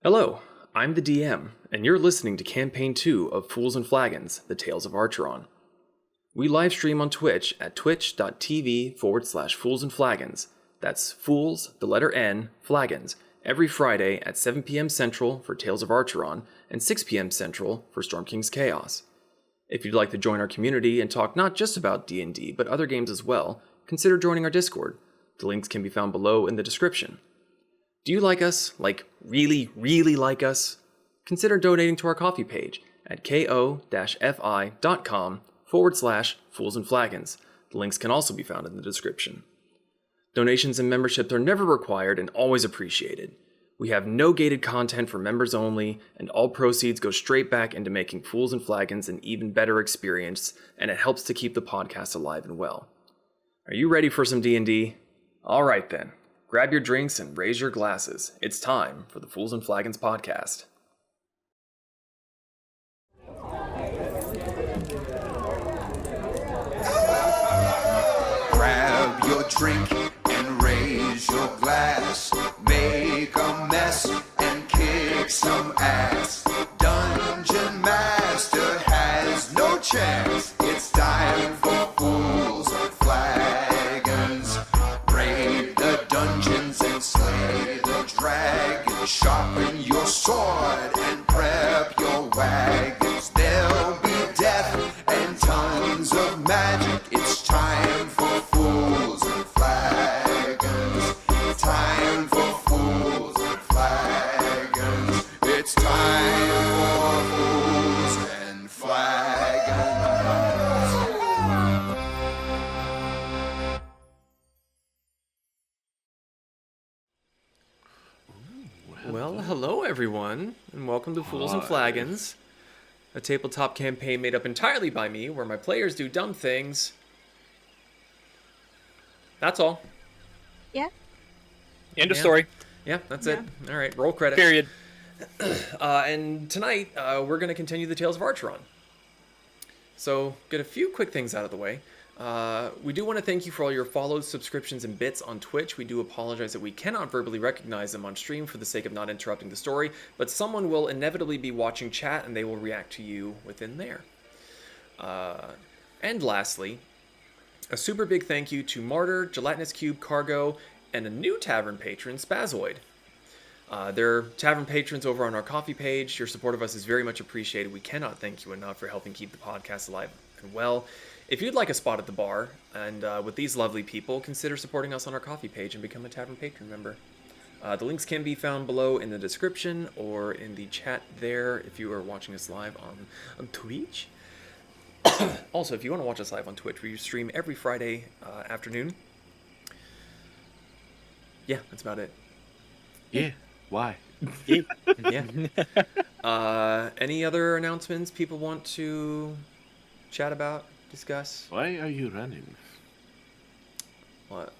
Hello, I'm the DM, and you're listening to Campaign 2 of Fools and Flagons, The Tales of Archeron. We live stream on Twitch at twitch.tv/foolsandflagons. That's fools, the letter N, flagons, every Friday at 7 p.m. Central for Tales of Archeron and 6 p.m. Central for Storm King's Chaos. If you'd like to join our community and talk not just about D&D, but other games as well, consider joining our Discord. The links can be found below in the description. Do you like us? Like, really, really like us? Consider donating to our coffee page at ko-fi.com/foolsandflagons. The links can also be found in the description. Donations and memberships are never required and always appreciated. We have no gated content for members only, and all proceeds go straight back into making Fools and Flagons an even better experience, and it helps to keep the podcast alive and well. Are you ready for some D&D? All right then. Grab your drinks and raise your glasses. It's time for the Fools and Flagons podcast. Grab your drink and raise your glass. Make a mess and kick some ass. Dungeon Master has no chance. It's time for Fools and Flagons. Raid the dungeons and slay the dragon. Sharpen your sword and prep your wagons. There'll be death and tons of magic. It's time for Fools and Flagons. Time for Fools and Flagons. It's time for Fools and Flagons. Well, hello everyone, and welcome to Fools and Flagons, a tabletop campaign made up entirely by me, where my players do dumb things. That's all. Yeah. End of Yeah. story. Yeah, that's it. All right, roll credits. Period. And tonight, we're going to continue the Tales of Archeron. So, get a few quick things out of the way. We do want to thank you for all your follows, subscriptions, and bits on Twitch. We do apologize that we cannot verbally recognize them on stream for the sake of not interrupting the story, but someone will inevitably be watching chat and they will react to you within there. And lastly, a super big thank you to Martyr, Gelatinous Cube, Cargo, and a new tavern patron, Spazoid. They're tavern patrons over on our coffee page. Your support of us is very much appreciated. We cannot thank you enough for helping keep the podcast alive and well. If you'd like a spot at the bar, and with these lovely people, consider supporting us on our coffee page and become a tavern patron member. The links can be found below in the description or in the chat there if you are watching us live on Twitch. Also, if you want to watch us live on Twitch, we stream every Friday afternoon. Yeah, that's about it. Yeah. Why? Yeah. Any other announcements people want to chat about, discuss? Why are you running? What?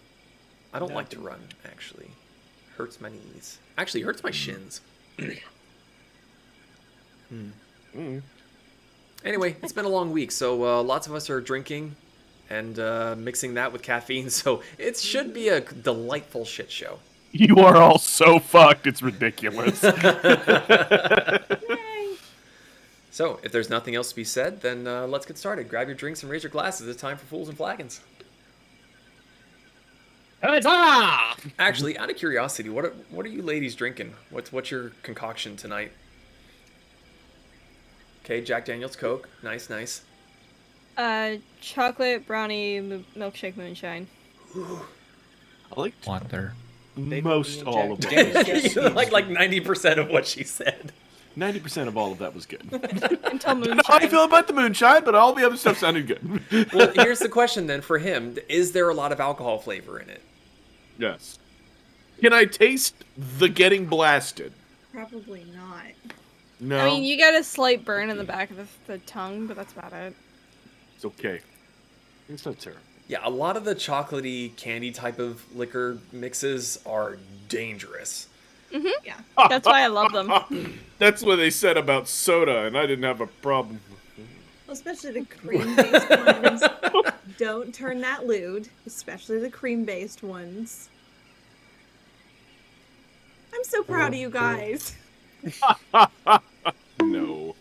I don't like to run, actually. Hurts my knees. Actually, hurts my shins. Anyway, it's been a long week, so lots of us are drinking and mixing that with caffeine, so it should be a delightful shit show. You are all so fucked, it's ridiculous. So, if there's nothing else to be said, then let's get started. Grab your drinks and raise your glasses. It's time for Fools and Flagons. Actually, out of curiosity, what are you ladies drinking? What's your concoction tonight? Okay, Jack Daniel's Coke. Nice. Chocolate brownie milkshake moonshine. I like Water. most all of that. like 90% of what she said. 90% of all of that was good. Until I don't know how I moonshine. feel about the moonshine, but all the other stuff sounded good. Well, here's the question then for him. Is there a lot of alcohol flavor in it? Yes. Can I taste the getting blasted? Probably not. No. I mean, you get a slight burn in the back of the tongue, but that's about it. It's okay. It's not terrible. Yeah, a lot of the chocolatey candy type of liquor mixes are dangerous. Yeah. That's why I love them. That's what they said about soda, and I didn't have a problem. Well, especially the cream-based ones. Don't turn that lewd, especially the cream-based ones. I'm so proud of you guys. No.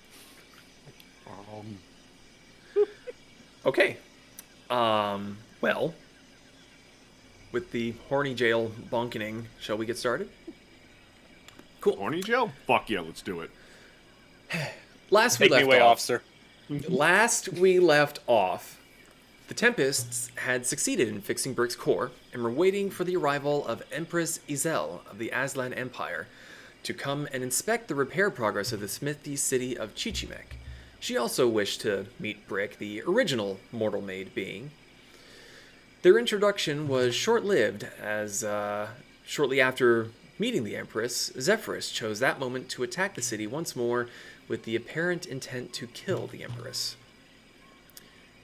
Okay. Well, with the horny jail bonkening, shall we get started? Cool. Horny jail? Fuck yeah, let's do it. Last we Take me left away, off. officer. Last we left off, the Tempests had succeeded in fixing Brick's core and were waiting for the arrival of Empress Izel of the Aztlan Empire to come and inspect the repair progress of the Smithy city of Chichimec. She also wished to meet Brick, the original mortal-made being. Their introduction was short-lived, as shortly after meeting the Empress, Zephyrus chose that moment to attack the city once more with the apparent intent to kill the Empress.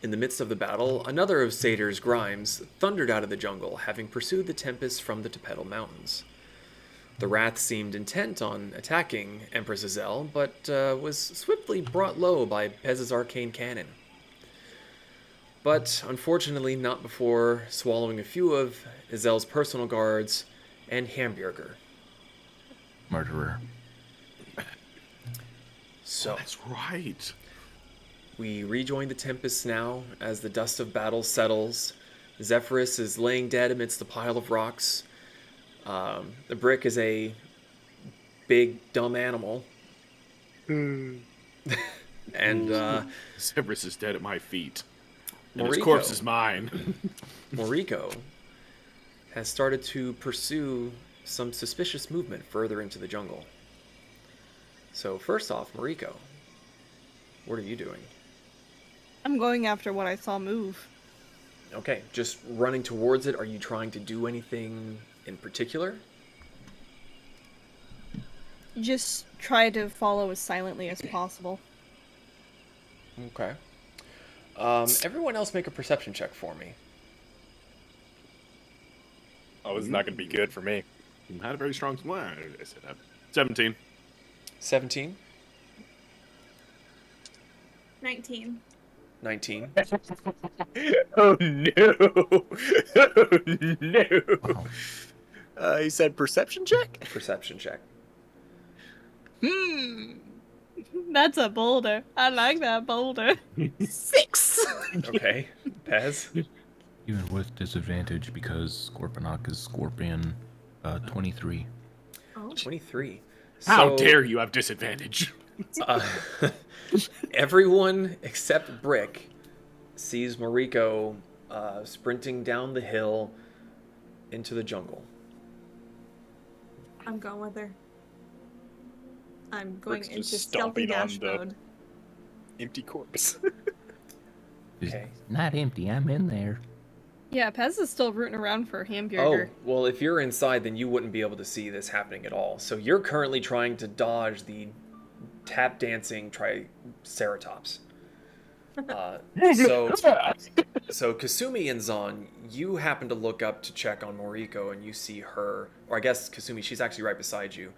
In the midst of the battle, another of Saedhir's Greims thundered out of the jungle, having pursued the Tempests from the Tepetl Mountains. The Wrath seemed intent on attacking Empress Izel, but was swiftly brought low by Pez's arcane canon. But unfortunately not before swallowing a few of Izel's personal guards and Hambjerger. Murderer. So, That's right. we rejoin the Tempests now as the dust of battle settles. Zephyrus is laying dead amidst a pile of rocks. The Brick is a big, dumb animal. And Zephyrus is dead at my feet. And his Moriko. corpse is mine. Moriko has started to pursue some suspicious movement further into the jungle. So first off, Moriko, what are you doing? I'm going after what I saw move. Okay, just running towards it. Are you trying to do anything in particular? Just try to follow as silently as possible. Okay. Everyone else make a perception check for me. Oh, this is not going to be good for me. Had a very strong. Well, I said that. 17. 17, 19. 19. Oh no! Oh no! He said perception check. Perception check. That's a boulder. I like that boulder. 6. Okay, Pez. Even with disadvantage because Scorponok is Scorpion, 23. Oh. 23. How So, dare you have disadvantage? everyone except Brick sees Moriko sprinting down the hill into the jungle. I'm going with her. I'm going Rick's into just stealthy stomping on dash the- mode. Empty corpse. It's Okay. not empty, I'm in there. Yeah, Pez is still rooting around for Oh, Hambjerger. well, if you're inside, then you wouldn't be able to see this happening at all. So you're currently trying to dodge the tap dancing Triceratops. So Kasumi and Zon, you happen to look up to check on Moriko, and you see her, or I guess Kasumi, she's actually right beside you.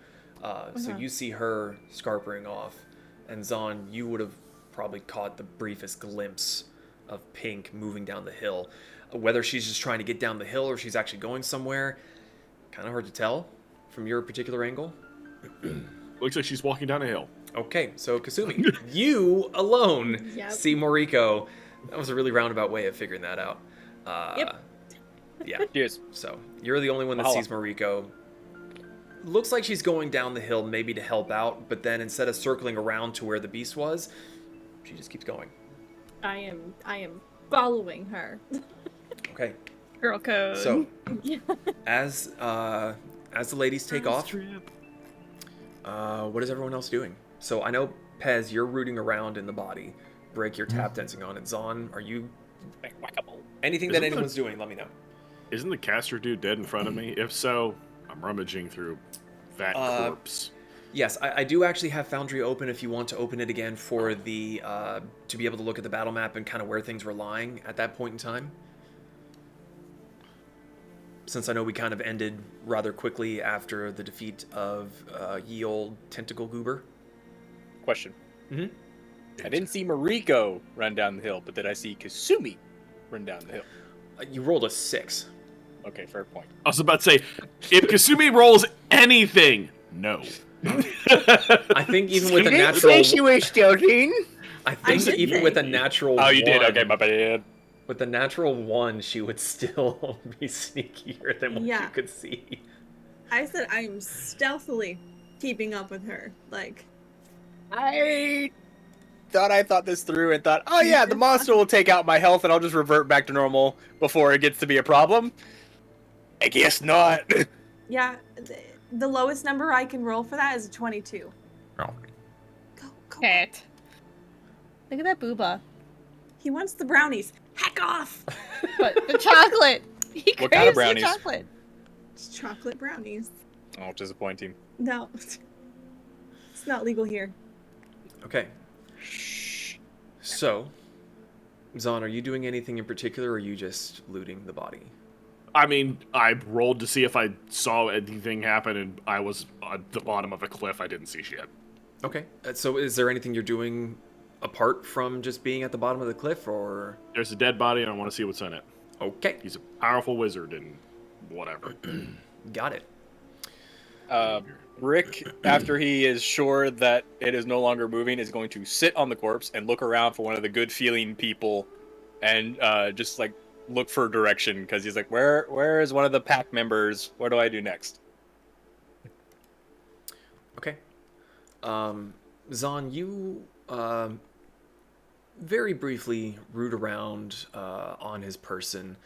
So you see her scarpering off, and Zon, you would have probably caught the briefest glimpse of Pink moving down the hill. Whether she's just trying to get down the hill or she's actually going somewhere, kind of hard to tell from your particular angle. Looks like she's walking down a hill. Okay, so Kasumi, you alone Yep. see Moriko. That was a really roundabout way of figuring that out. Yep. Yeah, Cheers. so you're the only one that Mahalo. sees Moriko. Looks like she's going down the hill maybe to help out, but then instead of circling around to where the beast was, she just keeps going. I am following her. Okay, Girl code. so as the ladies take off, what is everyone else doing? So I know Pez, you're rooting around in the body. Brick, you're tap dancing on it. Zon, are you anything that Isn't anyone's doing? Let me know. Isn't the caster dude dead in front of me? If so, I'm rummaging through that corpse. Yes, I do actually have Foundry open if you want to open it again for the to be able to look at the battle map and kind of where things were lying at that point in time. Since I know we kind of ended rather quickly after the defeat of ye old tentacle goober. Question. Mhm. I didn't see Mariko run down the hill, but did I see Kasumi run down the hill? You rolled a 6. Okay, fair point. I was about to say, if Kasumi rolls anything, no. I think even with a natural, was joking. I think did even say. with a natural Oh, you did? one- Okay, my bad. With the natural 1, she would still be sneakier than what Yeah. you could see. I said I am stealthily keeping up with her. Like, I thought this through and thought, oh yeah, the monster will take out my health and I'll just revert back to normal before it gets to be a problem. I guess not. yeah, the lowest number I can roll for that is a 22. Oh. Go. Cat. Look at that booba. He wants the brownies. Heck off! But the chocolate. He What kind of craves brownies? the chocolate. It's chocolate brownies. Oh, disappointing. No. It's not legal here. Okay. So, Zahn, are you doing anything in particular, or are you just looting the body? I mean, I rolled to see if I saw anything happen, and I was at the bottom of a cliff. I didn't see shit. Okay. So, is there anything you're doing apart from just being at the bottom of the cliff, or? There's a dead body, and I want to see what's in it. Okay. He's a powerful wizard, and whatever. Got it. Rick, after he is sure that it is no longer moving, is going to sit on the corpse and look around for one of the good-feeling people, and just like look for direction because he's like, "Where is one of the pack members? What do I do next?" Okay. Zahn, you very briefly root around on his person,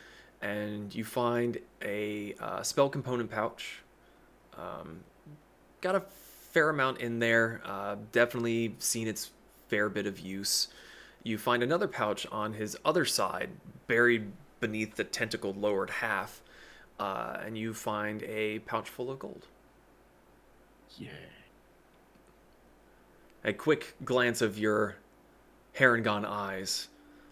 and you find a spell component pouch. Got a fair amount in there. Definitely seen its fair bit of use. You find another pouch on his other side, buried beneath the tentacled lowered half, and you find a pouch full of gold. Yeah. A quick glance of your Harengon eyes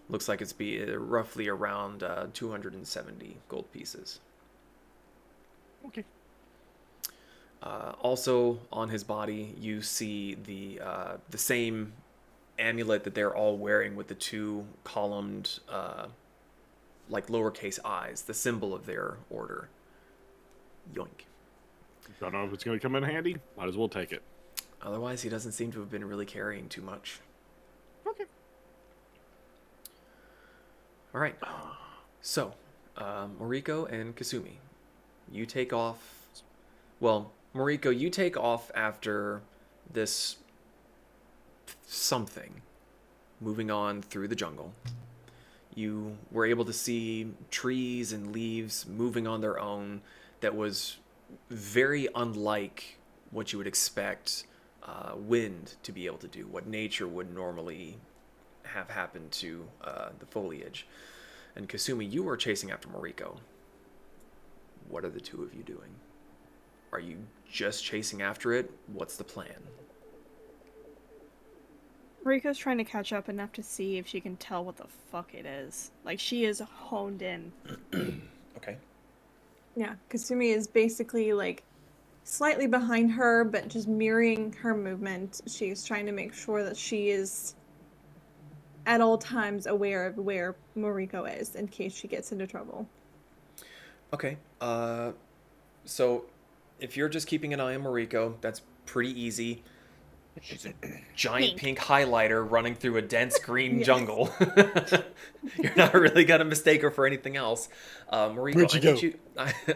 looks like it's roughly around 270 gold pieces. Okay. Also on his body, you see the same amulet that they're all wearing with the 2 columned, like lowercase eyes, the symbol of their order. Yoink. Don't know if it's going to come in handy. Might as well take it. Otherwise, he doesn't seem to have been really carrying too much. Okay. All right. So, Moriko and Kasumi, you take off. Well, Moriko, you take off after this something moving on through the jungle. You were able to see trees and leaves moving on their own that was very unlike what you would expect wind to be able to do, what nature would normally have happen to the foliage. And Kasumi, you are chasing after Moriko. What are the two of you doing? Are you just chasing after it? What's the plan? Riko's trying to catch up enough to see if she can tell what the fuck it is. Like, she is honed in. Okay. Yeah, Kasumi is basically like slightly behind her, but just mirroring her movement. She's trying to make sure that she is at all times aware of where Moriko is in case she gets into trouble. Okay. So if you're just keeping an eye on Moriko, that's pretty easy. She's a giant pink highlighter running through a dense green Yes. jungle. You're not really gonna mistake her for anything else. Moriko,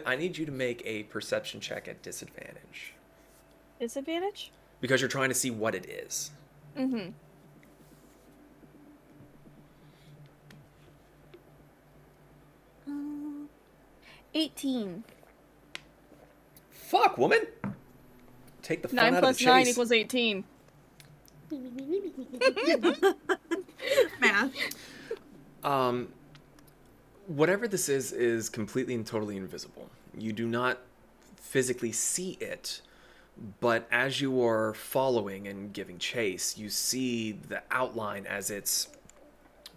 I need you to make a perception check at disadvantage Disadvantage? because you're trying to see what it is. Mm-hmm. Um, 18. Fuck, woman! Take the fun 9 out plus of the 9 chase. equals 18. Math. Whatever this is completely and totally invisible. You do not physically see it, but as you are following and giving chase, you see the outline as it's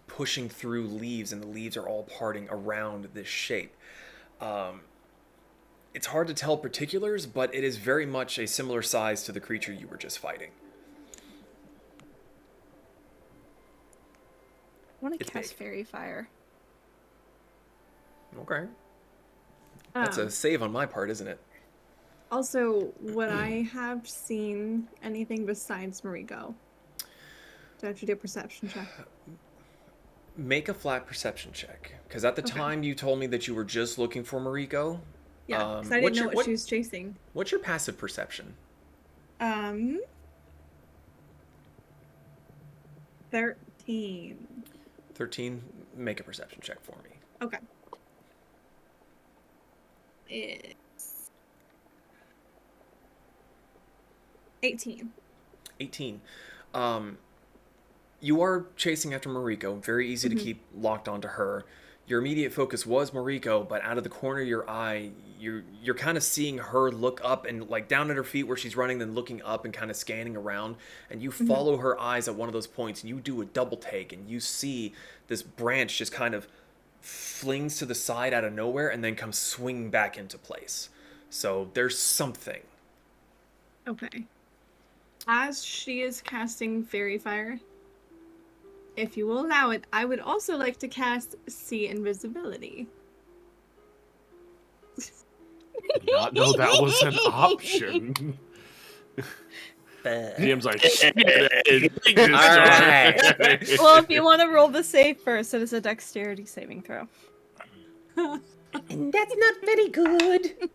pushing through leaves, and the leaves are all parting around this shape. It's hard to tell particulars, but it is very much a similar size to the creature you were just fighting. I want to It's cast big. Fairy Fire. Okay. That's a save on my part, isn't it? Also, would I have seen anything besides Mariko? Do I have to do a perception check? Make a flat perception check, because at the Okay. time you told me that you were just looking for Mariko. Yeah, because I didn't know what she was chasing. What's your passive perception? 13. 13. Make a perception check for me. Okay. It's 18. 18. You are chasing after Mariko. Very easy to keep locked onto her. Your immediate focus was Mariko, but out of the corner of your eye, you're kind of seeing her look up and like down at her feet where she's running, then looking up and kind of scanning around. And you follow her eyes at one of those points, and you do a double take, and you see this branch just kind of flings to the side out of nowhere and then comes swinging back into place. So there's something. Okay. As she is casting Fairy Fire, if you will allow it, I would also like to cast See Invisibility. Did not know that was an option. DM's like, shit. Alright. Well, if you want to roll the save first, it is a dexterity saving throw. And that's not very good.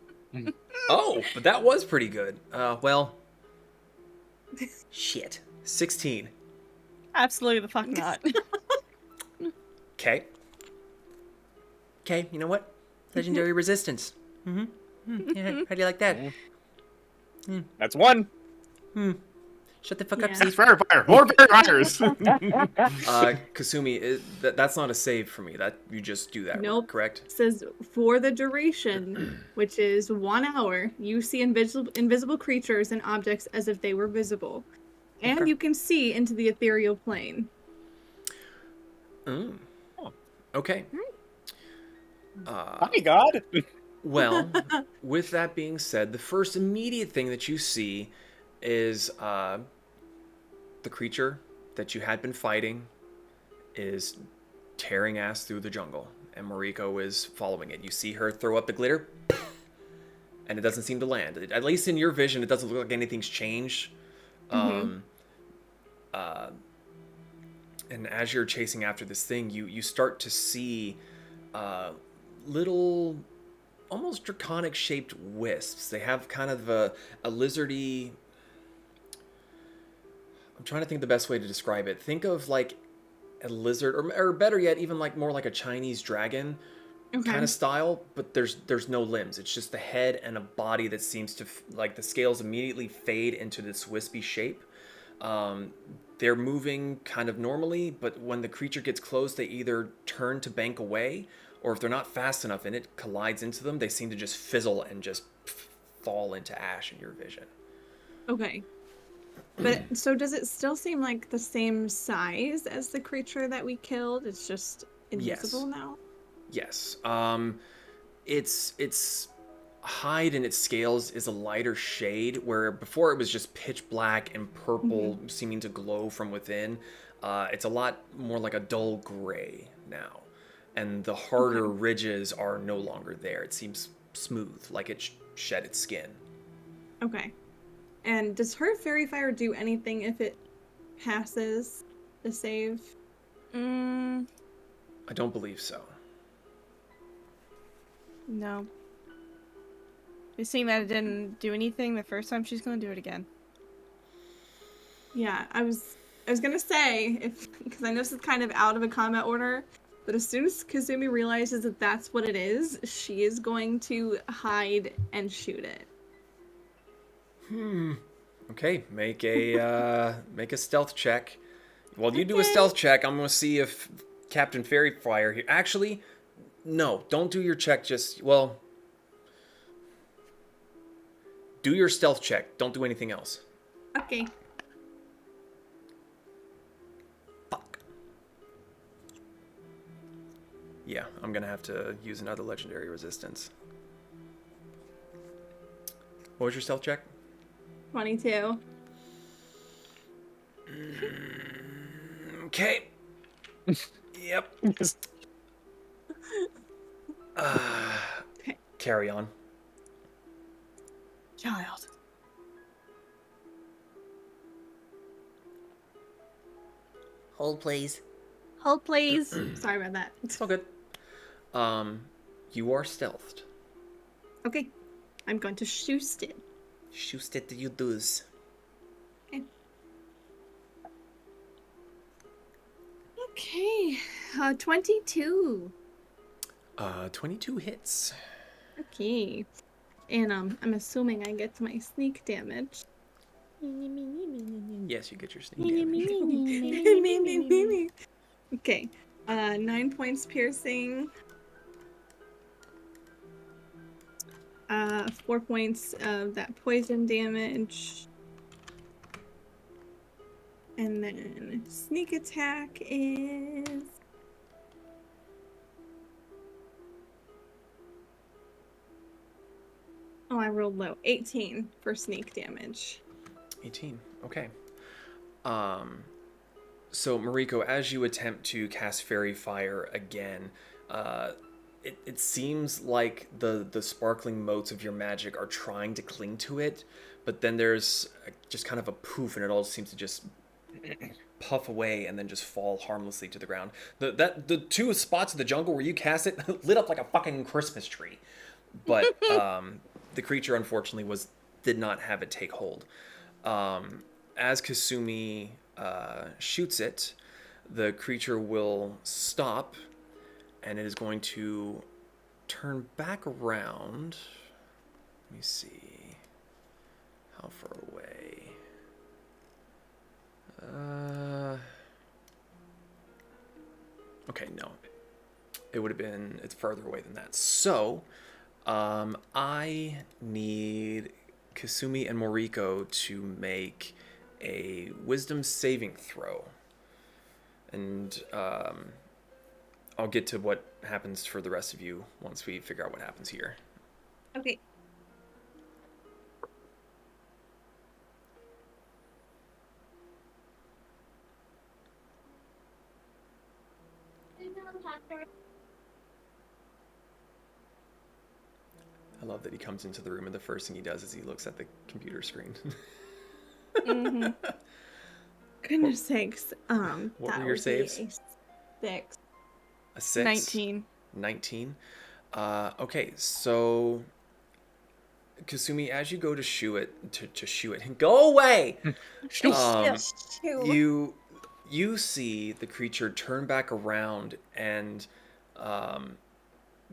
Oh, but that was pretty good. Well, shit. 16. Absolutely the fuck not. Okay. Okay, you know what? Legendary resistance. Yeah, how do you like that? That's one. Shut the fuck up, Yeah. Steve. Fire, fire, more fire fires. Kasumi, that's not a save for me. That you just do that, Nope. correct? It says for the duration, which is 1 hour, you see invisible creatures and objects as if they were visible. And Okay. you can see into the ethereal plane. Okay. Hi, God. Well, with that being said, the first immediate thing that you see is the creature that you had been fighting is tearing ass through the jungle, and Mariko is following it. You see her throw up the glitter, and it doesn't seem to land. At least in your vision, it doesn't look like anything's changed. And as you're chasing after this thing, you start to see little, almost draconic shaped wisps. They have kind of a lizardy. I'm trying to think the best way to describe it. Think of like a lizard, or better yet, even like more like a Chinese dragon kind of style. But there's no limbs. It's just the head and a body that seems to like the scales immediately fade into this wispy shape. They're moving kind of normally, but when the creature gets close, they either turn to bank away, or if they're not fast enough and it collides into them, they seem to just fizzle and just fall into ash in your vision. Okay. But so does it still seem like the same size as the creature that we killed? It's just invisible now? Yes. Its hide and its scales is a lighter shade, where before it was just pitch black and purple, seeming to glow from within. It's a lot more like a dull gray now, and the harder ridges are no longer there. It seems smooth, like it shed its skin. Okay. And does her Fairy Fire do anything if it passes the save? I don't believe so. No. You're seeing that it didn't do anything the first time, she's gonna do it again. Yeah, I was gonna say, because I know this is kind of out of a combat order, but as soon as Kazumi realizes that that's what it is, she is going to hide and shoot it. Okay, make a stealth check. While you do a stealth check, I'm gonna see if Captain Fairy Fire here. Actually, no, don't do your check. Do your stealth check. Don't do anything else. Okay. Fuck. Yeah, I'm gonna have to use another legendary resistance. What was your stealth check? 22. Okay. Yep. Carry on. child. Hold, please. Hold, please. Sorry about that. It's all good. You are stealthed. Okay. I'm going to shoot it. Shoot it, you do's. Okay. 22. 22 hits. Okay. And I'm assuming I get my sneak damage. Yes, you get your sneak damage. Okay. 9 points piercing. 4 points of that poison damage. And then sneak attack is... Oh, I rolled low. 18 for sneak damage. 18. Okay. So Mariko, as you attempt to cast Fairy Fire again, it seems like the sparkling motes of your magic are trying to cling to it, but then there's just kind of a poof, and it all seems to just puff away and then just fall harmlessly to the ground. The two spots of the jungle where you cast it lit up like a fucking Christmas tree, but the creature unfortunately did not have it take hold. As Kasumi shoots it, the creature will stop, and it is going to turn back around. Let me see. How far away? Okay, no. It would have been... It's further away than that. So, I need Kasumi and Moriko to make a wisdom saving throw. And I'll get to what happens for the rest of you once we figure out what happens here. Okay. I love that he comes into the room and the first thing he does is he looks at the computer screen. Mm-hmm. Goodness sakes. What that were your would be saves? a 6. A 6? 19. 19. Okay, so Kasumi, as you go to shoot it, go away. You see the creature turn back around, and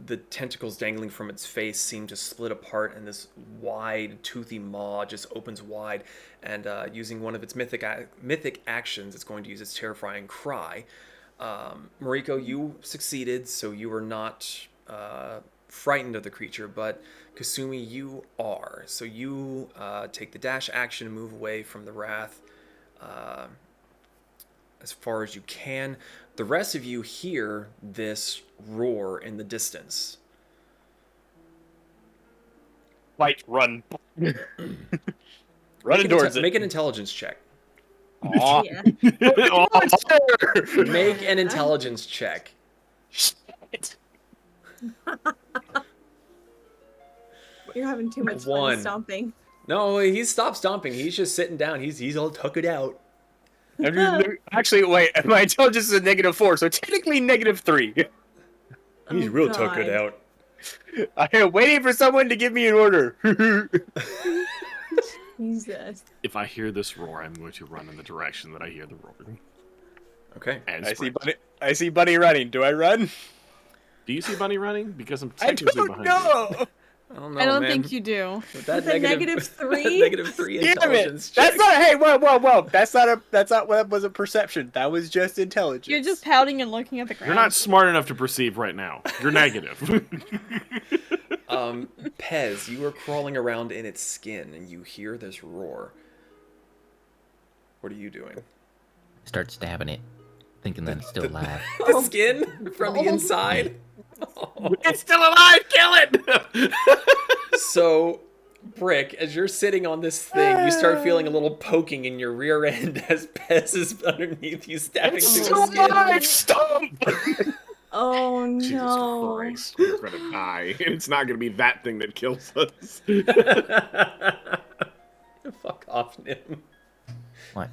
the tentacles dangling from its face seem to split apart, and this wide, toothy maw just opens wide, and using one of its mythic actions, it's going to use its terrifying cry. Mariko, you succeeded, so you are not frightened of the creature, but Kasumi, you are. So you take the dash action and move away from the wrath as far as you can. The rest of you hear this roar in the distance. Fight, run. Running towards it. Make an intelligence check. Aw. Yeah. Make an intelligence check. Shit. You're having too much One. fun stomping. No, he's stopped stomping. He's just sitting down. He's all tuck it out. Actually, wait. My intelligence is a -4, so technically -3. He's Oh, real God. tuck it out. I am waiting for someone to give me an order. Jesus. If I hear this roar, I'm going to run in the direction that I hear the roar. Okay. And I see sprint. Bunny. I see Bunny running. Do I run? Do you see Bunny running? Because I'm I technically don't behind you. know. I don't know, I don't man. think you do. With that With a negative -3? -3 Damn it! intelligence check. That's not. Hey, whoa! That's not what was a perception. That was just intelligence. You're just pouting and looking at the ground. You're not smart enough to perceive right now. You're negative. Pez, you are crawling around in its skin, and you hear this roar. What are you doing? Start stabbing it, thinking that it's still alive. The skin from the inside? It's still alive! Kill it! So, Brick, as you're sitting on this thing, you start feeling a little poking in your rear end as Pez is underneath you, stabbing through the skin. Stomp! Oh Jesus no. Christ, we're gonna die. And it's not gonna be that thing that kills us. Fuck off, Nim. What?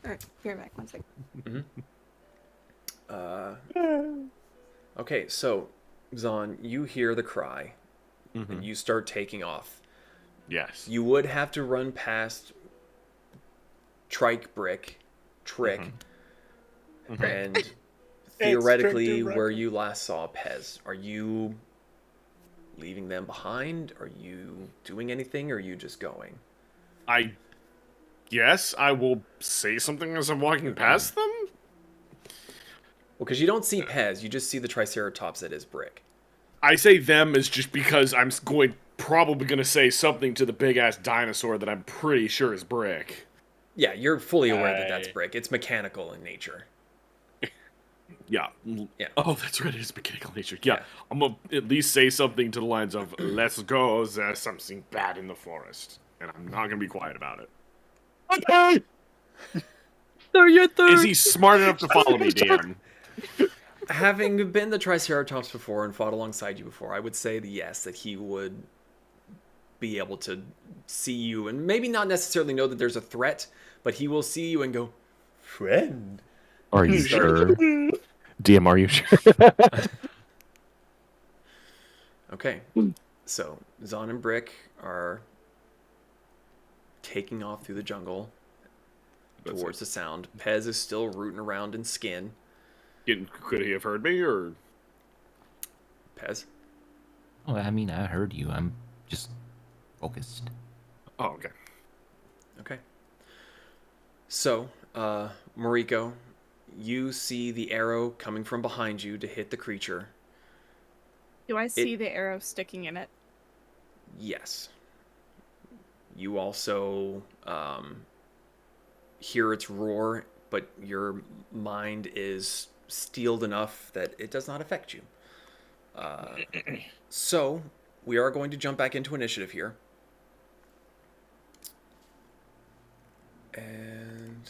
Alright, be right back. 1 second. Okay, so, Zon, you hear the cry, and you start taking off. Yes. You would have to run past Trick, and theoretically where you last saw Pez. Are you leaving them behind? Are you doing anything, or are you just going? I guess I will say something as I'm walking past them? Well, because you don't see Pez, you just see the Triceratops that is Brick. I say them is just because I'm probably gonna say something to the big-ass dinosaur that I'm pretty sure is Brick. Yeah, you're fully aware that that's Brick. It's mechanical in nature. Yeah. Yeah. Oh, that's right, it is mechanical nature. Yeah. I'm gonna at least say something to the lines of, let's go, there's something bad in the forest. And I'm not gonna be quiet about it. Okay! Is he smart enough to follow me, DM? Having been the Triceratops before and fought alongside you before, I would say that yes, that he would be able to see you and maybe not necessarily know that there's a threat, but he will see you and go, friend. Are you sure? DM, are you sure? Okay, so Zon and Brick are taking off through the jungle towards the sound. Pez is still rooting around in skin. Could he have heard me, or? Pez? Oh, I mean, I heard you. I'm just focused. Oh, okay. Okay. So, Mariko, you see the arrow coming from behind you to hit the creature. Do I see the arrow sticking in it? Yes. You also hear its roar, but your mind is steeled enough that it does not affect you. So, we are going to jump back into initiative here. And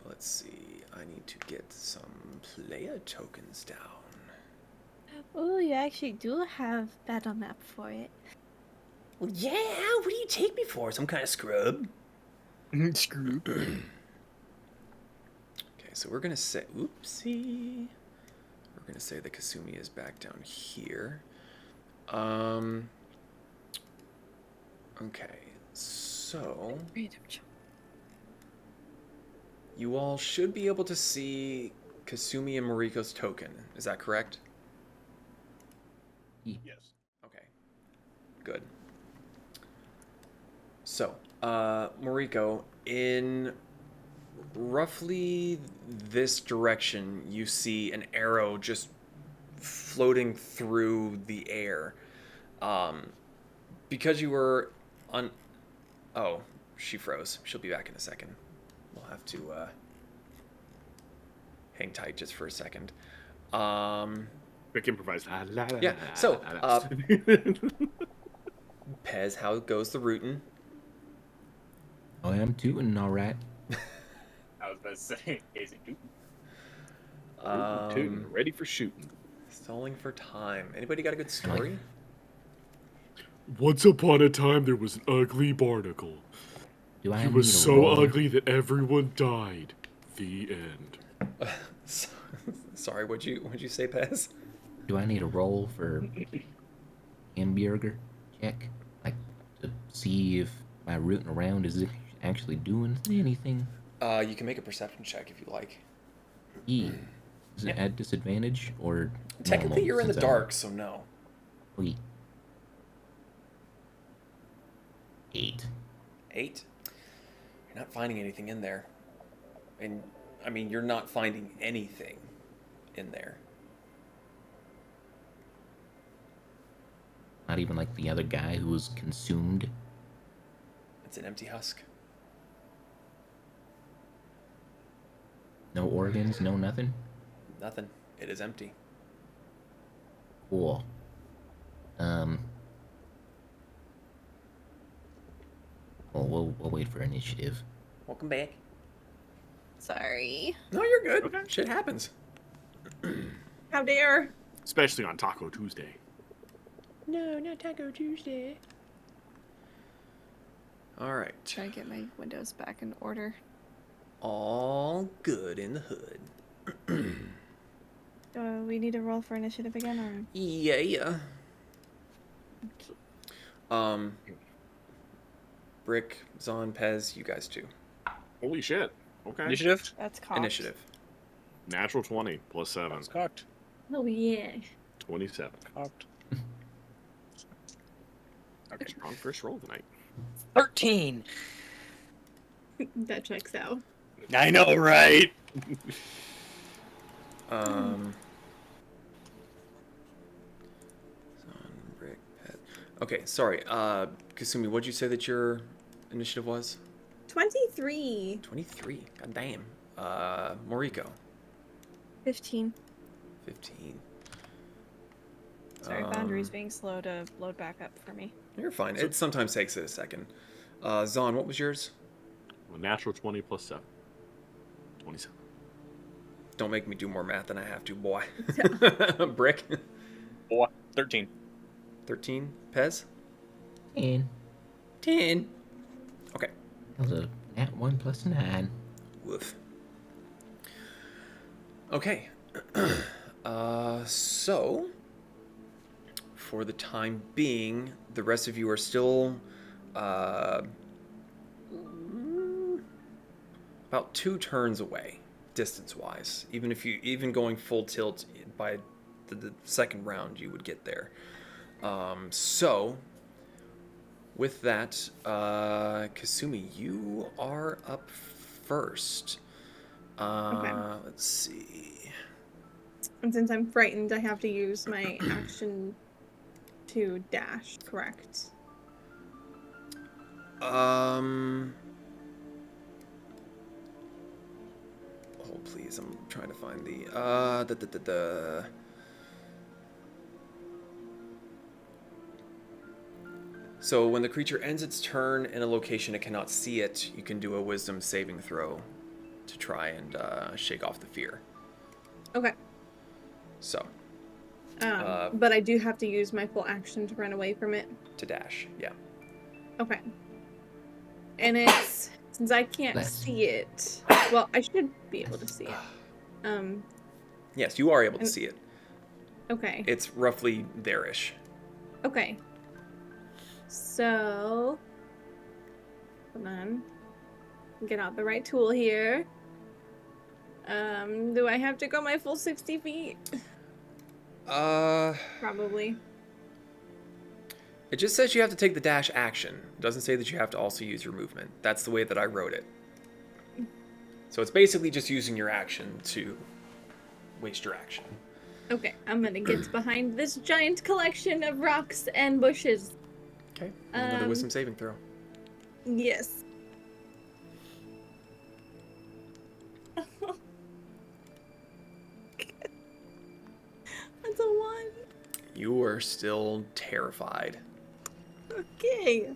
let's see, I need to get some player tokens down. Oh, you actually do have battle map for it. Well, yeah, what do you take me for? Some kind of scrub? Screw. Okay, so we're gonna say, oopsie. We're gonna say that Kasumi is back down here. Okay, so you all should be able to see Kasumi and Mariko's token. Is that correct? Yes. Okay, good. So, Mariko, in roughly this direction, you see an arrow just floating through the air. Because you were on... Oh, she froze. She'll be back in a second. We'll have to hang tight just for a second. Quick improvise. Yeah, so, Pez, how goes the rootin'? Oh, I'm tooting, all right. I was about to say, is it Tootin', ready for shooting. Stalling for time. Anybody got a good story? Once upon a time, there was an ugly barnacle. Do I He need was a so roll? ugly that everyone died. The end. Sorry, what'd you say, Pez? Do I need a roll for Hambjerger check? Like, to see if my rooting around is actually doing anything? You can make a perception check if you like. Is it at disadvantage or Technically, normal, you're in the since I'm- dark, so no. Wait. 8. 8? You're not finding anything in there. And, I mean, you're not finding anything in there. Not even like the other guy who was consumed. It's an empty husk. No organs, no nothing. Nothing. It is empty. Cool. Well, we'll wait for initiative. Welcome back. Sorry. No, you're good. Okay. Shit happens. How dare? Especially on Taco Tuesday. No, not Taco Tuesday. All right. Try to get my windows back in order. All good in the hood. We need to roll for initiative again, or Yeah. Brick, Zon, Pez, you guys too. Holy shit. Okay. Initiative? that's cocked. Initiative. Natural 20 plus 7. That's cocked. Oh yeah. 27. Cocked. Okay, strong first roll tonight. 13. That checks out. I know, right? Zon, Brick, Pez. Okay, sorry. Kasumi, what'd you say that your initiative was? 23. 23. God damn. Moriko. 15. 15. Sorry, Boundary's being slow to load back up for me. You're fine. It sometimes takes it a second. Zon, what was yours? Well, natural 20 plus 7. 27. Don't make me do more math than I have to, boy. Brick? 13. 13. Pez? 10. 10. Okay. That was a nat 1 plus 9. Woof. Okay. So, for the time being, the rest of you are still about 2 turns away, distance-wise. Even going full tilt by the second round, you would get there. So, with that, Kasumi, you are up first. Okay. Let's see. And since I'm frightened, I have to use my action to dash, correct? Hold please, I'm trying to find the So when the creature ends its turn in a location it cannot see it, you can do a wisdom saving throw to try and shake off the fear. Okay. So, But I do have to use my full action to run away from it. to dash, yeah. Okay. And it's since I can't Bless. see it. Well, I should be able to see it. Yes, you are able to And- see it. Okay. It's roughly there-ish. Okay. So, hold on. Get out the right tool here. Do I have to go my full 60 feet? Probably. It just says you have to take the dash action. It doesn't say that you have to also use your movement. That's the way that I wrote it. So it's basically just using your action to waste your action. Okay, I'm gonna get behind this giant collection of rocks and bushes. Okay. Another wisdom saving throw. Yes. That's a 1. You are still terrified. Okay.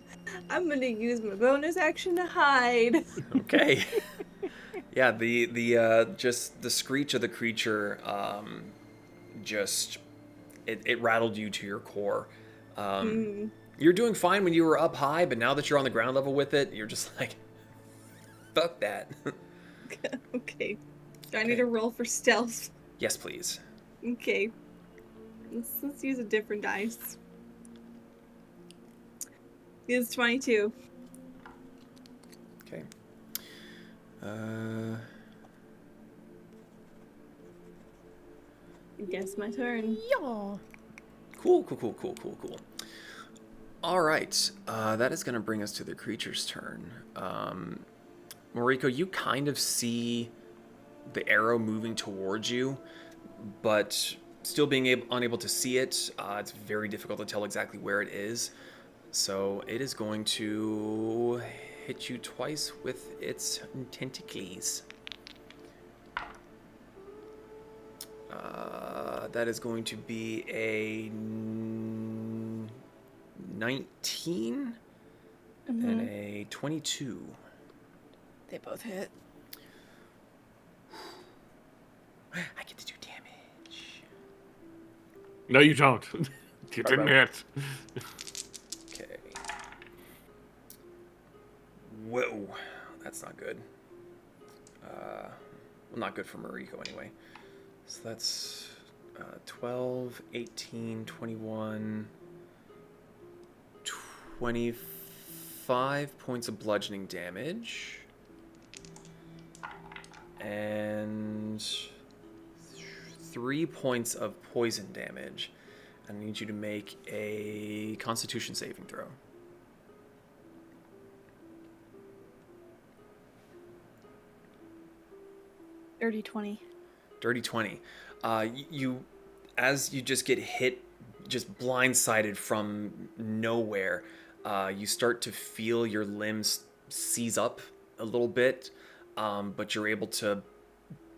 I'm gonna use my bonus action to hide. Okay. Yeah, the just the screech of the creature just it rattled you to your core. You're doing fine when you were up high, but now that you're on the ground level with it, you're just like, fuck that. Okay. Do I need to roll for stealth? Yes, please. Okay. Let's use a different dice. It's 22. Okay. Guess my turn. Cool. All right. That is going to bring us to the creature's turn. Moriko, you kind of see the arrow moving towards you, but still being unable to see it. It's very difficult to tell exactly where it is. So it is going to hit you twice with its tentacles. That is going to be a 19 and a 22. They both hit. No, you don't. You didn't hit. Okay. Whoa, that's not good. Well, not good for Mariko anyway. So that's 12, 18, 21, 25 points of bludgeoning damage. And 3 points of poison damage. I need you to make a Constitution saving throw. Dirty 20. Dirty 20. You, as you just get hit, just blindsided from nowhere, you start to feel your limbs seize up a little bit, but you're able to,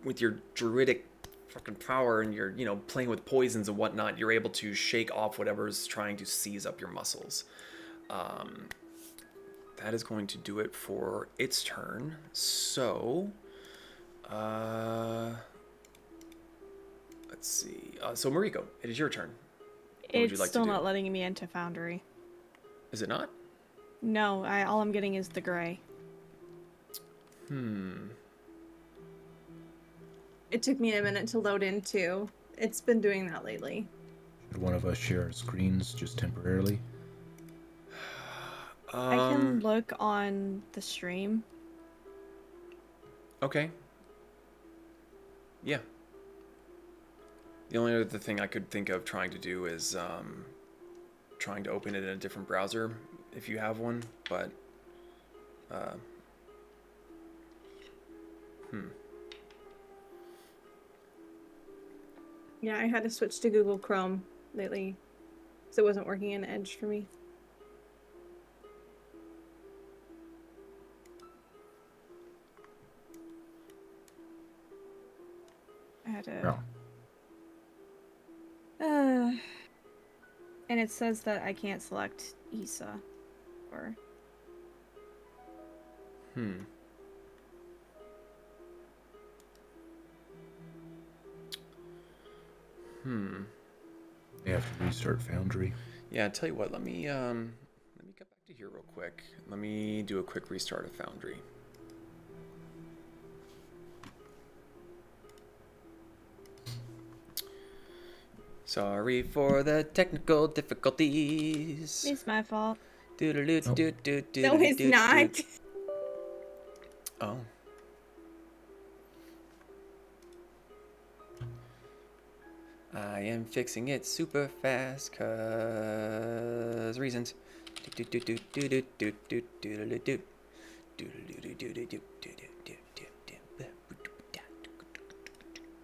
with your druidic fucking power and your, playing with poisons and whatnot, you're able to shake off whatever's trying to seize up your muscles. That is going to do it for its turn. So, let's see. So Mariko, it is your turn. What would you It's like still to do? not letting me into Foundry. Is it not? No, all I'm getting is the gray. It took me a minute to load in too. It's been doing that lately. Should one of us share our screens just temporarily? I can look on the stream. Okay. Yeah. The only other thing I could think of trying to do is trying to open it in a different browser if you have one, but Yeah, I had to switch to Google Chrome lately, so it wasn't working in Edge for me. I had to. No. And it says that I can't select Isa, or They have to restart Foundry. Yeah, tell you what, let me get back to here real quick. Let me do a quick restart of Foundry. Sorry for the technical difficulties. it's my fault. No, it's not. Oh. I am fixing it super fast, cause reasons.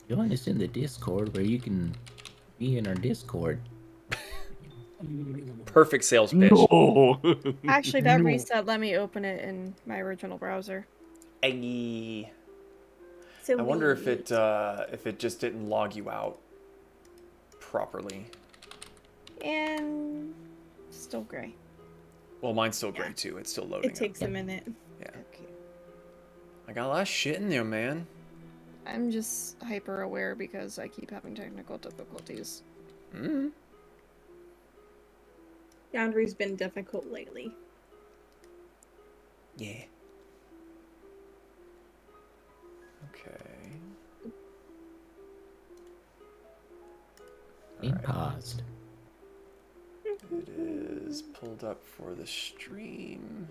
Join us in the Discord where you can be in our Discord. Perfect sales pitch. Oh. Actually, that reset let me open it in my original browser. Ay. So I wonder if it just didn't log you out properly. And still gray. Well, mine's still gray too. It's still loading. It takes a minute. Yeah. Okay. I got a lot of shit in there, man. I'm just hyper aware because I keep having technical difficulties. Foundry's been difficult lately. Yeah. Okay. Being paused. It is pulled up for the stream.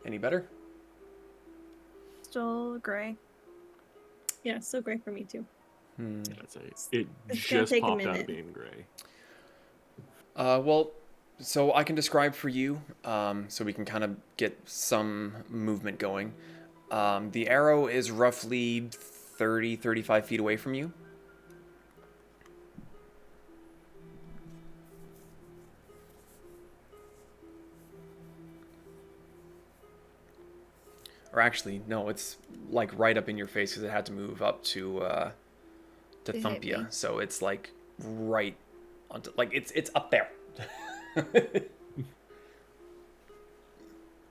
Any better? Still gray. Yeah, so great for me too. I'd say it It's gonna just take a popped out minute. of being gray. Well, so I can describe for you, so we can kind of get some movement going. The arrow is roughly 30, 35 feet away from you. Or actually, no, it's like right up in your face because it had to move up to hit thump me. you. So it's like right onto, like it's up there.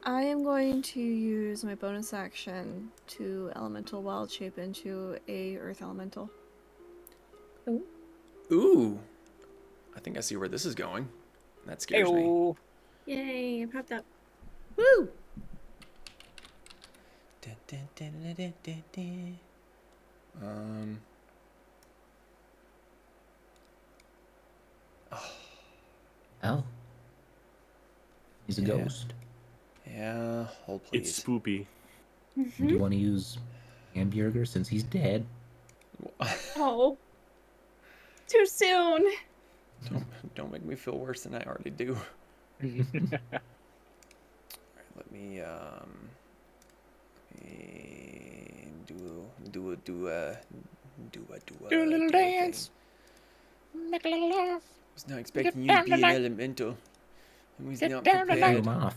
I am going to use my bonus action to elemental wild shape into a earth elemental. Ooh. I think I see where this is going. That scares me. Ayo. Yay, I popped up. Woo! Oh. He's a Yeah. ghost. Yeah, hold please. It's spoopy. Do you want to use Hambjerger since he's dead? Oh. Too soon. Don't make me feel worse than I already do. Alright, let me do a little dance. Make a little laugh. I was not expecting you to be an elemental. I was not Kill prepared. him off.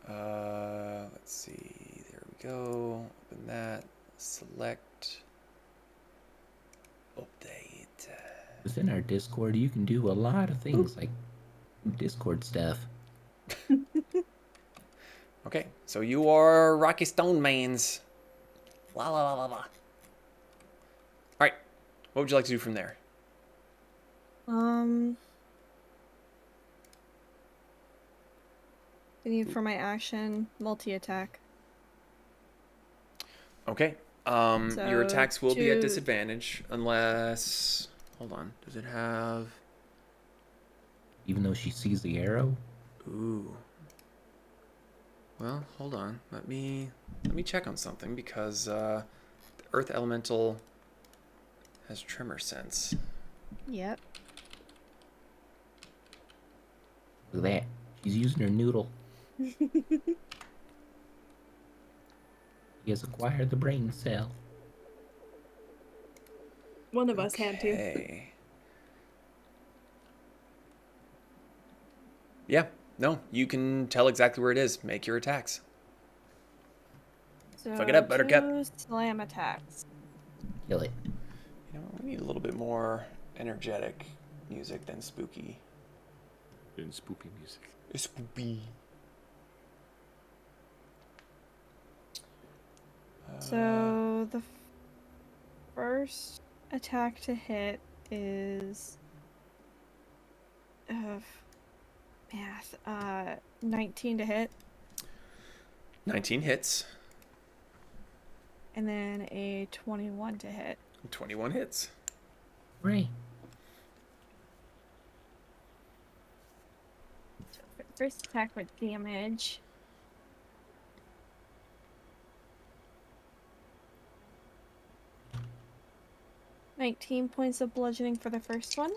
Let's see. There we go. Open that. Select. Update. Within our Discord, you can do a lot of things like Discord stuff. Okay, so you are Rocky Stone Mans. La la la la la. Alright. What would you like to do from there? I need for my action multi-attack. Okay. Your So, attacks will be at to- disadvantage unless. Hold on. Does it have? Even though she sees the arrow. Ooh. Well, hold on. Let me check on something because the Earth Elemental has tremor sense. Yep. Look at that. She's using her noodle. He has acquired the brain cell. One of us had to. Okay. Yeah. No, you can tell exactly where it is. Make your attacks. So Fuck it up, Buttercup. 2 slam attacks. Kill it. You know, we need a little bit more energetic music than spooky. In spoopy music. Spooky. So the first attack to hit is math 19 to hit, 19 hits. and then a 21 to hit. 21 hits. Ray. So for the first attack with damage. $19 points of bludgeoning for the first one.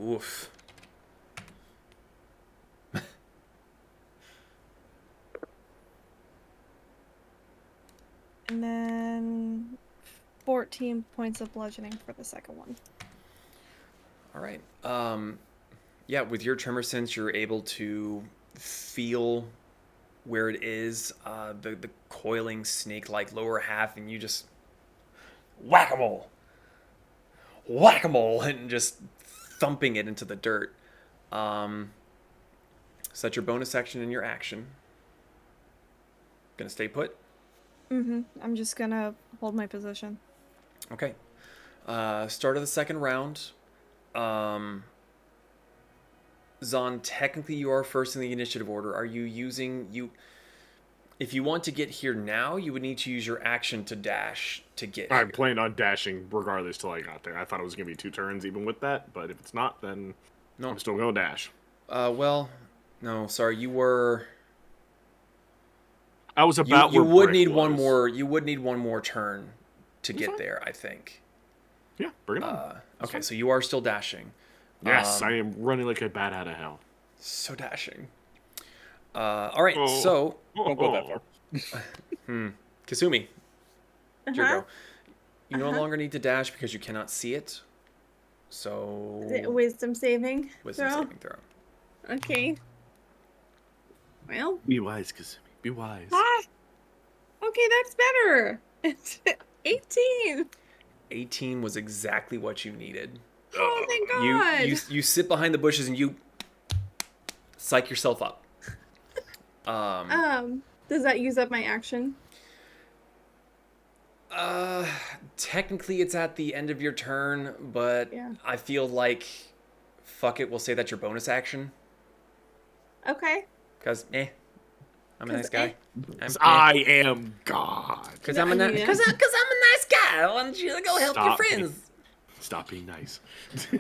Oof. And then 14 points of bludgeoning for the second one. All right. Yeah, with your tremor sense, you're able to feel where it is, the coiling snake-like lower half, and you just whack-a-mole, and just thumping it into the dirt. So that's your bonus action and your action. Gonna stay put? I'm just gonna hold my position. Okay. Start of the second round. Zon, technically you are first in the initiative order. Are you using you? If you want to get here now, you would need to use your action to dash to get I here. planned on dashing regardless till I got there. I thought it was gonna be 2 turns even with that, but if it's not, then No. I'm still gonna dash. Well, no, sorry. You were. I was You, about you where would Brick need one was. more. You would need one more turn to get there. I think. Yeah, bring it on. Okay, so you are still dashing. Yes, I am running like a bat out of hell. So dashing. All right, Oh. so Don't go that far. Kasumi, it's your Uh-huh. go. You no longer need to dash because you cannot see it. So Is it a wisdom saving wisdom throw? saving throw. Okay. Well, Be wise, Kasumi. Be wise. okay, that's better. It's 18. 18 was exactly what you needed. Oh, thank God. You sit behind the bushes and you psych yourself up. Does that use up my action? Technically it's at the end of your turn, but Yeah. I feel like, fuck it, we'll say that's your bonus action. Okay. Cause, I'm a nice guy. I am God. Cause I'm a nice guy. Why don't you go help your Stop friends? Stop being nice.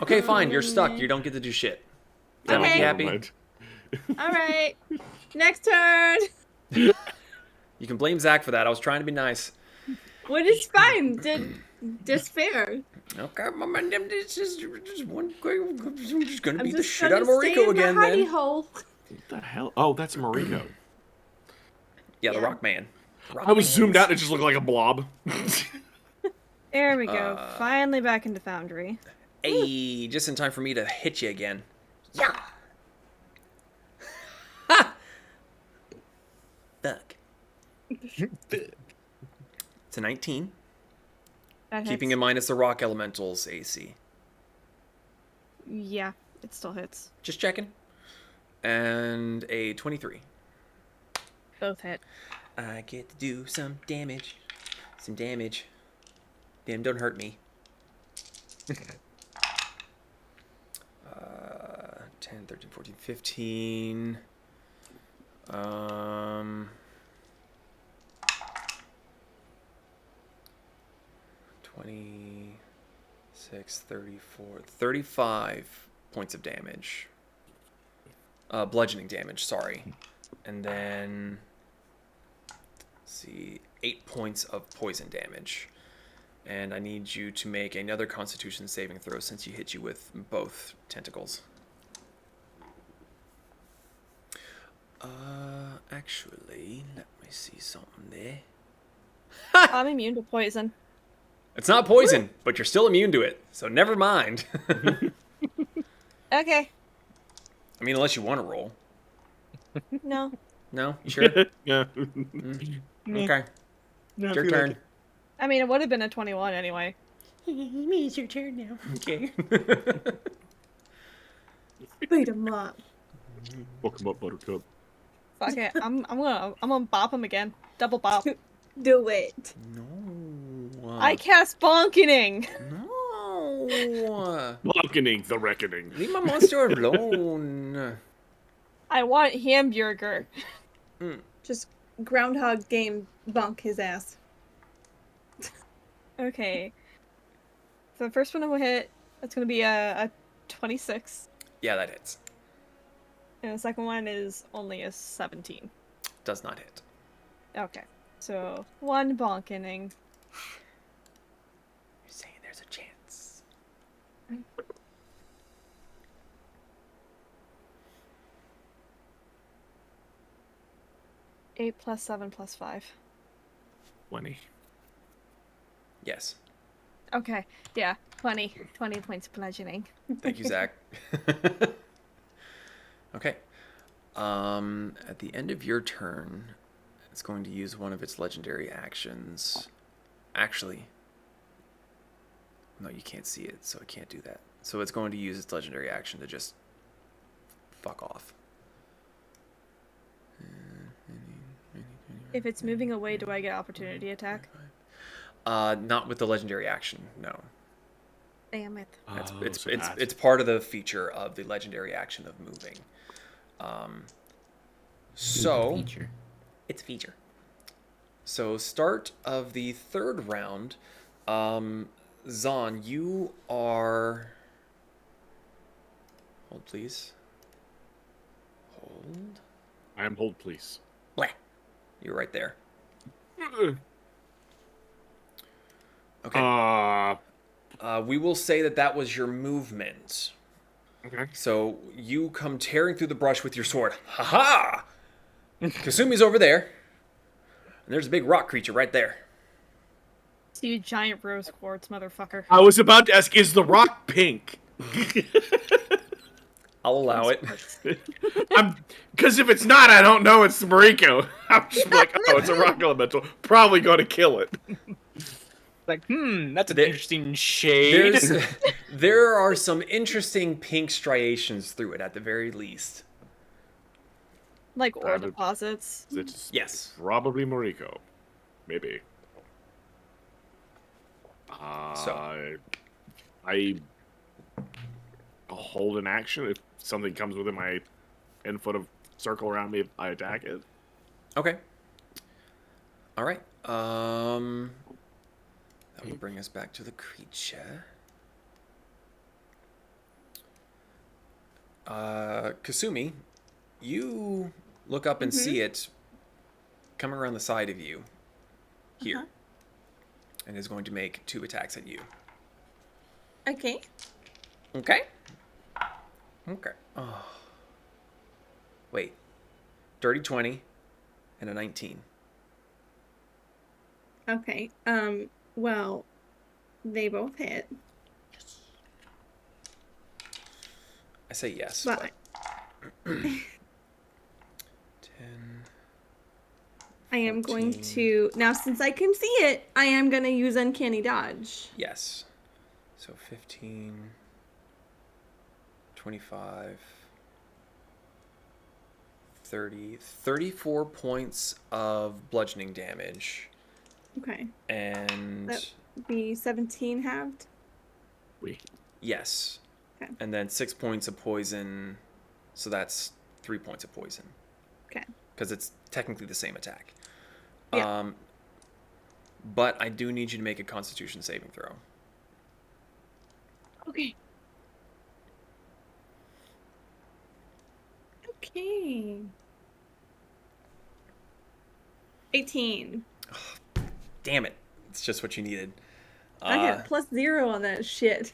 Okay, fine. You're stuck. You don't get to do shit. That make Okay. you Never happy? mind. All right. Next turn. You can blame Zach for that. I was trying to be nice. What is fine? Just fair. Okay, my man, it's just one quick. I'm just gonna I'm beat the just shit gonna out of stay Mariko in the again, hidey then. hole. What the hell? Oh, that's Mariko. Yeah, the Yeah. Rock Man. I was zoomed out. It just looked like a blob. There we go. Finally back into Foundry. Hey, just in time for me to hit you again. Yeah. Ha! Fuck. It's a 19. That Keeping hits. in mind it's the Rock Elemental's AC. Yeah, it still hits. Just checking. And a 23. Both hit. I get to do some damage. Some damage. Damn, don't hurt me. 10, 13, 14, 15. 26, 34, 35 points of damage. Bludgeoning damage, sorry. And then, let's see, 8 points of poison damage. And I need you to make another Constitution saving throw since he hit you with both tentacles. Actually, let me see something there. I'm immune to poison. It's not poison, but you're still immune to it, so never mind. Okay. I mean, unless you want to roll. No. No? You sure? Yeah. Okay. Your turn. I mean, it would have been a 21 anyway. It's your turn now. Okay. Beat him up. Welcome up, Buttercup. Fuck it. I'm gonna bop him again. Double bop. Do it. No. I cast Bonkening. No. Welcoming the reckoning. Leave my monster alone. I want Hambjerger. Just Groundhog Game bonk his ass. Okay. So the first one I will hit, that's gonna be a 26. Yeah, that hits. And the second one is only a 17. Does not hit. Okay. So one bonkening. You're saying there's a chance. 8 plus 7 plus 5. 20. Yes. Okay. Yeah. 20 points of bludgeoning. Thank you, Zach. Okay. At the end of your turn, it's going to use one of its legendary actions. Actually, no, you can't see it, so it can't do that. So it's going to use its legendary action to just fuck off. If it's moving away, do I get opportunity attack? Not with the legendary action, no. Damn it. It's part of the feature of the legendary action of moving. So Feature. it's a feature. So start of the third round, Zahn, you are. Hold, please. Hold. I am hold, please. Bleh. You're right there. Okay. We will say that was your movement. Okay. So you come tearing through the brush with your sword. Ha ha! Kasumi's over there. And there's a big rock creature right there. See you giant rose quartz, motherfucker. I was about to ask, is the rock pink? I'll allow it. Because if it's not, I don't know it's Mariko. I'm just like, oh, it's a rock elemental. Probably going to kill it. Like, that's an interesting shade. There are some interesting pink striations through it, at the very least. Like ore That- deposits. It's Yes. probably Moriko. Maybe. So. I hold an action. If something comes within my 10 foot of circle around me, I attack it. Okay. All right. That will bring us back to the creature. Kasumi, you look up and see it coming around the side of you here, and is going to make 2 attacks at you. Okay. Okay. Okay. Oh. Wait. Dirty 20 and a 19. Okay. Well, they both hit. I say yes. But 10. I am going 14. to now, since I can see it, I am going to use Uncanny Dodge. Yes. So 15, 25, 30, 34 points of bludgeoning damage. Okay. And That would be 17 halved. yes. Okay. And then 6 points of poison. So that's 3 points of poison. Okay. Because it's technically the same attack. Yeah. But I do need you to make a Constitution saving throw. Okay. Okay. 18. Damn it. It's just what you needed. I got +0 on that shit.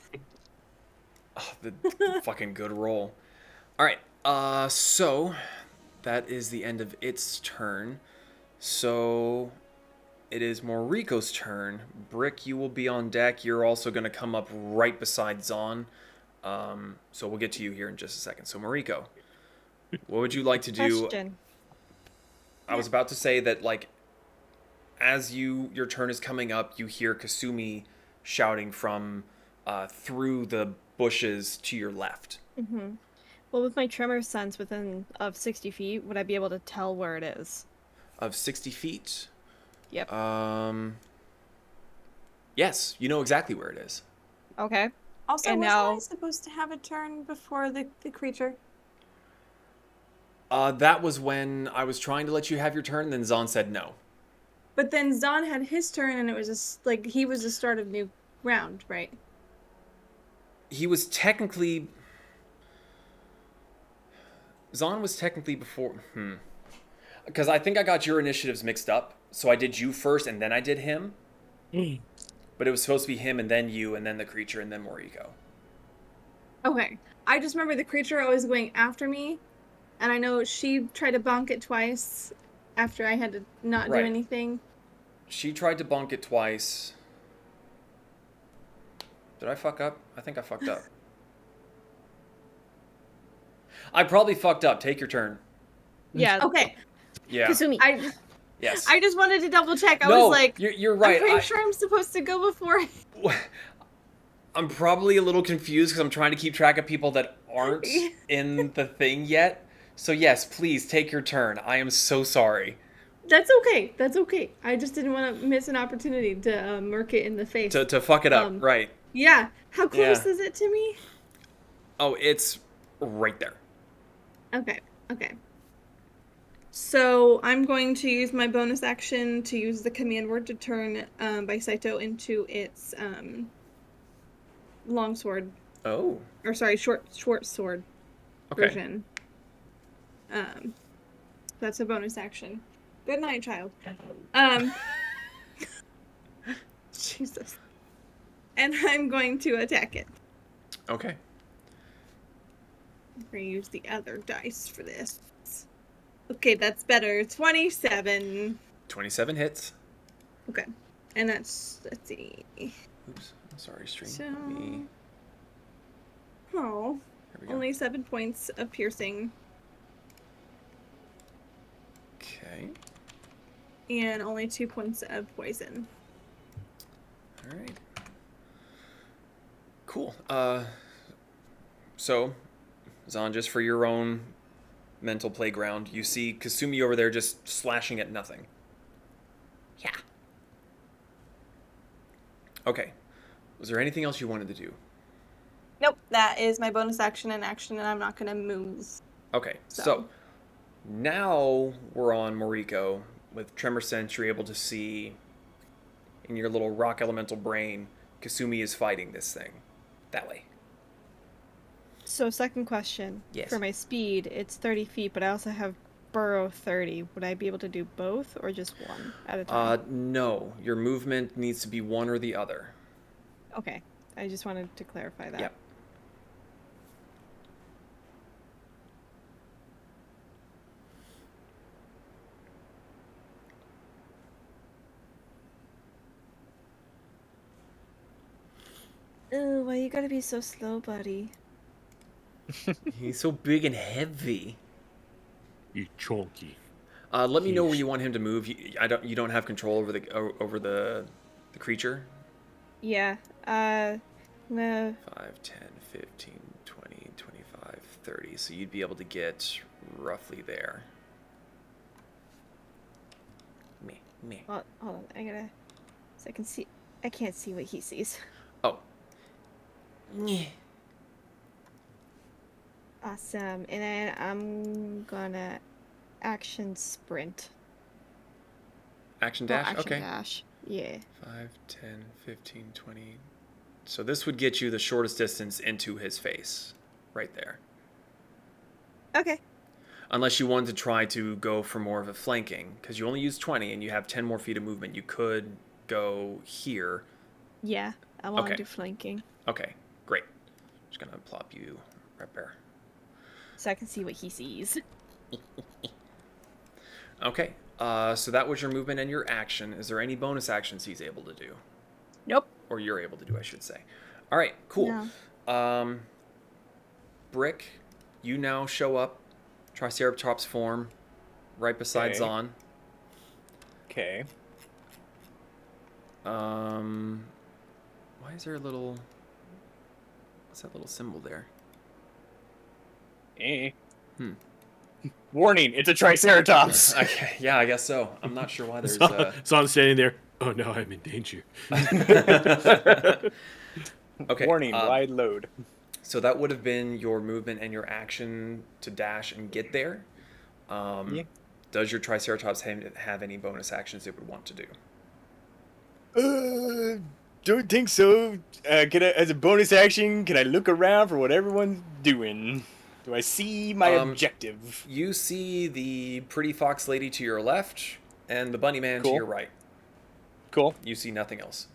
The fucking good roll. All right. So that is the end of its turn. So it is Moriko's turn. Brick, you will be on deck. You're also going to come up right beside Zon. So we'll get to you here in just a second. So Moriko, what would you like to do? Question. I was about to say that, like, as your turn is coming up, you hear Kasumi shouting from through the bushes to your left. Mm-hmm. Well, with my tremor sense within of 60 feet, would I be able to tell where it is? Of 60 feet? Yep. Yes, you know exactly where it is. Okay. Also, And wasn't I now- supposed to have a turn before the creature? That was when I was trying to let you have your turn, and then Zon said no. But then Zon had his turn, and it was just like he was the start of new round, right? He was technically... Zon was technically before... Because I think I got your initiatives mixed up. So I did you first, and then I did him. But it was supposed to be him, and then you, and then the creature, and then Moriko. Okay. I just remember the creature always going after me, and I know she tried to bonk it twice after I had to not Right. do anything. She tried to bonk it twice. Did I fuck up? I think I fucked up. I probably fucked up. Take your turn. Yeah. Okay. Yeah. Kasumi. Yes. I just wanted to double check. I no, was like, you're right. I'm pretty sure I'm supposed to go before. I'm probably a little confused because I'm trying to keep track of people that aren't in the thing yet. So yes, please take your turn. I am so sorry. That's okay. That's okay. I just didn't want to miss an opportunity to murk it in the face. To fuck it up, right. Yeah. How close Yeah. is it to me? Oh, it's right there. Okay. Okay. So I'm going to use my bonus action to use the command word to turn Bisaito into its longsword, Oh. or sorry, short sword Okay. version. That's a bonus action. Good night, child. Jesus. And I'm going to attack it. Okay. I'm going to use the other dice for this. Okay, that's better. 27. 27 hits. Okay. And that's, let's see. Oops. Sorry, stream. So, Me. oh, Here we go. only 7 points of piercing Okay. and only 2 points of poison. All right. Cool. So, Zon, just for your own mental playground, you see Kasumi over there just slashing at nothing. Yeah. Okay. Was there anything else you wanted to do? Nope, that is my bonus action and action, and I'm not gonna move. Okay, So. so now we're on Moriko. With Tremor Sense, you're able to see in your little rock elemental brain, Kasumi is fighting this thing. That way. So, second question. Yes. For my speed, it's 30 feet, but I also have burrow 30. Would I be able to do both or just one at a time? No. Your movement needs to be one or the other. Okay. I just wanted to clarify that. Yep. Oh, why you gotta be so slow, buddy? He's so big and heavy. You chonky. Let me know where you want him to move. You don't have control over the creature. Yeah. No. 5, 10, 15, 20, 25, 30. So you'd be able to get roughly there. Me. Hold on. I gotta. So I can see. I can't see what he sees. Oh. Awesome. And then I'm gonna action sprint. Action Well, dash? action Okay. dash. Yeah. 5, 10, 15, 20. So this would get you the shortest distance into his face. Right there. Okay. Unless you wanted to try to go for more of a flanking. Because you only use 20 and you have 10 more feet of movement. You could go here. Yeah. I want to Okay. do flanking. Okay, great. Just going to plop you right there. So I can see what he sees. Okay, so that was your movement and your action. Is there any bonus actions he's able to do? Nope. Or you're able to do, I should say. All right, cool. No. Brick, you now show up, Triceratops form, right beside Okay. Zon. Okay. Why is there a little... What's that little symbol there? Warning, it's a Triceratops. Okay, yeah, I guess so. I'm not sure why there's... So I'm standing there. Oh no, I'm in danger. Okay. Warning, wide load. So that would have been your movement and your action to dash and get there. Yeah. Does your Triceratops have any bonus actions it would want to do? Don't think so. As a bonus action, can I look around for what everyone's doing? Do I see my objective? You see the pretty fox lady to your left and the bunny man to Cool. your right. Cool. You see nothing else.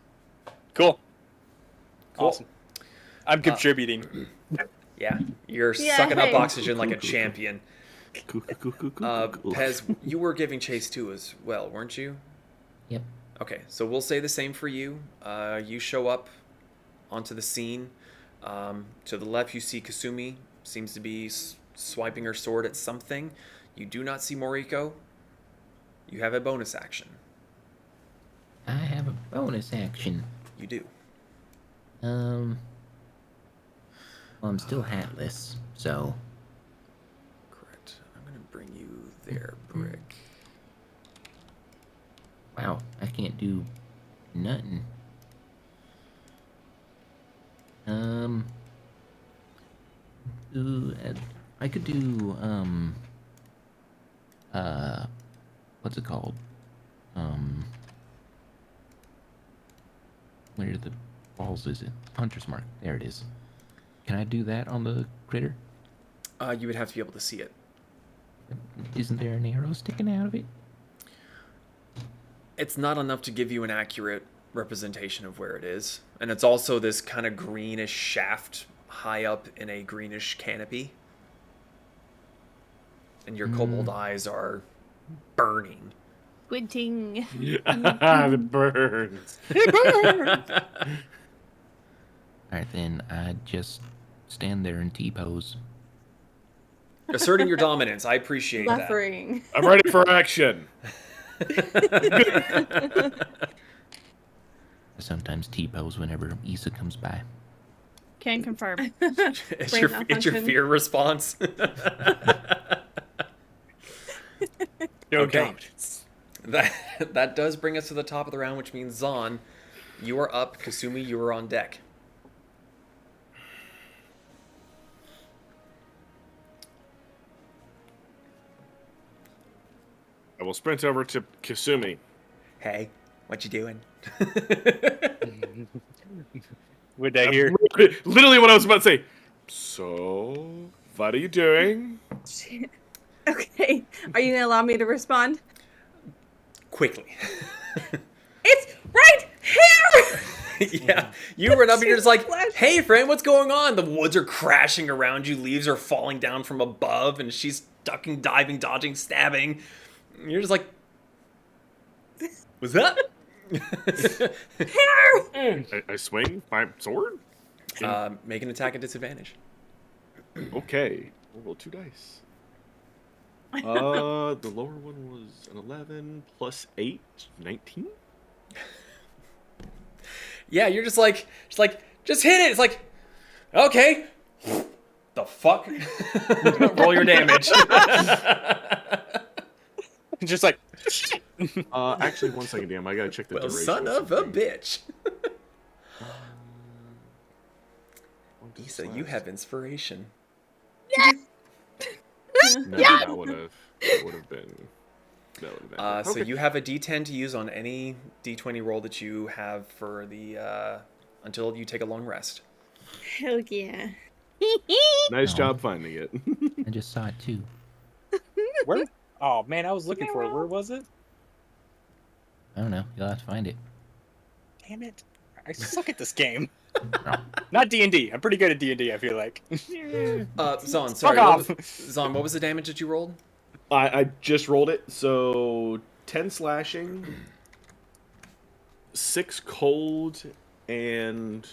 Cool. Cool. Awesome. I'm contributing. Yeah, you're Yeah, sucking up hey. oxygen like a champion. Cool. Pez, you were giving chase too as well, weren't you? Yep. Okay, so we'll say the same for you. You show up onto the scene. To the left, you see Kasumi. Seems to be swiping her sword at something. You do not see Moriko. You have a bonus action. I have a bonus action. You do. Well, I'm still hatless, so Correct. I'm going to bring you there, Brick. wow, I can't do nothing. I could do what's it called? Where the balls is it? Hunter's mark. There it is. Can I do that on the critter? You would have to be able to see it. Isn't there an arrow sticking out of it? It's not enough to give you an accurate representation of where it is. And it's also this kind of greenish shaft high up in a greenish canopy. And your kobold eyes are burning. Squinting. The burns. Alright, then I just stand there and T-pose. Asserting your dominance. I appreciate that. Buffering. I'm ready for action. I sometimes T-pose whenever Issa comes by. Can confirm. It's Brain your malfunction. fear response. No Okay. dominance. That does bring us to the top of the round, which means Zahn, you are up. Kasumi, you are on deck. I will sprint over to Kasumi. Hey, what you doing? Would I hear? Literally what I was about to say. So, what are you doing? Okay. Are you gonna allow me to respond? Quickly. It's right here! Yeah, you run up and you're just like, Flash. hey friend, what's going on? The woods are crashing around you, leaves are falling down from above, and she's ducking, diving, dodging, stabbing. And you're just like, what's up? I swing my sword? Make an attack at disadvantage. Okay. We'll roll 2 dice. The lower one was an 11 plus 8, 19? Yeah, you're just like, just hit it. It's like, okay. The fuck? Roll your damage. Just like. Actually, 1 second, damn. I gotta check the Well, duration. son of a bitch. What does Issa, this you last? have inspiration. No, that would have been. So Okay. you have a D10 to use on any D20 roll that you have for the until you take a long rest. Hell yeah. Nice No. job finding it. I just saw it too. Where? Oh man, I was looking for it. Where was it? I don't know. You'll have to find it. Damn it! I suck at this game. No. Not D&D. I'm pretty good at D&D. I feel like. Zon, sorry. off. Zon, what was the damage that you rolled? I just rolled it, so 10 slashing, 6 cold, and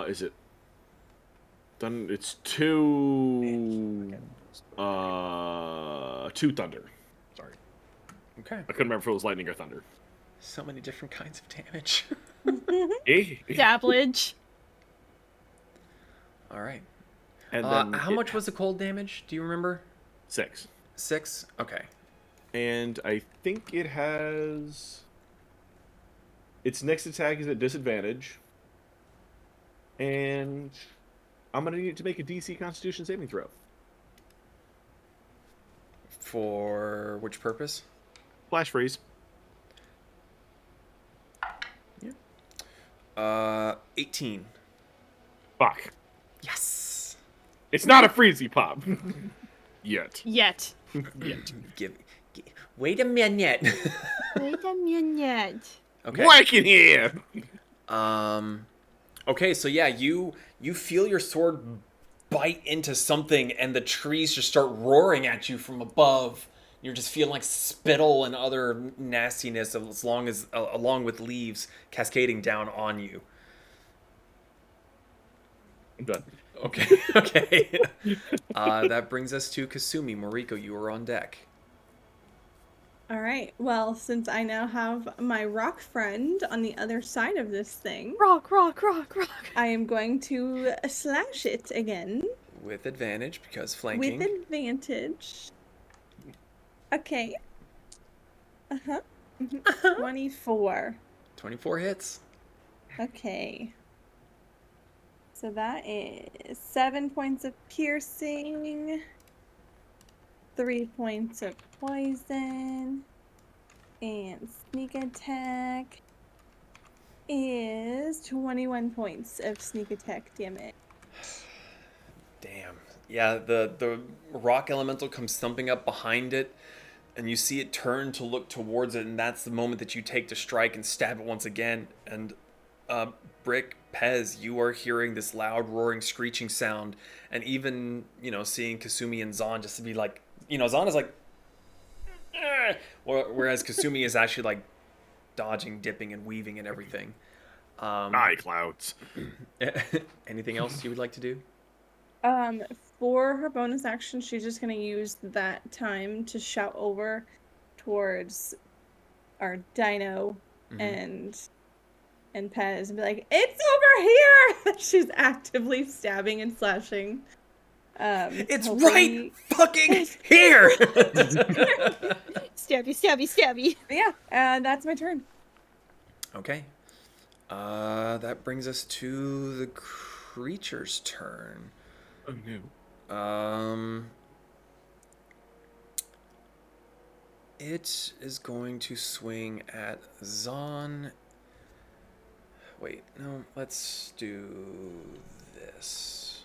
is it done? It's 2 thunder. Sorry, Okay. I couldn't remember if it was lightning or thunder. So many different kinds of damage. Dablage. All right. And then How much was the cold damage? Do you remember? 6. 6? Okay. And I think it has. Its next attack is at disadvantage. And I'm going to need it to make a DC Constitution saving throw. For which purpose? Flash freeze. 18. Fuck. Yes. It's not a freezy pop. Yet. Yet. Wait a minute. Wait a minute. Okay. Whack in here! Okay, so yeah, you feel your sword bite into something, and the trees just start roaring at you from above. You're just feeling like spittle and other nastiness, along with leaves cascading down on you. I'm done. Okay, okay. That brings us to Kasumi. Moriko, you are on deck. All right. Well, since I now have my rock friend on the other side of this thing, Rock, rock, rock, rock. I am going to slash it again With advantage, because flanking. with advantage. Okay. Uh-huh. 24. 24 hits. Okay. So that is 7 points of piercing, 3 points of poison, and sneak attack is 21 points of sneak attack damage. Damn. Yeah, the rock elemental comes thumping up behind it, and you see it turn to look towards it, and that's the moment that you take to strike and stab it once again. And Brick, Pez, you are hearing this loud, roaring, screeching sound, and even, seeing Kasumi and Zahn just to be like, Zahn is like, "Ugh," whereas Kasumi is actually like dodging, dipping, and weaving and everything. Eye clouds. Anything else you would like to do? For her bonus action, she's just gonna use that time to shout over towards our dino and Pez and be like, "It's over here!" She's actively stabbing and slashing It's hopefully- right fucking here! Stabby, stabby, stabby. But yeah, that's my turn. Okay. That brings us to the creature's turn. Oh no. It is going to swing at Zahn. Wait, no, let's do this.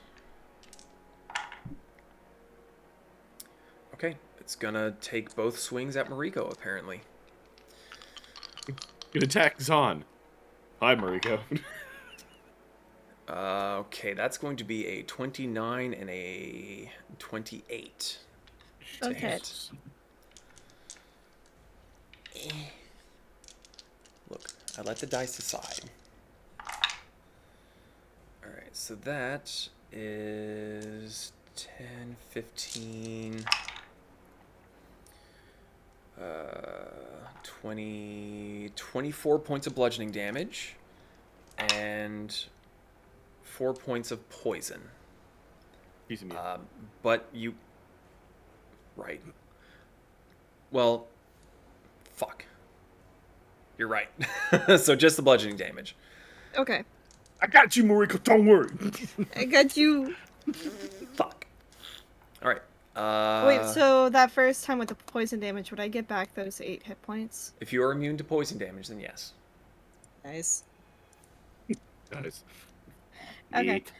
Okay, it's gonna take both swings at Mariko, apparently. Good attack, Zahn. Hi, Mariko. Okay, that's going to be a 29 and a 28. to Okay. hit. Look, I let the dice decide. Alright, so that is 10, 15, 20, 24 points of bludgeoning damage, and 4 points of poison. Piece of meat. But you... Right. Well, fuck. You're right. So just the bludgeoning damage. Okay. I got you, Mariko. Don't worry. I got you. Fuck. All right. Wait, so that first time with the poison damage, would I get back those 8 hit points? If you are immune to poison damage, then yes. Nice. Nice. Okay. Eight.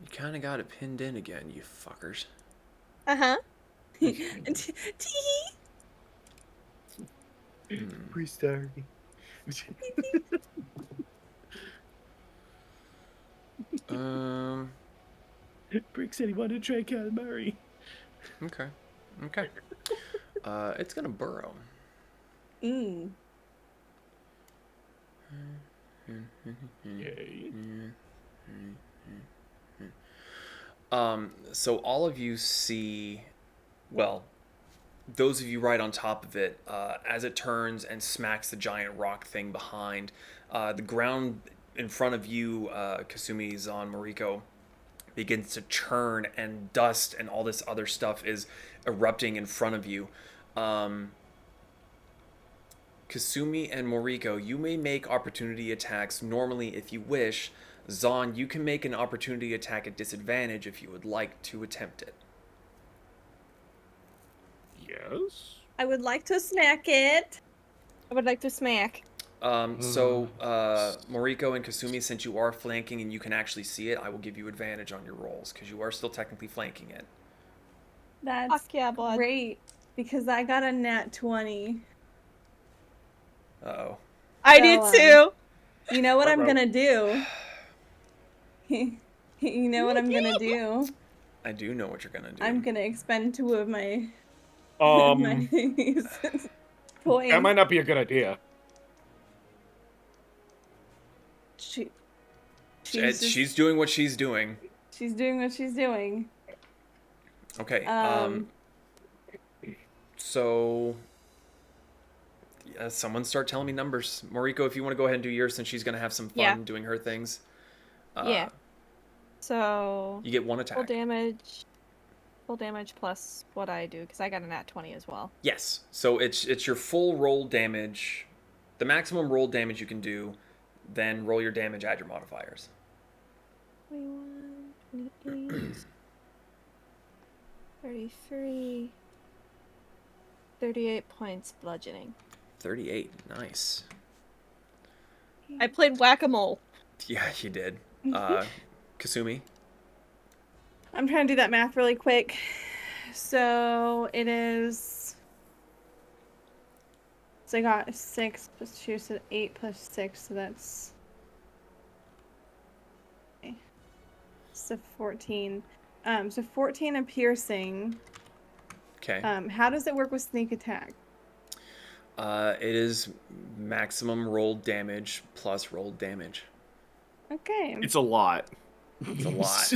You kind of got it pinned in again, you fuckers. Uh-huh. Pre-starting. Brick said he wanted to try calamari. Okay. Okay. It's gonna burrow. Mm. Yay. So all of you see, well, those of you right on top of it, as it turns and smacks the giant rock thing behind, the ground in front of you, Kasumi, Zahn, Mariko, begins to churn, and dust and all this other stuff is erupting in front of you. Kasumi and Mariko, you may make opportunity attacks normally if you wish. Zahn, you can make an opportunity attack at disadvantage if you would like to attempt it. Yes. I would like to snack it. I would like to smack. So, Mariko and Kasumi, since you are flanking and you can actually see it, I will give you advantage on your rolls, because you are still technically flanking it. That's Fuck yeah, bud. great, because I got a nat 20. Uh-oh. I So, did too. You know what I'm Ruh-roh. gonna do? You know what I'm gonna do? I do know what you're gonna do. I'm gonna expend 2 of my my points. That might not be a good idea. She's doing what she's doing. She's doing what she's doing. Okay, so... Yeah, someone start telling me numbers. Mariko, if you want to go ahead and do yours, since she's going to have some fun Yeah. doing her things. Yeah. So You get 1 full attack. damage plus what I do, because I got a nat 20 as well. Yes. So it's your full roll damage. The maximum roll damage you can do. Then roll your damage, add your modifiers. 21, 28, 33, 38 points bludgeoning. 38. Nice. I played whack-a-mole. Yeah, you did. Kasumi. I'm trying to do that math really quick. So it is. So I got 6 plus 2, so 8 plus 6, so that's. Okay. So 14. So 14 of piercing. Okay. How does it work with sneak attack? It is maximum rolled damage plus rolled damage. Okay. It's a lot. It's a lot.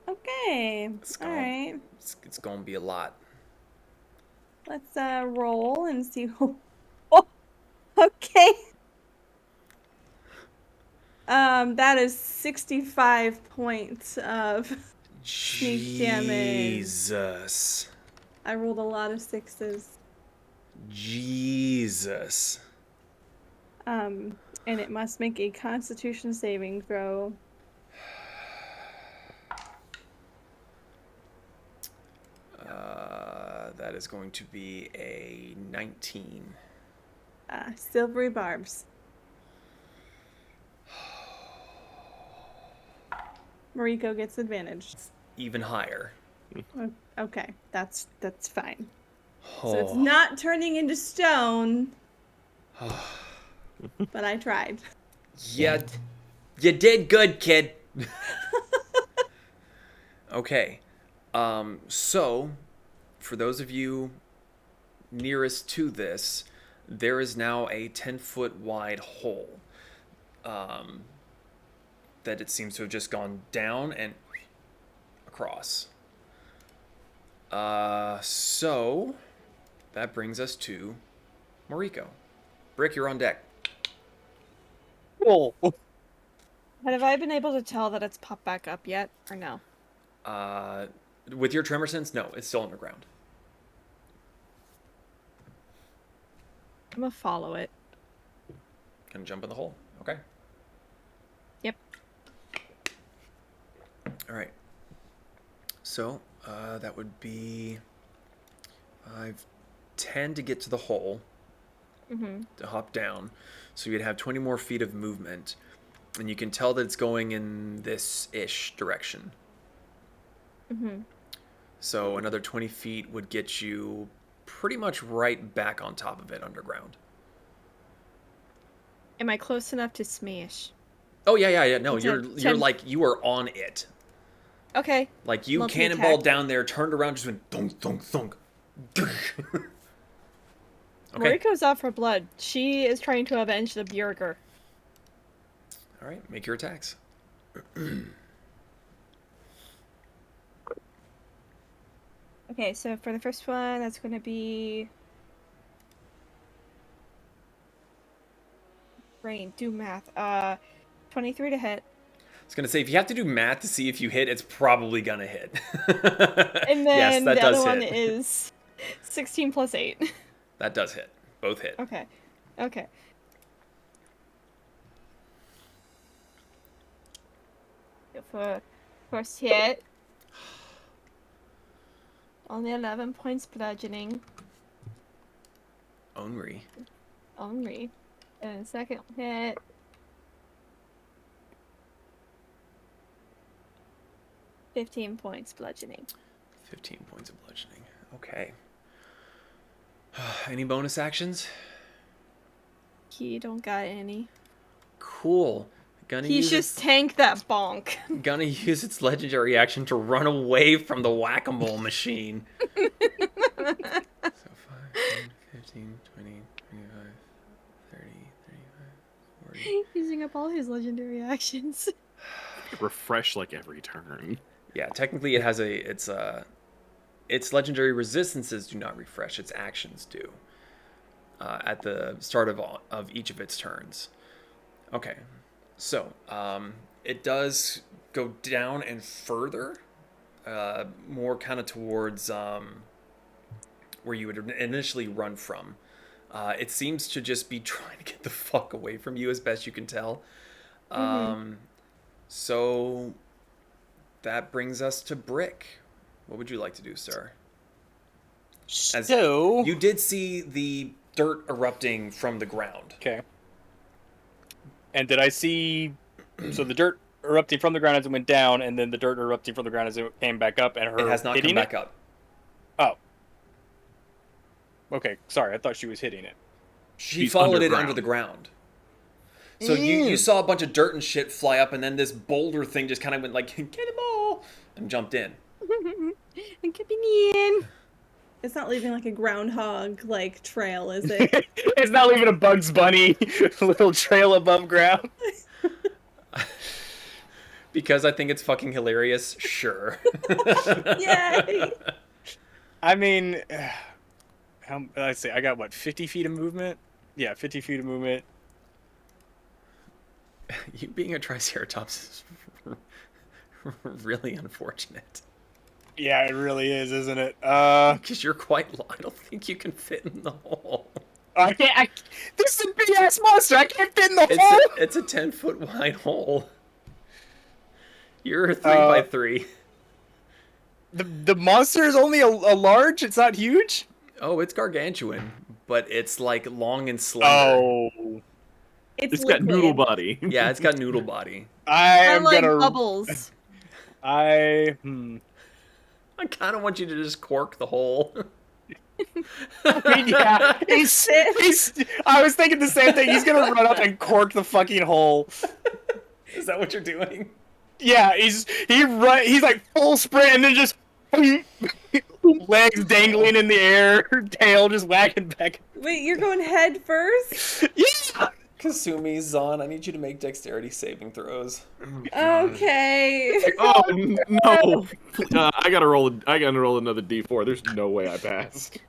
Okay. It's All gonna- right. It's going to be a lot. Let's roll and see who. Oh, okay. That is 65 points of sneak damage. Jesus. I rolled a lot of 6s. Jesus. And it must make a Constitution saving throw. That is going to be a 19. Silvery barbs. Mariko gets advantage. Even higher. Okay, that's fine. Oh. So it's not turning into stone. But I tried. Yeah, you did good, kid. Okay. So, for those of you nearest to this, there is now a 10-foot wide hole that it seems to have just gone down and across. So, that brings us to Mariko. Brick, you're on deck. Cool. But have I been able to tell that it's popped back up yet, or no? With your tremor sense, no, it's still underground. I'm gonna follow it. Gonna jump in the hole. Okay. Yep. All right. So, that would be 5, 10 to get to the hole. To hop down. So you'd have 20 more feet of movement. And you can tell that it's going in this-ish direction. So another 20 feet would get you pretty much right back on top of it underground. Am I close enough to smash? Oh, yeah. No, It's you're like, you are on it. Okay. Like, you Multi-attack. cannonballed down there, turned around, just went thunk, thunk, thunk. Okay. Mariko's out for blood. She is trying to avenge the Bjerger. All right, make your attacks. Okay, so for the first one, that's going to be... Brain, do math. 23 to hit. I was going to say, if you have to do math to see if you hit, it's probably going to hit. And Yes, then that the does other one hit. is 16 plus 8. That does hit. Both hit. Okay. Okay. So for first hit, only 11 points bludgeoning. Onry. Only. And second hit, 15 points bludgeoning. 15 points of bludgeoning. Okay. Any bonus actions? He don't got any. Cool. Gonna He's use just tanked that bonk. gonna use its legendary action to run away from the whack-a-mole machine. So 5, 10, 15, 20, 25, 30, 35, 40. Using up all his legendary actions. Refresh like every turn. Yeah, technically it has its legendary resistances do not refresh, its actions do. At the start of each of its turns. Okay. So, it does go down and further, more kind of towards where you would initially run from. It seems to just be trying to get the fuck away from you as best you can tell. So, that brings us to Brick. What would you like to do, sir? So You did see the dirt erupting from the ground. okay. And did I see? So the dirt erupting from the ground as it went down, and then the dirt erupting from the ground as it came back up, and her It has not hitting come back it? up. Oh. Okay, sorry. I thought she was hitting it. She She's followed it underground. under the ground. So you saw a bunch of dirt and shit fly up, and then this boulder thing just kind of went like, cannonball, and jumped in. I'm coming in. It's not leaving like a groundhog like trail, is it? It's not leaving a Bugs Bunny little trail above ground. Because I think it's fucking hilarious, sure. Yay! I mean, let's see. I got what, 50 feet of movement? Yeah, 50 feet of movement. You being a Triceratops is really unfortunate. Yeah, it really is, isn't it? Because you're quite low. I don't think you can fit in the hole. I can't. This is a big ass monster. I can't fit in the hole. It's a 10-foot wide hole. You're a 3 by 3. The monster is only a large. It's not huge. Oh, it's gargantuan, but it's like long and slender. Oh, It's got liquid. noodle body. Yeah, it's got noodle body. I I'm like gonna. bubbles. I kind of want you to just cork the hole. I mean, yeah, he's. I was thinking the same thing. He's gonna run up and cork the fucking hole. Is that what you're doing? Yeah, he's like full sprint and then just legs dangling in the air, tail just wagging back. Wait, you're going head first? Yeah. Kasumi, Zon, I need you to make dexterity saving throws. Okay. Oh no! I gotta roll another D4. There's no way I passed.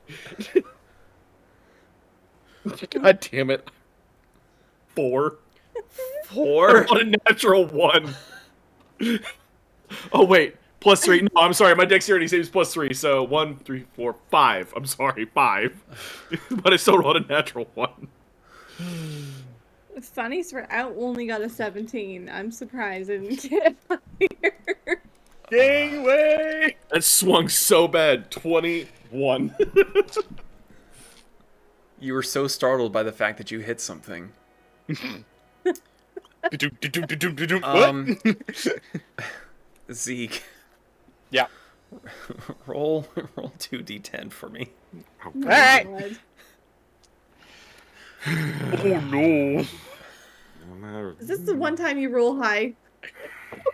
God damn it! 4. 4? I rolled a natural 1. Oh wait, +3. No, I'm sorry. My dexterity saves +3. So 1, 3, 4, 5. I'm sorry, 5. But I still rolled a natural 1. Funnies for out only got a 17. I'm surprised I didn't get higher. Gangway! That swung so bad. 21. You were so startled by the fact that you hit something. Zeke. Yeah. Roll 2d10 for me. Oh, Alright. God. Oh no! Is this the one time you roll high?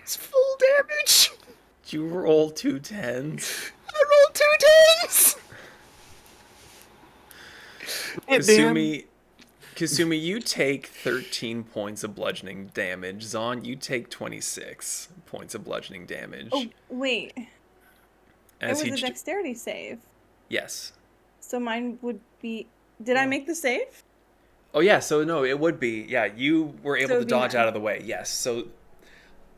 It's full damage. Did you roll 2 10s? I rolled 2 10s. Kasumi, you take 13 points of bludgeoning damage. Zon, you take 26 points of bludgeoning damage. Oh, wait. As It was he a dexterity save. Yes. So mine would be... Did I make the save? Oh yeah, so no, it would be. Yeah, you were able So to it'd be dodge 9. out of the way. Yes. So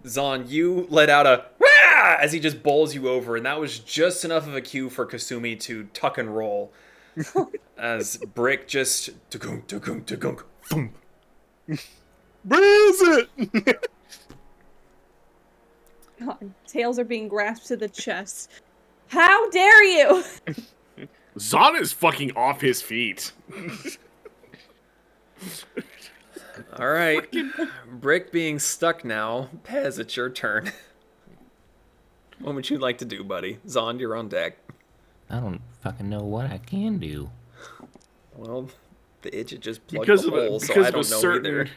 Zon, you let out a Wah! As he just bowls you over, and that was just enough of a cue for Kasumi to tuck and roll. As Brick just boom. Breeze it. God, tails are being grasped to the chest. How dare you! Zon is fucking off his feet. All right, Brick being stuck now. Pez, it's your turn. What would you like to do, buddy? Zon, you're on deck. I don't fucking know what I can do. Well, the Idjit just plugged Because the of hole, a, so because I of a don't know certain. either.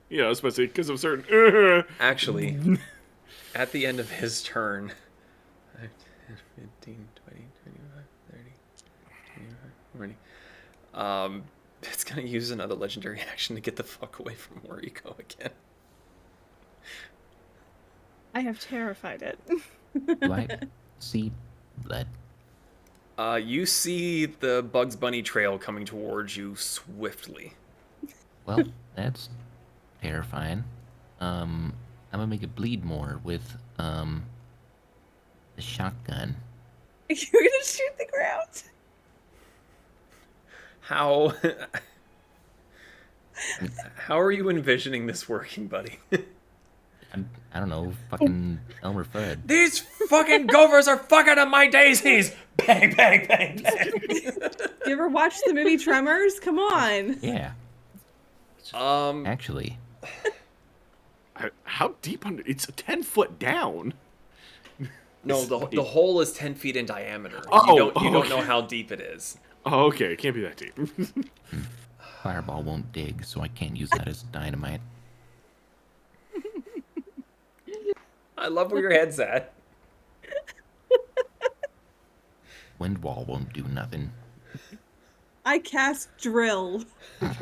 Yeah, I was supposed to say because of a certain. Actually, at the end of his turn, 5, 10, 15, 20, 25, 30, 25, 40. It's gonna use another legendary action to get the fuck away from Moriko again. I have terrified it. Do I see blood? You see the Bugs Bunny trail coming towards you swiftly. Well, that's terrifying. I'm gonna make it bleed more with the shotgun. You're gonna shoot the ground? How are you envisioning this working, buddy? I don't know, fucking Elmer Fudd. These fucking gophers are fucking on my daisies! Bang, bang, bang, bang. You ever watched the movie Tremors? Come on. Yeah, actually. How deep under? It's 10 foot down. No, the hole is 10 feet in diameter. Oh, you don't okay. know how deep it is. Oh, okay. It can't be that deep. Fireball won't dig, so I can't use that as dynamite. I love where your head's at. Wind wall won't do nothing. I cast drill. I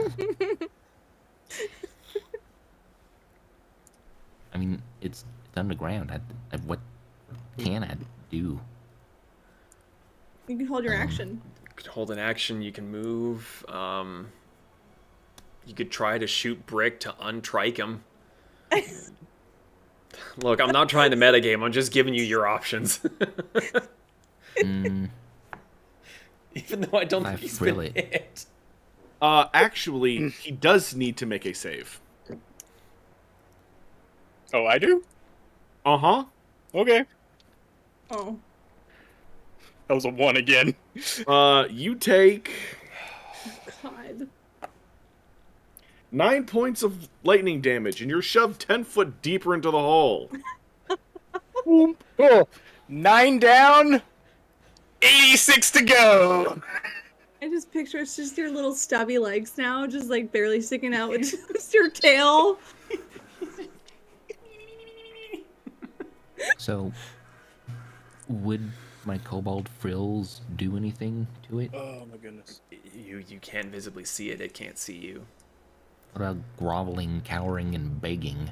mean, it's underground. What can I do? You can hold your action. You could hold an action, you can move. You could try to shoot Brick to untrike him. Look, I'm not trying to metagame. I'm just giving you your options. Mm, Even though I don't I think he's feel been it. hit. Actually, he does need to make a save. Oh, I do? Uh-huh. Okay. Oh. That was a 1 again. You take God. 9 points of lightning damage, and you're shoved 10 foot deeper into the hole. Oh, 9 down, 86 to go. I just picture it's just your little stubby legs now, just like barely sticking out with just your tail. So, would my kobold frills do anything to it? Oh my goodness. You can't visibly see it. It can't see you. What about groveling, cowering, and begging?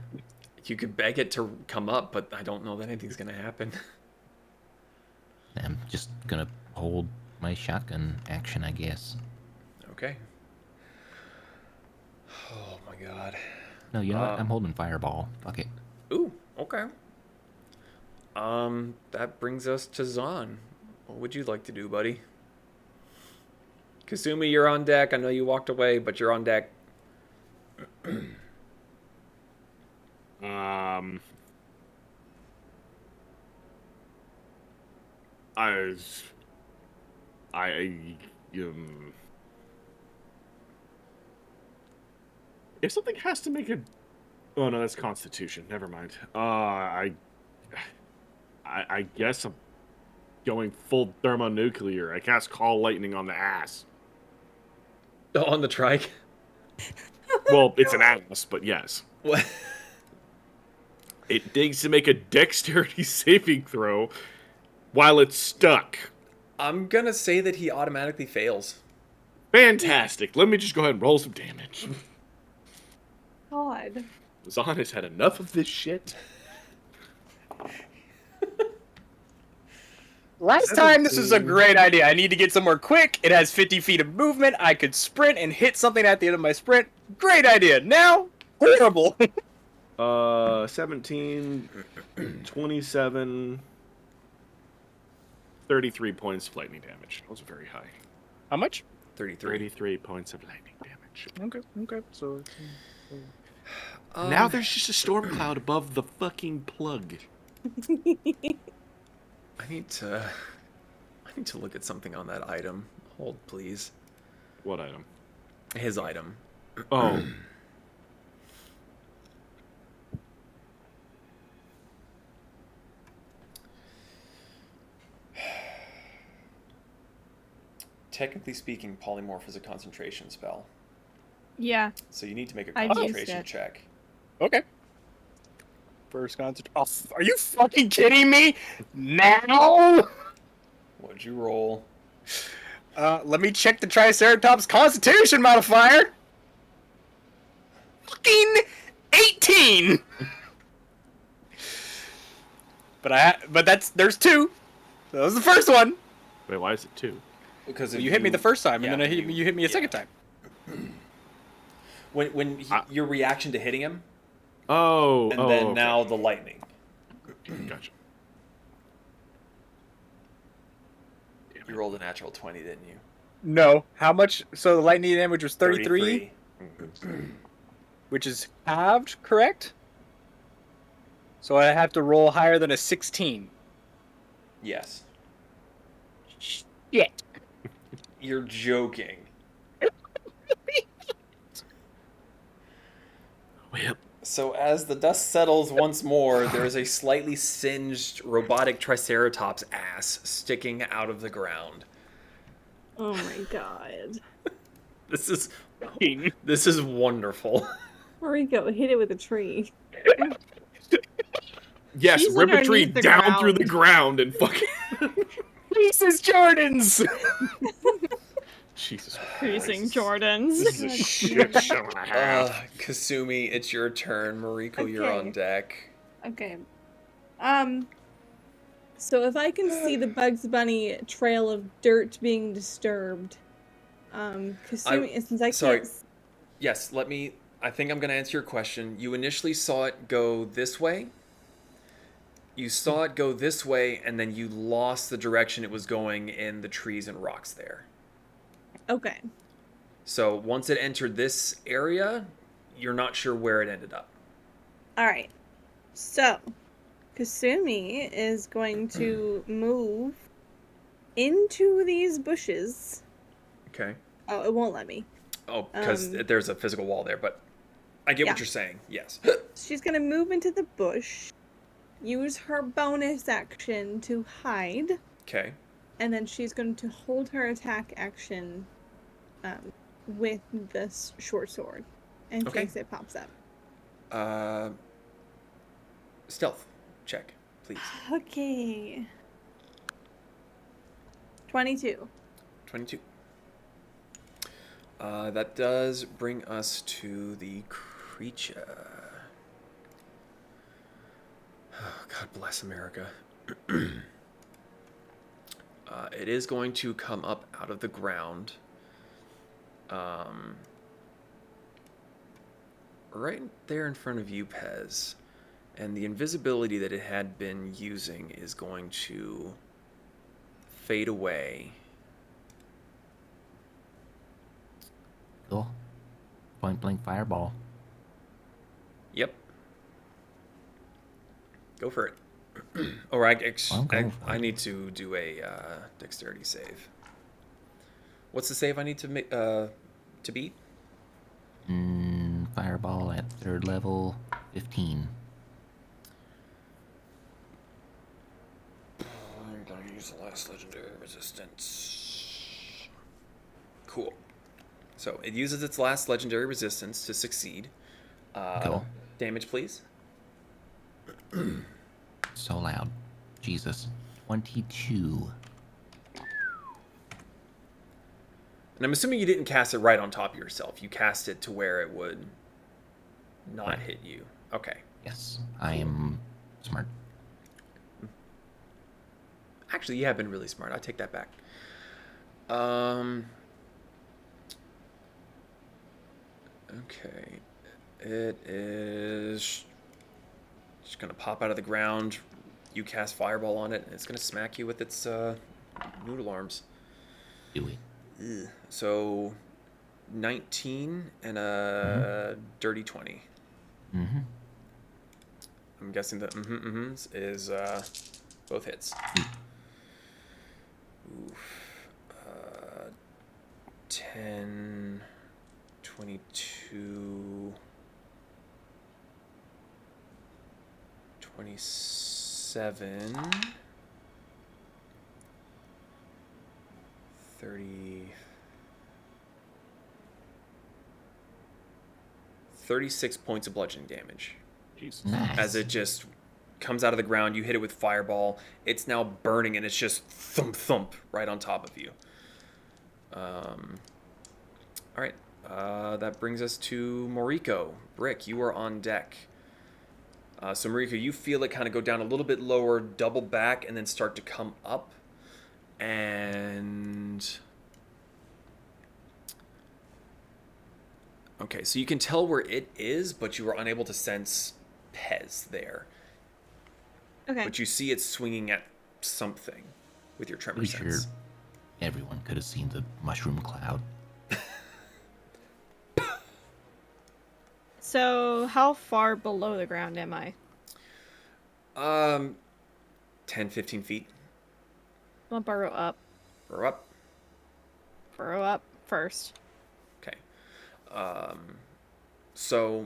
You could beg it to come up, but I don't know that anything's gonna happen. I'm just gonna hold my shotgun action, I guess. Okay. Oh my god. No, you know what? I'm holding fireball. Fuck it. Ooh, okay. That brings us to Zahn. What would you like to do, buddy? Kasumi, you're on deck. I know you walked away, but you're on deck. If something has to make a... Oh, no, that's Constitution. Never mind. I guess I'm going full thermonuclear. I cast Call Lightning on the ass. On the trike? Well, it's an ass, but yes. What? It digs to make a dexterity saving throw while it's stuck. I'm gonna say that he automatically fails. Fantastic. Let me just go ahead and roll some damage. God. Zahn has had enough of this shit. Last time, this was a great idea. I need to get somewhere quick. It has 50 feet of movement. I could sprint and hit something at the end of my sprint. Great idea. Now, horrible. 17, 27, 33 points of lightning damage. Those are very high. How much? 33. 33 points of lightning damage. Okay. So, Now there's just a storm cloud above the fucking plug. I need to look at something on that item. Hold, please. What item? His item. Oh. Technically speaking, polymorph is a concentration spell. Yeah. So you need to make a I've used concentration it. check. okay. First concert. Oh, are you fucking kidding me? Now? What'd you roll? Let me check the Triceratops Constitution modifier. Fucking 18. But there's 2. That was the first one. Wait, why is it 2? Because You hit me the first time, yeah, and then you hit me a second time. When your reaction to hitting him, Oh. and then okay. now the lightning. Gotcha. You rolled a natural 20, didn't you? No. How much? So the lightning damage was 33, which is halved, correct? So I have to roll higher than a 16. Yes. Shit. You're joking. Well, So as the dust settles once more, there is a slightly singed robotic Triceratops ass sticking out of the ground. Oh my god. This is wonderful. Rico, hit it with a tree. yes, She's rip a tree underneath the down through ground. the ground and fucking... Pieces Jordans! Jesus Creasing Christ. Jordans. This is a shit show and a half. Kasumi, it's your turn. Mariko, you're on Okay. deck. Okay. So if I can see the Bugs Bunny trail of dirt being disturbed, Kasumi, since I sorry. can't. Yes, I think I'm going to answer your question. You initially saw it go this way. You saw it go this way, and then you lost the direction it was going in the trees and rocks there. Okay. So once it entered this area, you're not sure where it ended up. All right. So, Kasumi is going to move into these bushes. Okay. Oh, it won't let me. Oh, because there's a physical wall there, but I get what Yeah. you're saying. Yes. She's going to move into the bush, use her bonus action to hide, Okay. and then she's going to hold her attack action with this short sword in Okay. case it pops up. Stealth check, please. Okay. 22. 22. That does bring us to the creature. Oh, God bless America. It is going to come up out of the ground. Right there in front of you, Pez. And the invisibility that it had been using is going to fade away. Cool. Point blank fireball. Yep. Go for it. Or I'm going for I it. need to do a dexterity save. What's the save I need to make to beat? Fireball at 3rd level, 15. I'm gonna use the last legendary resistance. Cool. So it uses its last legendary resistance to succeed. Cool. Damage, please. So loud. Jesus. 22. And I'm assuming you didn't cast it right on top of yourself. You cast it to where it would not Right. hit you. Okay. Yes, I am smart. Actually, you have been really smart. I take that back. Okay. It is just gonna pop out of the ground. You cast fireball on it, and it's gonna smack you with its noodle arms. Do it. Ugh. So, 19 and a dirty 20. Mm-hmm. I'm guessing the is both hits. Oof. 10, 22, 27, 30, 36 points of bludgeoning damage. Jesus. Nice. As it just comes out of the ground, you hit it with fireball. It's now burning, and it's just thump thump right on top of you. All right, that brings us to Moriko. Brick, you are on deck. So Moriko, you feel it kind of go down a little bit lower, double back, and then start to come up. And okay, so you can tell where it is, but you are unable to sense Pez there. Okay. But you see it swinging at something with your tremor Pretty sure sense. everyone could have seen the mushroom cloud. So, how far below the ground am I? 10, 15 feet. I'm gonna burrow up. Or up. Burrow up first. Okay. So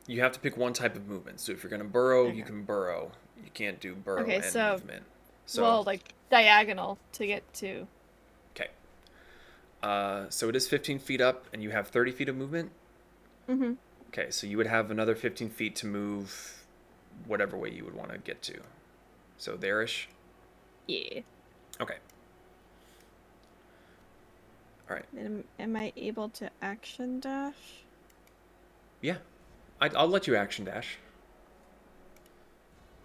you have to pick one type of movement. So if you're gonna burrow, you can burrow. You can't do burrow Okay, and so- movement. So Well, like diagonal to get to. okay. So it is 15 feet up, and you have 30 feet of movement. Mm-hmm. Okay, so you would have another 15 feet to move, whatever way you would want to get to. So there-ish. Yeah. Okay. All right. Am I able to action dash? Yeah. I'll let you action dash.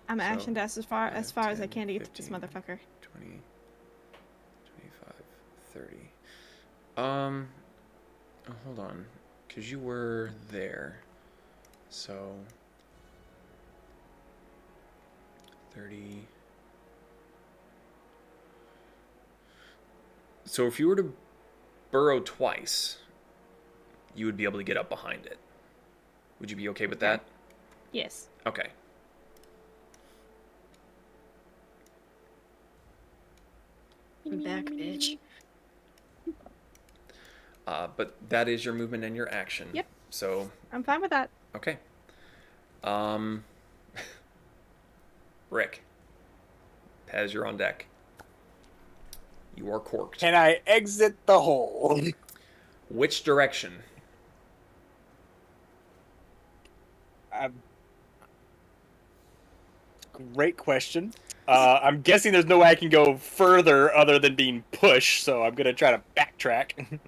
I'm So, action dash as far as 5, I 10, can to get to this 15. motherfucker. 20, 25, 30. Hold on, because you were there. So 30. So if you were to burrow twice, you would be able to get up behind it. Would you be okay with that? Yes. Okay. I'm back, bitch. But that is your movement and your action. Yep. So, I'm fine with that. okay. Rick. Pez, you're on deck. You are corked. Can I exit the hole? Which direction? Great question. I'm guessing there's no way I can go further other than being pushed, so I'm gonna try to backtrack.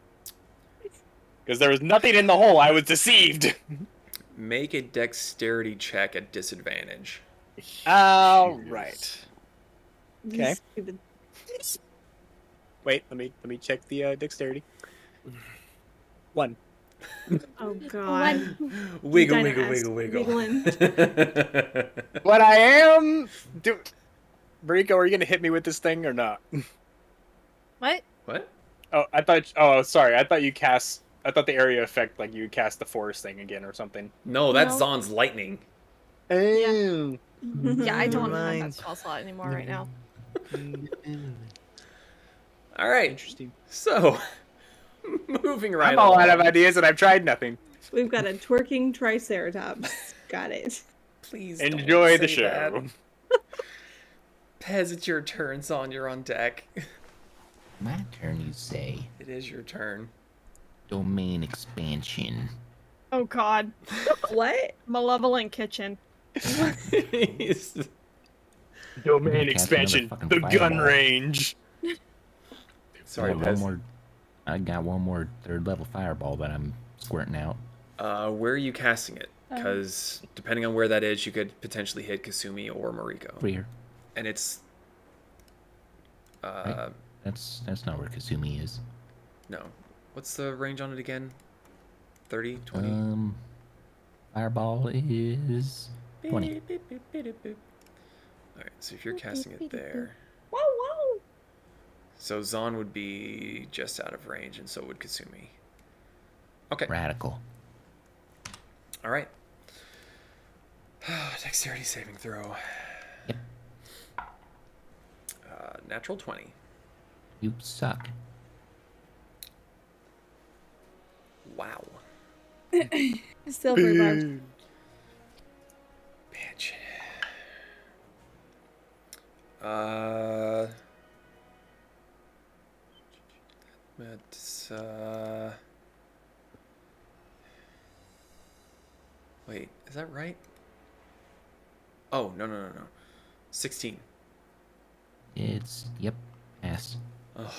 Because there was nothing in the hole. I was deceived. Make a dexterity check at disadvantage. All right. Okay. Stupid. Wait, let me check the dexterity. 1. Oh god. Wiggle, Dinah wiggle, asked, wiggle, wiggle. wiggling. But I am. Mariko, are you gonna hit me with this thing or not? What? What? Oh, I thought. Oh, sorry. I thought you cast. I thought the area effect, like you cast the forest thing again or something. No, that's No. Zon's lightning. Oh. Yeah, I don't have mind. that spell slot anymore right now. All right. Interesting. So, moving right I'm all along. out of ideas and I've tried nothing. We've got a twerking triceratops. Got it. Please don't Enjoy the say show. that. Pez, it's your turn. Zon, you're on deck. My turn, you say. It is your turn. Domain expansion. Oh god. What? Malevolent kitchen. He's- Domain Cast another expansion. fucking The gun fireball. range. Sorry, I got Pez. I got one more 3rd level fireball that I'm squirting out. Where are you casting it? Because depending on where that is, you could potentially hit Kasumi or Mariko. Over here. And it's... Right. That's not where Kasumi is. No. What's the range on it again? 30? 20? Fireball is 20. Alright, so if you're casting it there... Whoa, whoa. So Zon would be just out of range, and so would Kasumi. Okay. Radical. All right. Dexterity saving throw. Yep. Natural 20. You suck. Wow. Silver bug. Bitch. That's, wait, is that right? Oh, no. 16. It's, yep, pass. Ugh.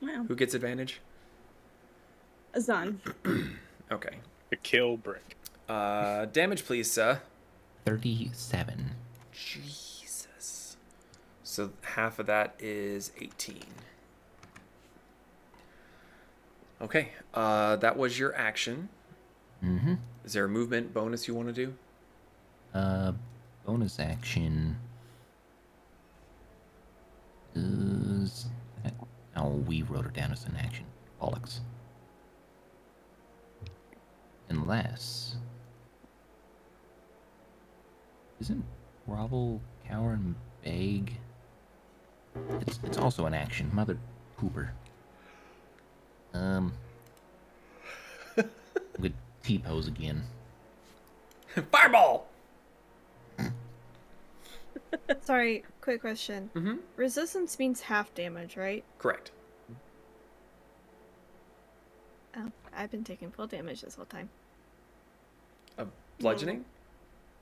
Wow. Who gets advantage? Azan. Okay. The kill brick. Damage, please, sir. 37. Jesus. So half of that is 18. Okay. That was your action. Mm-hmm. Is there a movement bonus you want to do? Bonus action is... Oh, we wrote it down as an action. Bollocks. Unless... Isn't grovel, cower, and beg... It's also an action. Mother pooper. With T-pose again. Fireball! Sorry, quick question. Mm-hmm. Resistance means half damage, right? Correct. Oh, I've been taking full damage this whole time. Bludgeoning?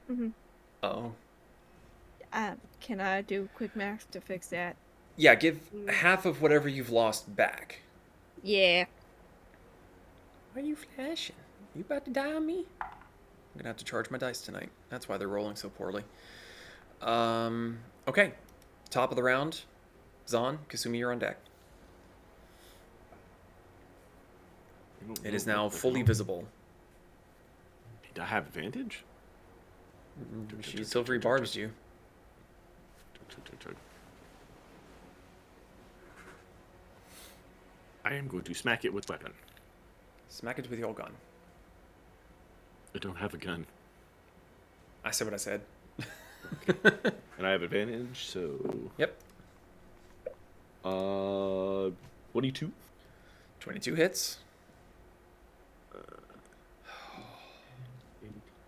Mm-hmm. Oh. Can I do quick math to fix that? Yeah, give half of whatever you've lost back. Yeah. Why are you flashing? You about to die on me? I'm gonna have to charge my dice tonight. That's why they're rolling so poorly. Okay. Top of the round. Zon, Kasumi, you're on deck. It is now fully visible. Do I have advantage? She silvery barbs you. I am going to smack it with weapon. Smack it with your gun. I don't have a gun. I said what I said. And I have advantage, so... Yep. 22. 22 hits.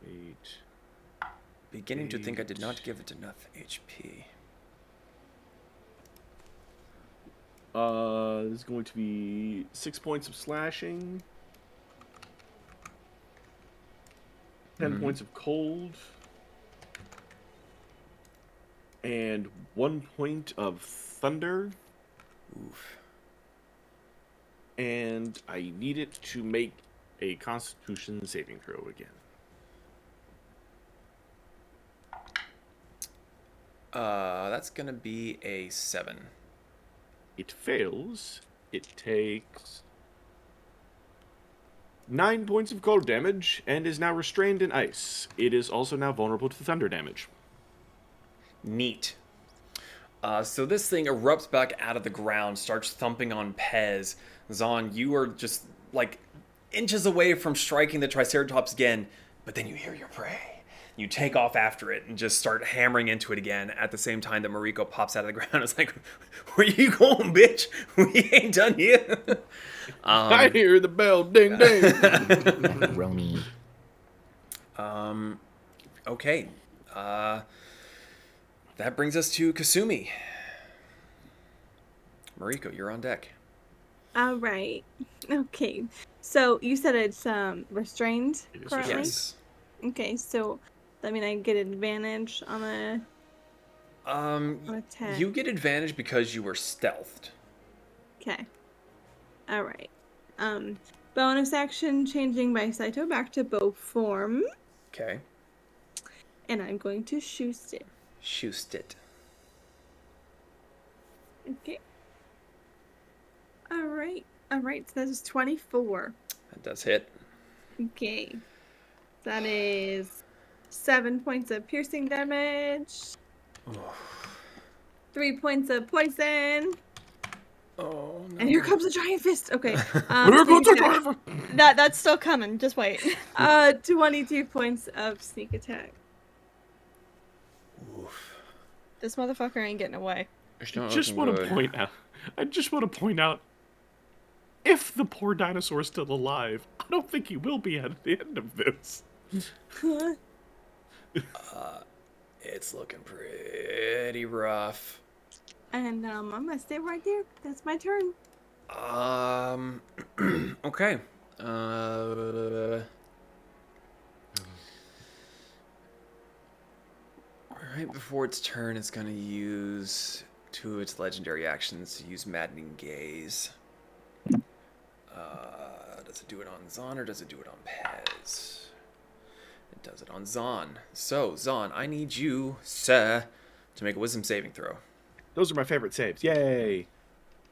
8. Beginning to think I did not give it enough HP. This is going to be 6 points of slashing. 10 points of cold. And 1 point of thunder. Oof. And I need it to make a Constitution saving throw again. That's gonna be a 7. It fails. It takes 9 points of cold damage and is now restrained in ice. It is also now vulnerable to thunder damage. Neat. So this thing erupts back out of the ground, starts thumping on Pez. Zahn, you are just like inches away from striking the Triceratops again, but then you hear your prey. You take off after it and just start hammering into it again at the same time that Mariko pops out of the ground. It's like, where you going, bitch? We ain't done yet. I hear the bell, ding, ding. Roni. Okay. That brings us to Kasumi. Mariko, you're on deck. All right. Okay. So you said it's restrained It is currently? Yes. Okay, so that mean I get advantage on a attack. You get advantage because you were stealthed. Okay. All right. Bonus action changing my Saito back to bow form, Okay. and I'm going to shoot it. Shoot it. Okay. All right. All right. So that is 24. That does hit. Okay. That is 7 points of piercing damage. 3 points of poison. Oh, no. And here comes the giant fist. Okay. Here goes the driver. That's still coming. Just wait. 22 points of sneak attack. This motherfucker ain't getting away. I just want to point out, if the poor dinosaur is still alive, I don't think he will be at the end of this. It's looking pretty rough. And I'm gonna stay right there. That's my turn. Okay. Right before its turn, it's gonna use 2 of its legendary actions to use Maddening Gaze. Does it do it on Zahn or does it do it on Pez? It does it on Zahn. So, Zahn, I need you, sir, to make a wisdom saving throw. Those are my favorite saves. Yay.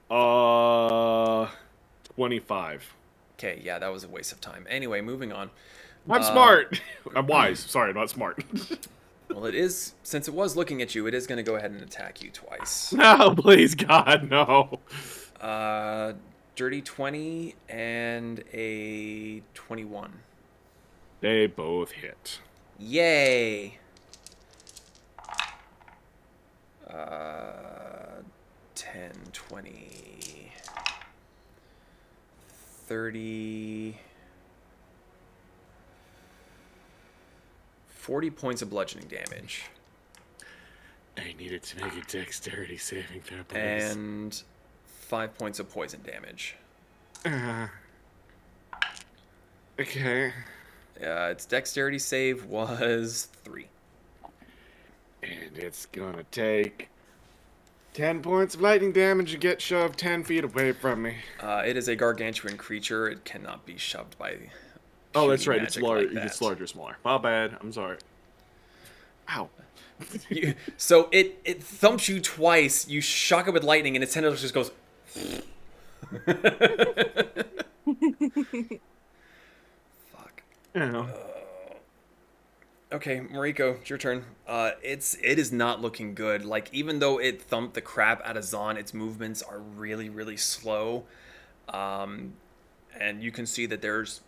25. Okay, yeah, that was a waste of time. Anyway, moving on. I'm smart. I'm wise. Sorry, I'm not smart. Well, it is, since it was looking at you, it is going to go ahead and attack you twice. No, please, God, no. Dirty 20 and a 21. They both hit. Yay! 10, 20, 30, 40 points of bludgeoning damage. I needed to make a dexterity saving throw, please. And 5 points of poison damage. Okay. Its dexterity save was 3. And it's gonna take 10 points of lightning damage to get shoved 10 feet away from me. It is a gargantuan creature. It cannot be shoved by. Oh, that's shooting right. It's magic large. like that. It's larger, smaller. My bad. I'm sorry. Ow. So it thumps you twice. You shock it with lightning, and its tentacles just goes. Fuck. You know. Okay, Mariko, it's your turn. It is not looking good. Like, even though it thumped the crap out of Zahn, its movements are really, really slow. And you can see that there's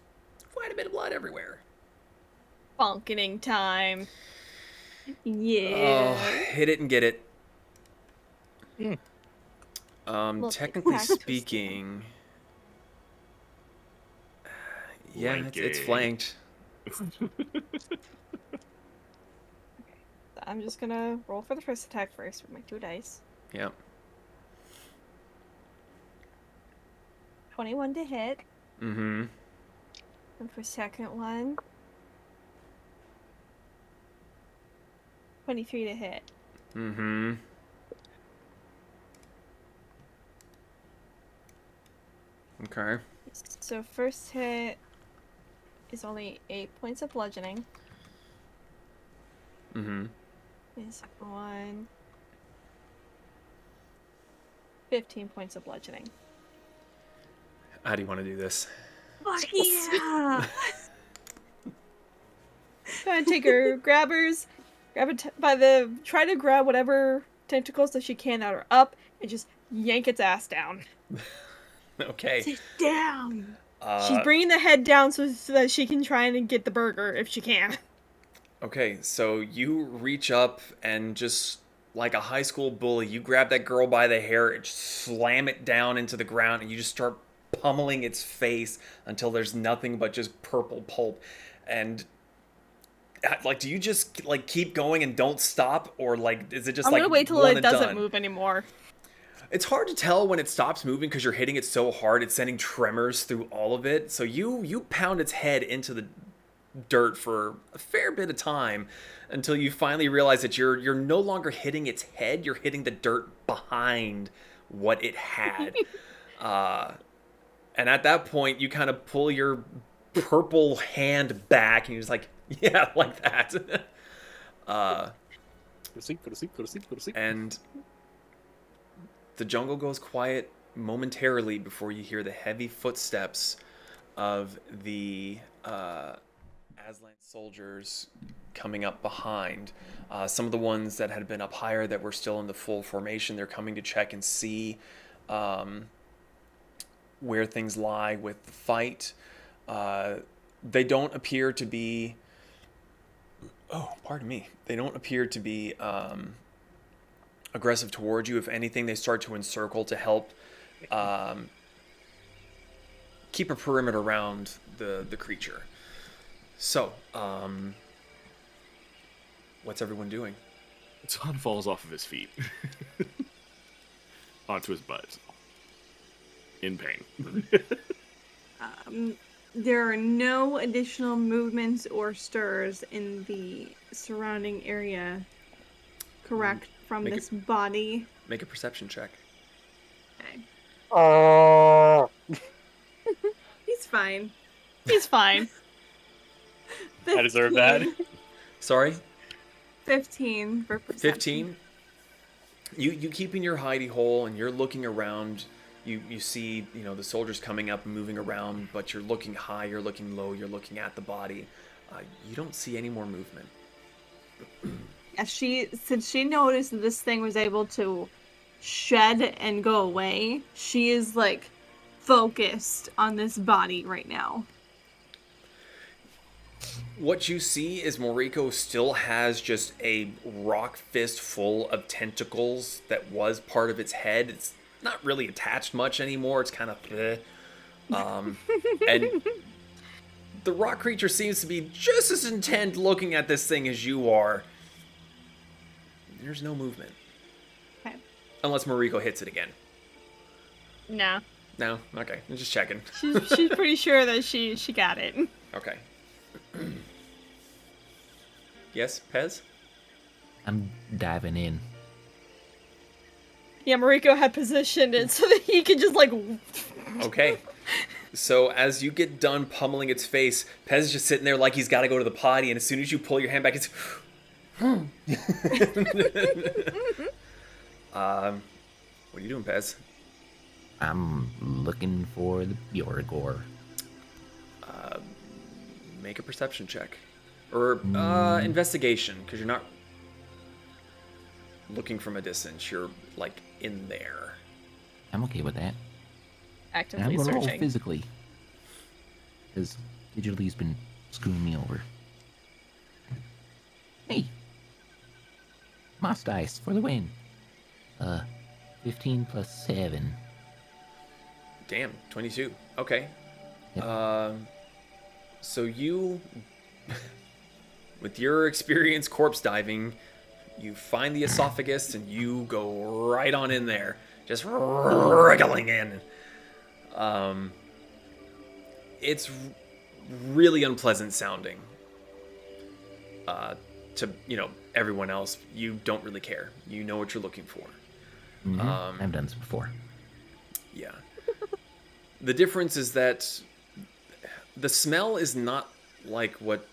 quite a bit of blood everywhere. Bonkening time. Yeah. Oh, hit it and get it. Well, Technically practice speaking, yeah, it's Flanking. flanked. I'm just gonna roll for the first attack first with my 2 dice. Yep. 21 to hit. Mm-hmm. And for second one, 23 to hit. Mm-hmm. Okay. So first hit is only 8 points of bludgeoning. Mm-hmm. And second one, 15 points of bludgeoning. How do you want to do this? Fuck yeah! Gonna take her grabbers, try to grab whatever tentacles that she can that are up, and just yank its ass down. Okay. Sit down. She's bringing the head down so that she can try and get the burger if she can. Okay, so you reach up and just like a high school bully, you grab that girl by the hair and just slam it down into the ground, and you just start pummeling its face until there's nothing but just purple pulp. And like, do you just like keep going and don't stop, or like is it just I'm like gonna wait till one it and doesn't done? move anymore. It's hard to tell when it stops moving because you're hitting it so hard, it's sending tremors through all of it. So you pound its head into the dirt for a fair bit of time until you finally realize that you're no longer hitting its head, you're hitting the dirt behind what it had. And at that point, you kind of pull your purple hand back, and you're just like, yeah, like that. Go to sleep, go to sleep, go to sleep, go to sleep. And the jungle goes quiet momentarily before you hear the heavy footsteps of the Aztlan soldiers coming up behind. Some of the ones that had been up higher that were still in the full formation, they're coming to check and see where things lie with the fight. They don't appear to be... Oh, pardon me. They don't appear to be aggressive towards you. If anything, they start to encircle to help keep a perimeter around the creature. So, what's everyone doing? Zahn falls off of his feet. Onto his butt. In pain. There are no additional movements or stirs in the surrounding area, correct, from Make this body. Make a perception check. Okay. He's fine. He's fine. I deserve that. Sorry? 15 for perception. 15? You keep in your hidey hole and you're looking around. You see, the soldiers coming up and moving around, but you're looking high, you're looking low, you're looking at the body. You don't see any more movement. Since she noticed that this thing was able to shed and go away, she is like focused on this body right now. What you see is Moriko still has just a rock fist full of tentacles that was part of its head. It's not really attached much anymore. It's kind of and the rock creature seems to be just as intent looking at this thing as you are. There's no movement. Okay. Unless Moriko hits it again. No. No? Okay. I'm just checking. She's pretty sure that she got it. Okay. Yes, Pez? I'm diving in. Yeah, Mariko had positioned it so that he could just like... Okay. So as you get done pummeling its face, Pez is just sitting there like he's got to go to the potty, and as soon as you pull your hand back, it's... What are you doing, Pez? I'm looking for the Bjorgor. Make a perception check. Or investigation, because you're not looking from a distance. You're like in there. I'm okay with that. And Actively I'm gonna roll searching. physically. Because Digitally been screwing me over. Hey! Moss dice for the win. 15 plus 7. Damn, 22. Okay. Yep. So you, with your experience corpse diving, you find the esophagus and you go right on in there, just wriggling in. It's really unpleasant sounding. To everyone else, you don't really care. You know what you're looking for. I've done this before. Yeah. The difference is that the smell is not like what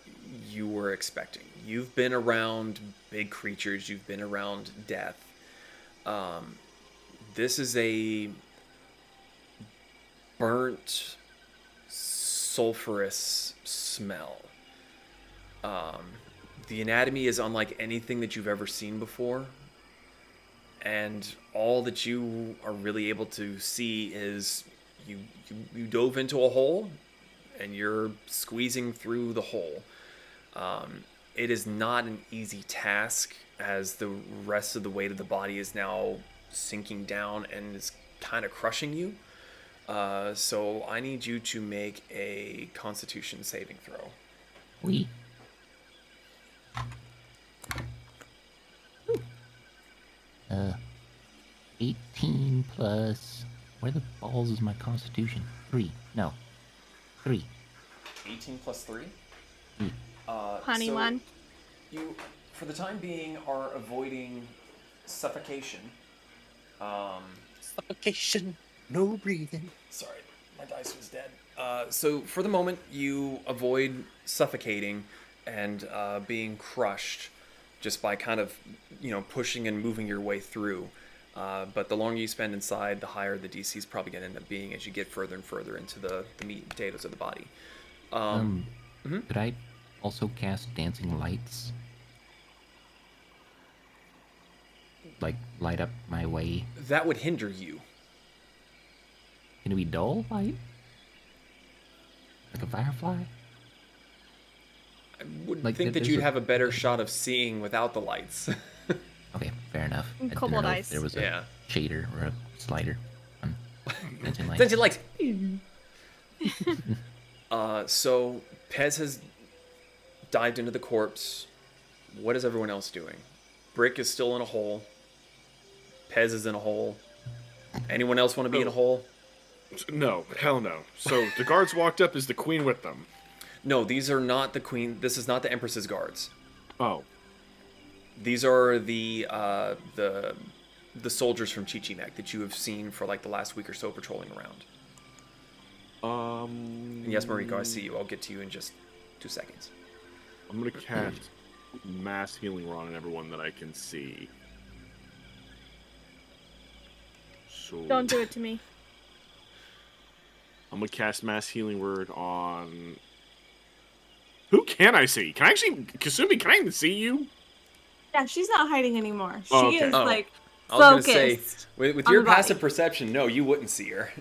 you were expecting. You've been around big creatures. You've been around death. This is a burnt, sulfurous smell. The anatomy is unlike anything that you've ever seen before. And all that you are really able to see is you dove into a hole and you're squeezing through the hole. It is not an easy task, as the rest of the weight of the body is now sinking down and is kind of crushing you. So I need you to make a Constitution saving throw. We. 18 plus... Where the balls is my Constitution? 3. No. 3. 18 plus 3? Honey so one. You, for the time being, are avoiding suffocation. Suffocation, no breathing. Sorry, my dice was dead. So for the moment, you avoid suffocating and being crushed just by kind of, pushing and moving your way through. But the longer you spend inside, the higher the DC is probably going to end up being as you get further and further into the meat and potatoes of the body. Could I also cast Dancing Lights? Like, light up my way? That would hinder you. Can it be dull light? Like a firefly? I would Like, think that there's you'd a- have a better shot of seeing without the lights. Okay, fair enough. I didn't Cobalt know if ice. there was a Yeah. shader or a slider on Dancing Lights. Then you like. So Pez has dived into the corpse. What is everyone else doing? Brick is still in a hole. Pez is in a hole. Anyone else want to be in a hole? No, hell no. So the guards walked up. Is the queen with them? No, these are not the queen. This is not the Empress's guards. Oh, These are the soldiers from Chichimec that you have seen for like the last week or so patrolling around. And yes, Mariko, I see you. I'll get to you in just 2 seconds. I'm gonna cast mass healing word on everyone that I can see. So Don't do it to me. I'm gonna cast mass healing word on. Who can I see? Can I actually, Kasumi? Can I even see you? Yeah, she's not hiding anymore. She Oh, okay. is Oh. like I was focused. gonna say, with on your the body. passive perception, no, you wouldn't see her.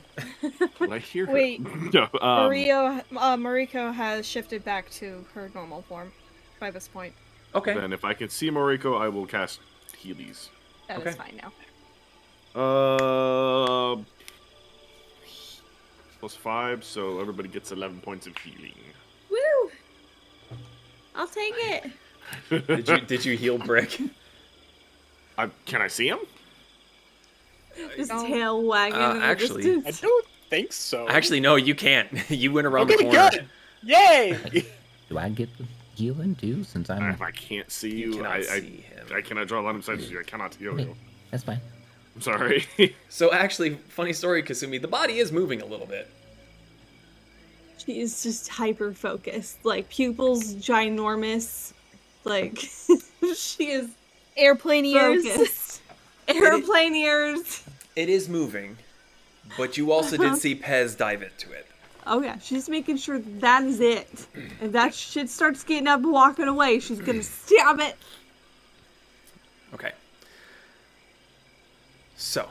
Did I hear her? Wait. No. Mariko has shifted back to her normal form by this point. Okay. Then if I can see Mariko, I will cast Healy's. That is Okay. fine now. Plus 5, so everybody gets 11 points of healing. Woo! I'll take it. Did you heal Brick? Can I see him? Just No. tail wagging in the actually, I distance. don't think so. Actually, no, you can't. You went around the Okay, corner. good. Yay! Do I get the healing too, since I'm... If I can't see you, cannot I see him. I cannot draw a line of sight to you. I cannot heal Okay, you. that's fine. I'm sorry. So actually, funny story, Kasumi, the body is moving a little bit. She is just hyper focused. Like pupils ginormous. Like she is Airplane ears. focused. Airplane ears. It is moving, but you also did see Pez dive into it. Oh yeah, she's making sure that is it. If that shit starts getting up and walking away, she's gonna stab it. Okay. So,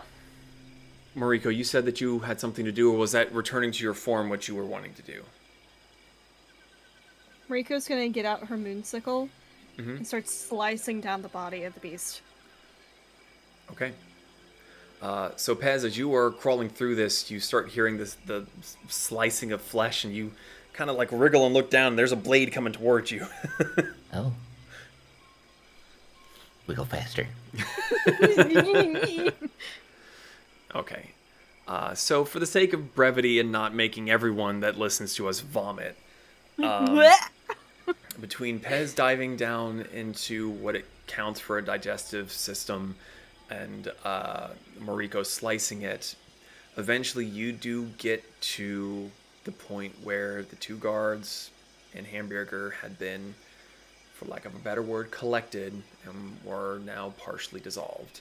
Mariko, you said that you had something to do, or was that returning to your form what you were wanting to do? Mariko's gonna get out her moonsicle Mm-hmm. and start slicing down the body of the beast. Okay. So Pez, as you are crawling through this, you start hearing the slicing of flesh, and you kind of like wriggle and look down. And there's a blade coming towards you. Oh. Wiggle faster. Okay. So for the sake of brevity and not making everyone that listens to us vomit, between Pez diving down into what it counts for a digestive system and Mariko slicing it, eventually you do get to the point where the two guards and Hambjerger had been, for lack of a better word, collected and were now partially dissolved.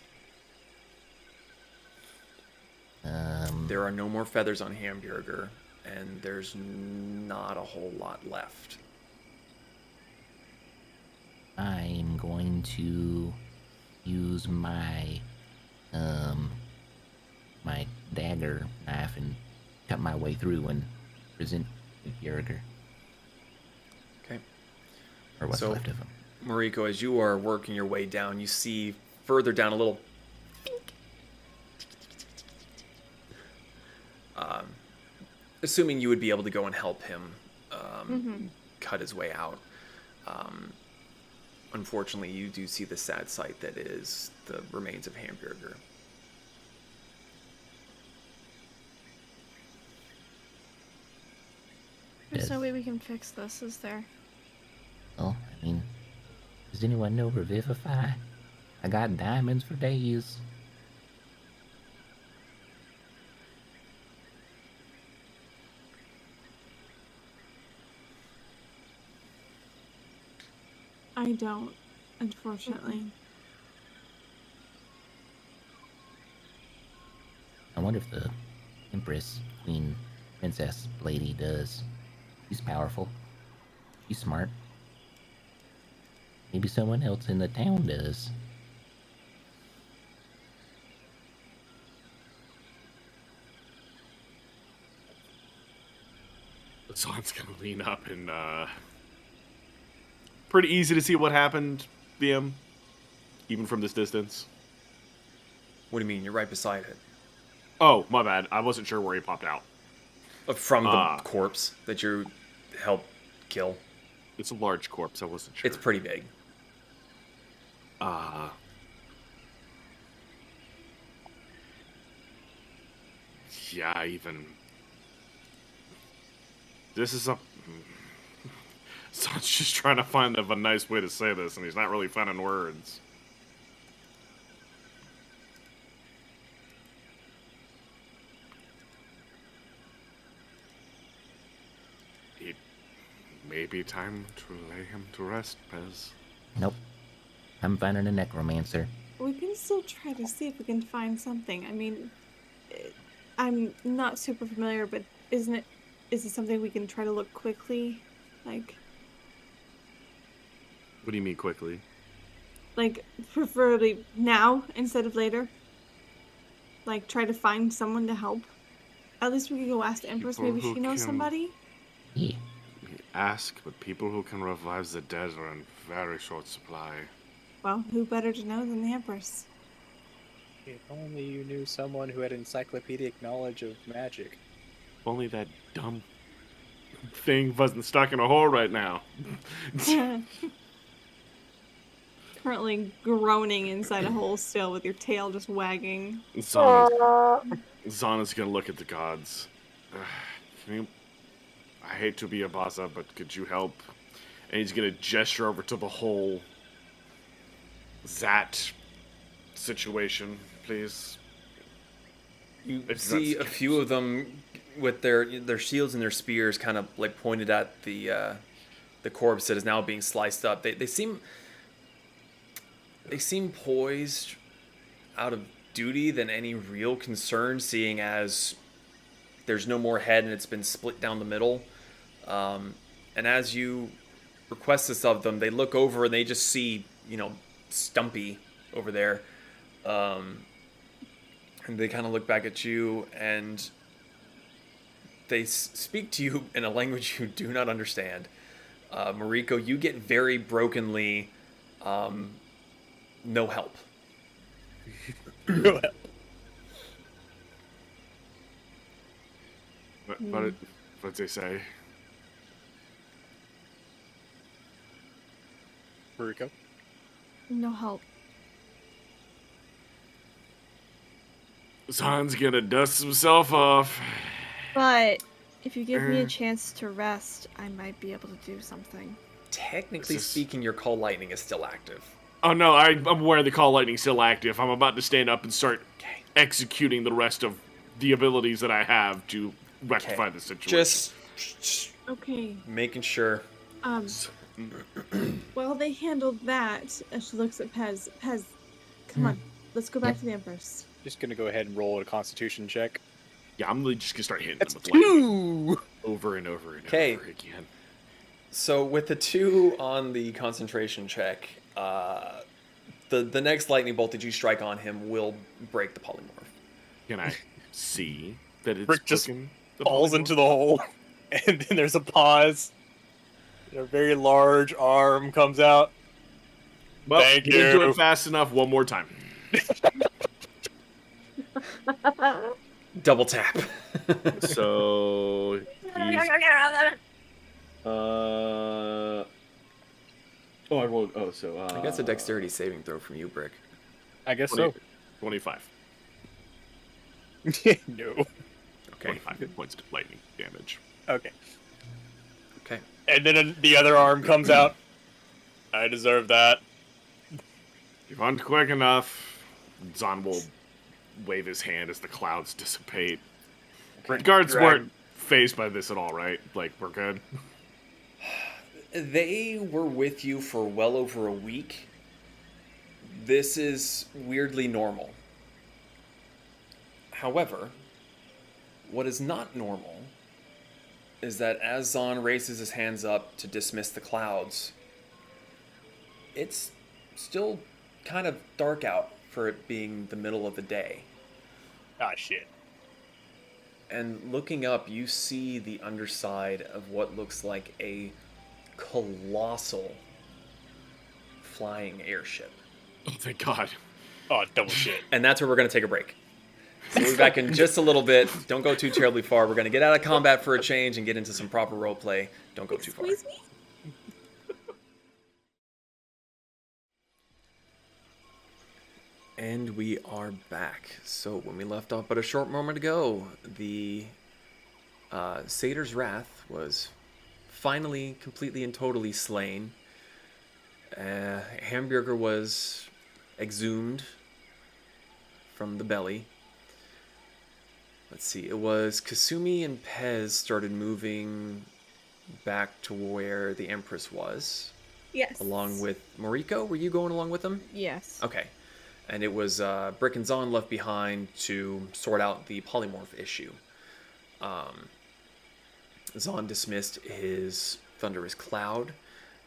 There are no more feathers on Hambjerger, and there's not a whole lot left. I'm going to use my my dagger knife and cut my way through and present Hambjerger. Okay. Or what's So- left of him. Mariko, as you are working your way down, you see further down a little assuming you would be able to go and help him cut his way out. Unfortunately, you do see the sad sight that is the remains of Hambjerger. There's no way we can fix this, is there? Well, I mean, does anyone know Revivify? I got diamonds for days. I don't, unfortunately. I wonder if the Empress, Queen, Princess lady does. She's powerful. She's smart. Maybe someone else in the town does. Zahn's gonna lean up and pretty easy to see what happened, BM, even from this distance. What do you mean? You're right beside it. Oh, my bad. I wasn't sure where he popped out. From the corpse that you helped kill. It's a large corpse. I wasn't sure. It's pretty big. Yeah, even. This is a. Zahn's just trying to find a nice way to say this, and he's not really finding words. It may be time to lay him to rest, Pez. Nope. I'm finding a necromancer. We can still try to see if we can find something. I mean, I'm not super familiar, but is it something we can try to look quickly? Like, What do you mean quickly? Preferably now instead of later? Like, try to find someone to help? At least we could go ask the Empress, People maybe who she knows can- somebody? Yeah. Ask, but people who can revive the dead are in very short supply. Well, who better to know than the Empress? If only you knew someone who had encyclopedic knowledge of magic. If only that dumb thing wasn't stuck in a hole right now. Currently groaning inside a hole still with your tail just wagging. Zana's gonna look at the gods. Can you... I hate to be a Baza, but could you help? And he's gonna gesture over to the whole Zat situation, please. You It's see not- a few of them with their shields and their spears kind of like pointed at the corpse that is now being sliced up. They seem poised out of duty than any real concern, seeing as there's no more head and it's been split down the middle. And as you request this of them, they look over and they just see, Stumpy over there. And they kind of look back at you and they speak to you in a language you do not understand. Mariko, you get very brokenly, no help. No help. What'd they say? Mariko? No help. Zan's gonna dust himself off. But if you give me a chance to rest, I might be able to do something. Technically speaking, your Call Lightning is still active. Oh no, I'm aware the Call Lightning's still active. I'm about to stand up and start executing the rest of the abilities that I have to rectify the situation. Just Okay. making sure. Well, they handled that. As she looks at Pez. Pez, come on. Let's go back to the Empress. Just gonna go ahead and roll a Constitution check. Yeah, I'm really just gonna start hitting That's them with lightning two! over and over and Okay. over again. So with the 2 on the concentration check, the next lightning bolt that you strike on him will break the polymorph. Can I see that it's Rick just broken the falls polymorph? into the hole, and then there's a pause. A very large arm comes out. Well, Thank you didn't do you. it fast enough. One more time. Double tap. So he's, I rolled. Oh, so I guess a dexterity saving throw from you, Brick. I guess 25. so. No. Okay. 25 hit points of lightning damage. Okay. Okay. And then the other arm comes out. I deserve that. If you aren't quick enough, Zon will wave his hand as the clouds dissipate. Guards weren't phased by this at all, right? Like, we're good. They were with you for well over a week. This is weirdly normal. However, what is not normal is that as Zon raises his hands up to dismiss the clouds, it's still kind of dark out for it being the middle of the day. Ah, shit. And looking up, you see the underside of what looks like a colossal flying airship. Oh, thank God. Oh, double shit. And that's where we're going to take a break. So we'll be back in just a little bit. Don't go too terribly far. We're going to get out of combat for a change and get into some proper roleplay. Don't go too far. Squeeze me. And we are back. So when we left off but a short moment ago, the Saedhir's Wrath was finally, completely and totally slain. Hambjerger was exhumed from the belly. Let's see, it was Kasumi and Pez started moving back to where the Empress was. Yes. Along with Mariko. Were you going along with them? Yes. Okay. And it was Brick and Zon left behind to sort out the polymorph issue. Zon dismissed his thunderous cloud,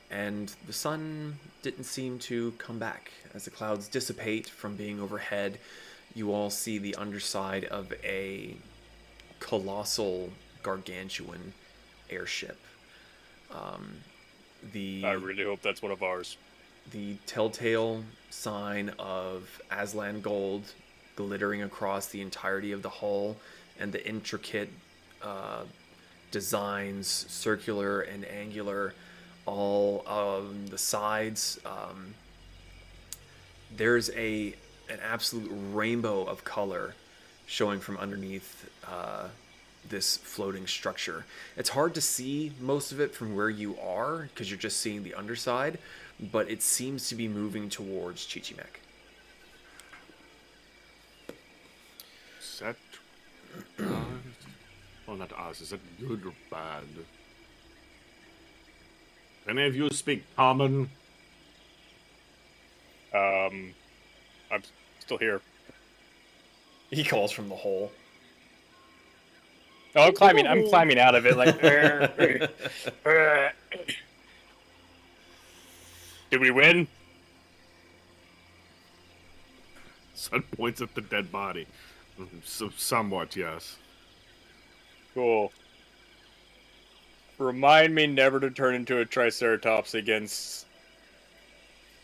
and the sun didn't seem to come back. As the clouds dissipate from being overhead, you all see the underside of a colossal, gargantuan airship. I really hope that's one of ours. The telltale sign of Aztlan gold glittering across the entirety of the hull, and the intricate designs, circular and angular, all on the sides. There's an absolute rainbow of color showing from underneath this floating structure. It's hard to see most of it from where you are because you're just seeing the underside, but it seems to be moving towards Chichimec. Is that... well, not Oz. Is that good or bad? Any of you speak common? I'm still here. He calls from the hole. Oh, I'm climbing out of it like. Did we win? Sun points at the dead body. So somewhat, yes. Cool. Remind me never to turn into a Triceratops against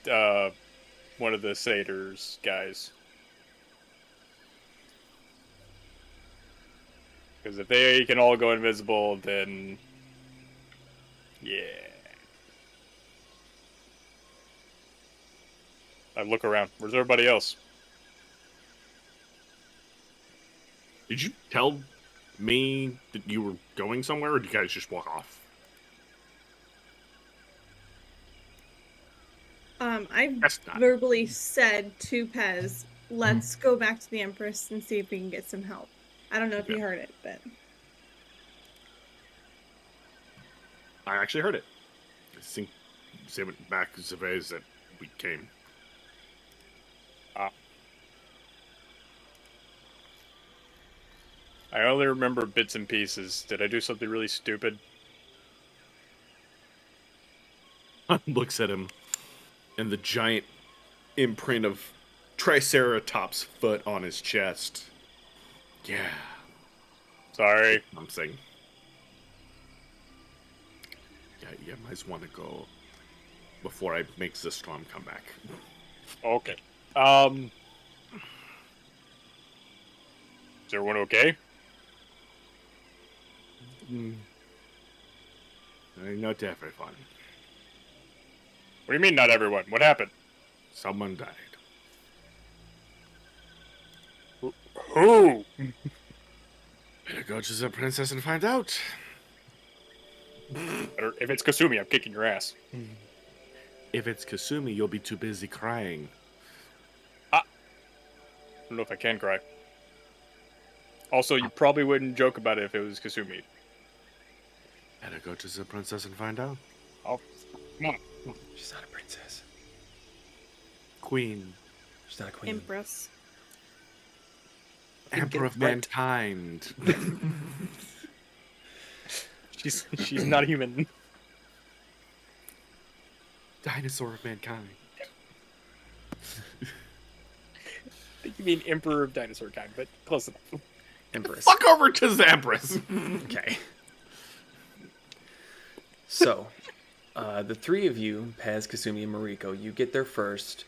one of the Satyrs guys. Because if they can all go invisible, then yeah. I look around. Where's everybody else? Did you tell me that you were going somewhere, or did you guys just walk off? I That's not- verbally said to Pez, let's go back to the Empress and see if we can get some help. I don't know if you Yeah. heard it, but I actually heard it. I think say it back to Zephyrus that we came. I only remember bits and pieces. Did I do something really stupid? Looks at him, and the giant imprint of Triceratops foot on his chest. Yeah, Sorry. I'm saying. Yeah, you guys want to go before I make Zistrom come back. Okay. Is everyone okay? Not everyone. What do you mean, not everyone? What happened? Someone died. Who? Better go to the princess and find out. If it's Kasumi, I'm kicking your ass. If it's Kasumi, you'll be too busy crying. I don't know if I can cry. Also, you probably wouldn't joke about it if it was Kasumi. Better go to the princess and find out. Oh, come on. She's not a princess. Queen, She's not a queen. Empress. Emperor of right. mankind. She's not human. Dinosaur of mankind. You mean Emperor of Dinosaur Kind, but close enough. Empress. Fuck over to the Empress. Okay. So, the three of you, Pez, Kasumi, and Mariko, you get there first.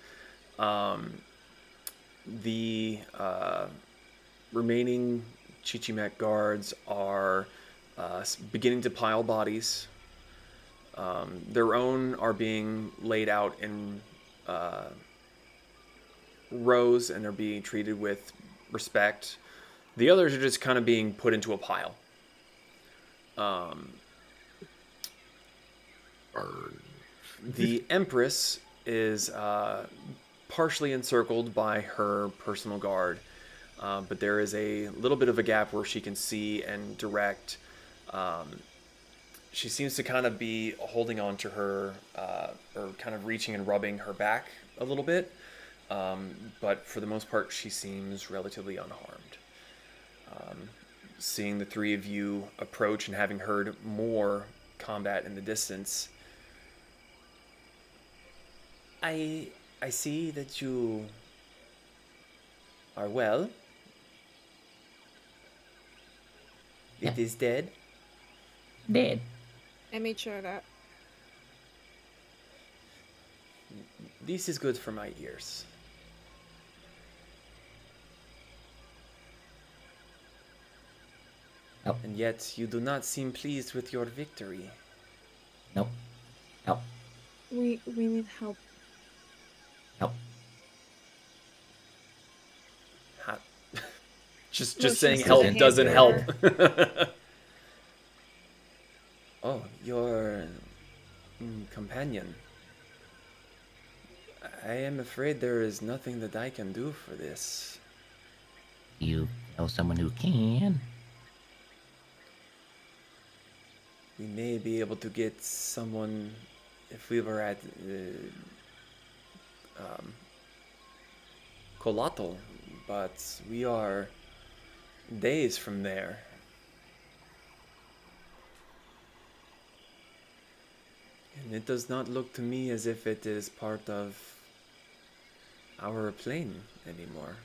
The remaining Chichimec guards are beginning to pile bodies. Their own are being laid out in rows, and they're being treated with respect. The others are just kind of being put into a pile. The Empress is partially encircled by her personal guard, but there is a little bit of a gap where she can see and direct. She seems to kind of be holding on to her, or kind of reaching and rubbing her back a little bit, but for the most part, she seems relatively unharmed. Seeing the three of you approach and having heard more combat in the distance, I see that you are well. It is dead. Dead. I made sure of that. This is good for my ears. Nope. And yet you do not seem pleased with your victory. Nope. Help. we need help. Help. Ha- just No, saying she's help a doesn't help. Hambjerger. Oh, your companion. I am afraid there is nothing that I can do for this. You know someone who can. We may be able to get someone if we were at Colatl, but we are days from there. And it does not look to me as if it is part of our plane anymore.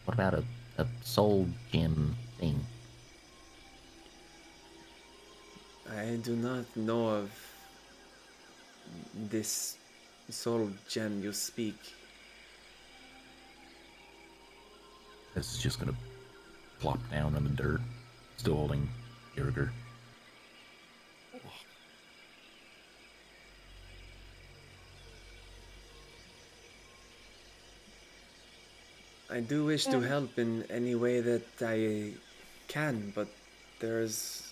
What about a soul gem thing? I do not know of this soul gem you speak. This is just gonna plop down in the dirt, still holding Hambjerger. I do wish to help in any way that I can, but there's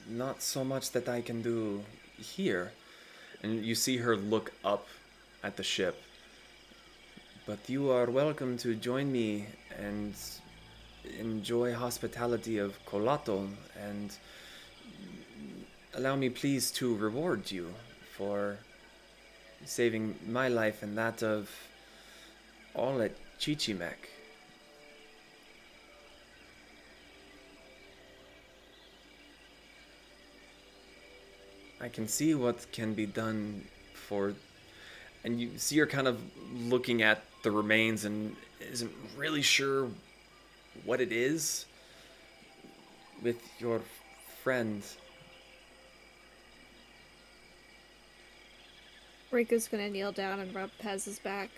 not so much that I can do here. And you see her look up at the ship. But you are welcome to join me and enjoy hospitality of Colato, and allow me please to reward you for saving my life and that of all at Chichimec. I can see what can be done for... And you see her kind of looking at the remains and isn't really sure what it is with your friend. Rika's gonna kneel down and rub Pez's back.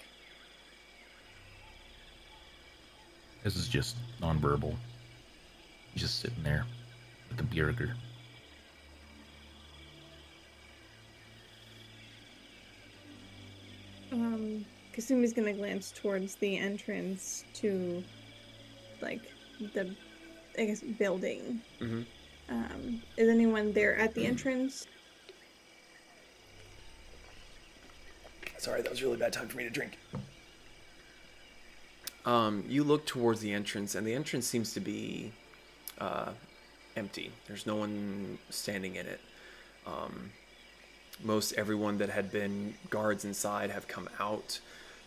This is just nonverbal. He's just sitting there with the Hambjerger. Kasumi's gonna glance towards the entrance to, like, the, I guess, building. Mm-hmm. Is anyone there at the entrance? Sorry, that was a really bad time for me to drink. You look towards the entrance, and the entrance seems to be empty. There's no one standing in it. Most everyone that had been guards inside have come out,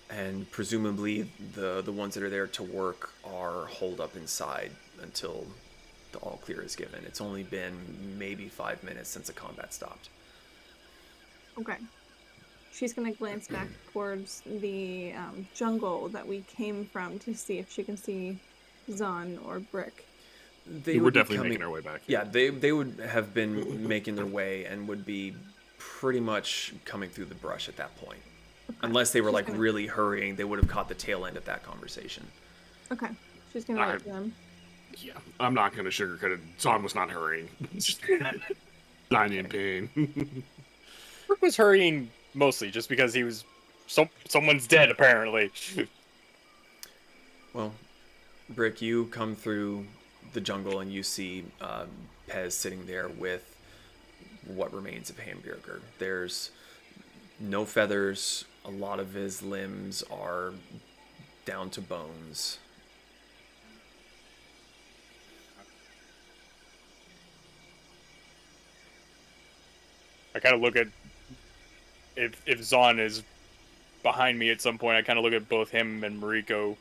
and presumably the ones that are there to work are holed up inside until the all clear is given. It's only been maybe 5 minutes since the combat stopped. Okay. She's gonna glance back towards the jungle that we came from to see if she can see Zahn or Brick. They We're would be definitely making our way back. Yeah, they would have been making their way and would be pretty much coming through the brush at that point. Okay. Unless they were She's like gonna- really hurrying, they would have caught the tail end of that conversation. Okay. She's gonna Alright. let them. Yeah, I'm not gonna sugarcoat it. Zahn was not hurrying. Dying in pain. Brick was hurrying mostly just because he was someone's dead apparently. Well, Brick, you come through the jungle and you see Pez sitting there with what remains of Hambjerger. There's no feathers. A lot of his limbs are down to bones. I kind of look at if Zahn is behind me at some point. I kind of look at both him and Mariko.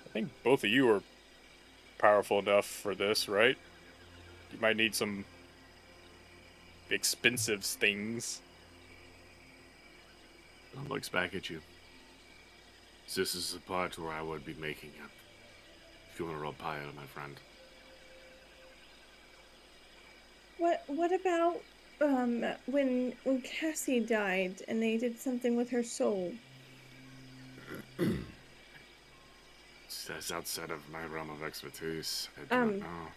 I think both of you are powerful enough for this, right? You might need some expensive things. Zahn looks back at you. This is the part where I would be making it. If you want to roll pie out, my friend. What about when Cassie died and they did something with her soul? That's outside of my realm of expertise. I do not know.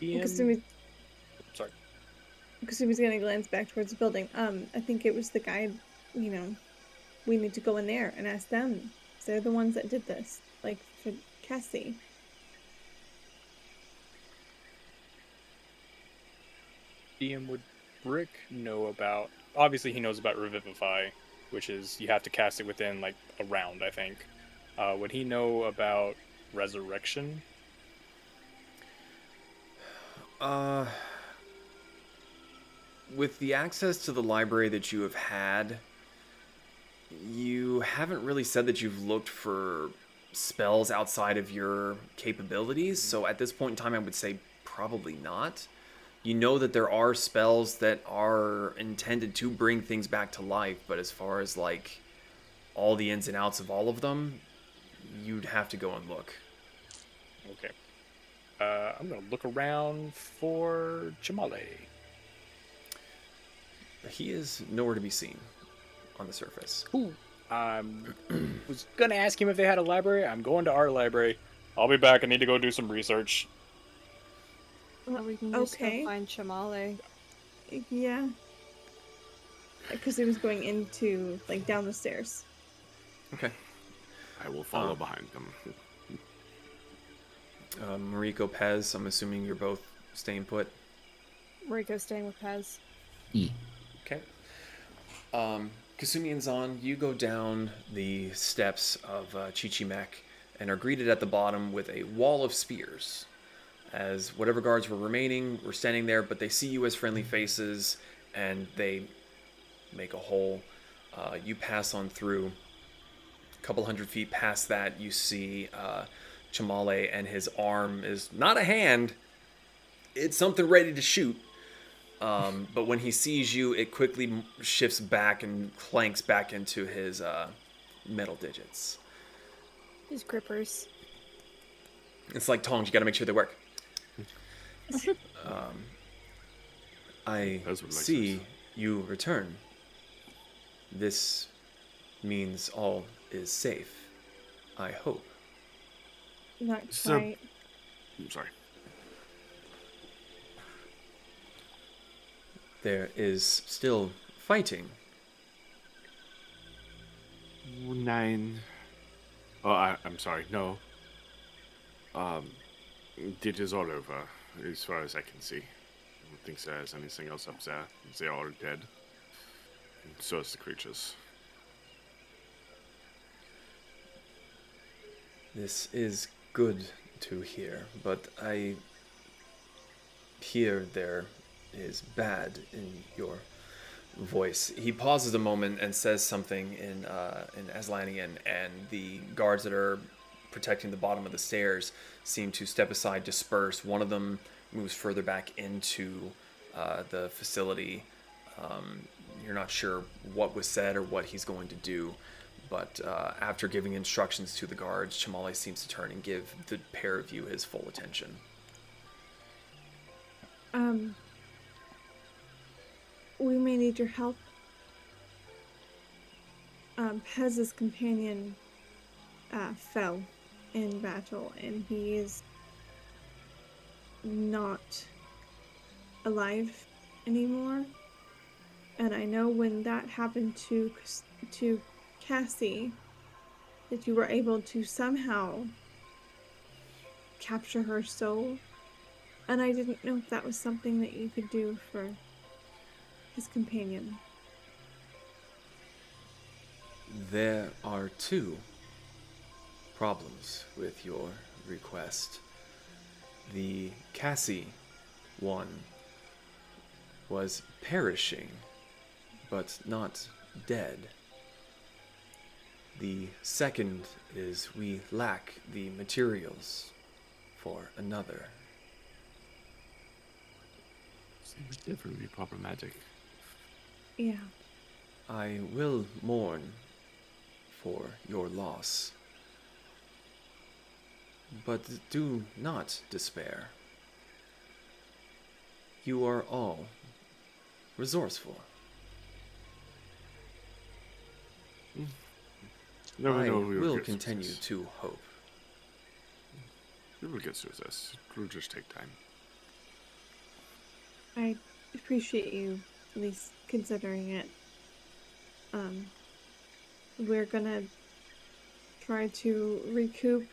Kasumi's Sorry. gonna glance back towards the building. I think it was the guy, we need to go in there and ask them. They're the ones that did this. Like, for Cassie. DM, would Brick know about... Obviously he knows about Revivify, which is you have to cast it within, like, a round, I think. Would he know about Resurrection? With the access to the library that you have had, you haven't really said that you've looked for spells outside of your capabilities. So at this point in time, I would say probably not. You know that there are spells that are intended to bring things back to life, but as far as like all the ins and outs of all of them, you'd have to go and look. Okay. I'm gonna look around for Chamale. He is nowhere to be seen on the surface. Ooh. Was gonna ask him if they had a library. I'm going to our library. I'll be back. I need to go do some research. Or we can just Okay. go find Chamale. Yeah. Because he was going into, like, down the stairs. Okay. I will follow behind them. Mariko, Pez, I'm assuming you're both staying put. Mariko's staying with Pez. Yeah. Okay. Kasumi and Zan, you go down the steps of Chichimec and are greeted at the bottom with a wall of spears. As whatever guards were remaining were standing there, but they see you as friendly faces and they make a hole. You pass on through. A couple hundred feet past that, you see Chamale, and his arm is not a hand, it's something ready to shoot. But when he sees you, it quickly shifts back and clanks back into his metal digits. His grippers. It's like tongs, you gotta make sure they work. I Those would make see sense. you return. This means all is safe. I hope. Not So- quite. I'm sorry. There is still fighting. 9. Oh, I'm sorry. No. It is all over, as far as I can see. I don't think there's anything else up there. They're all dead. And so is the creatures. This is good to hear, but I hear there is bad in your voice. He pauses a moment and says something in Aztlanian, and the guards that are protecting the bottom of the stairs seem to step aside, disperse. One of them moves further back into the facility. You're not sure what was said or what he's going to do, but after giving instructions to the guards, Chamale seems to turn and give the pair of you his full attention. We may need your help. Pez's companion fell in battle, and he is not alive anymore. And I know when that happened to Cassie, that you were able to somehow capture her soul. And I didn't know if that was something that you could do for his companion. There are two problems with your request. The Cassie one was perishing, but not dead. The second is we lack the materials for another. Seems definitely problematic. Yeah. I will mourn for your loss, but do not despair. You are all resourceful. Never I know we will get through continue this. to hope. We will get through this. It will just take time. I appreciate you at least considering it. We're gonna try to recoup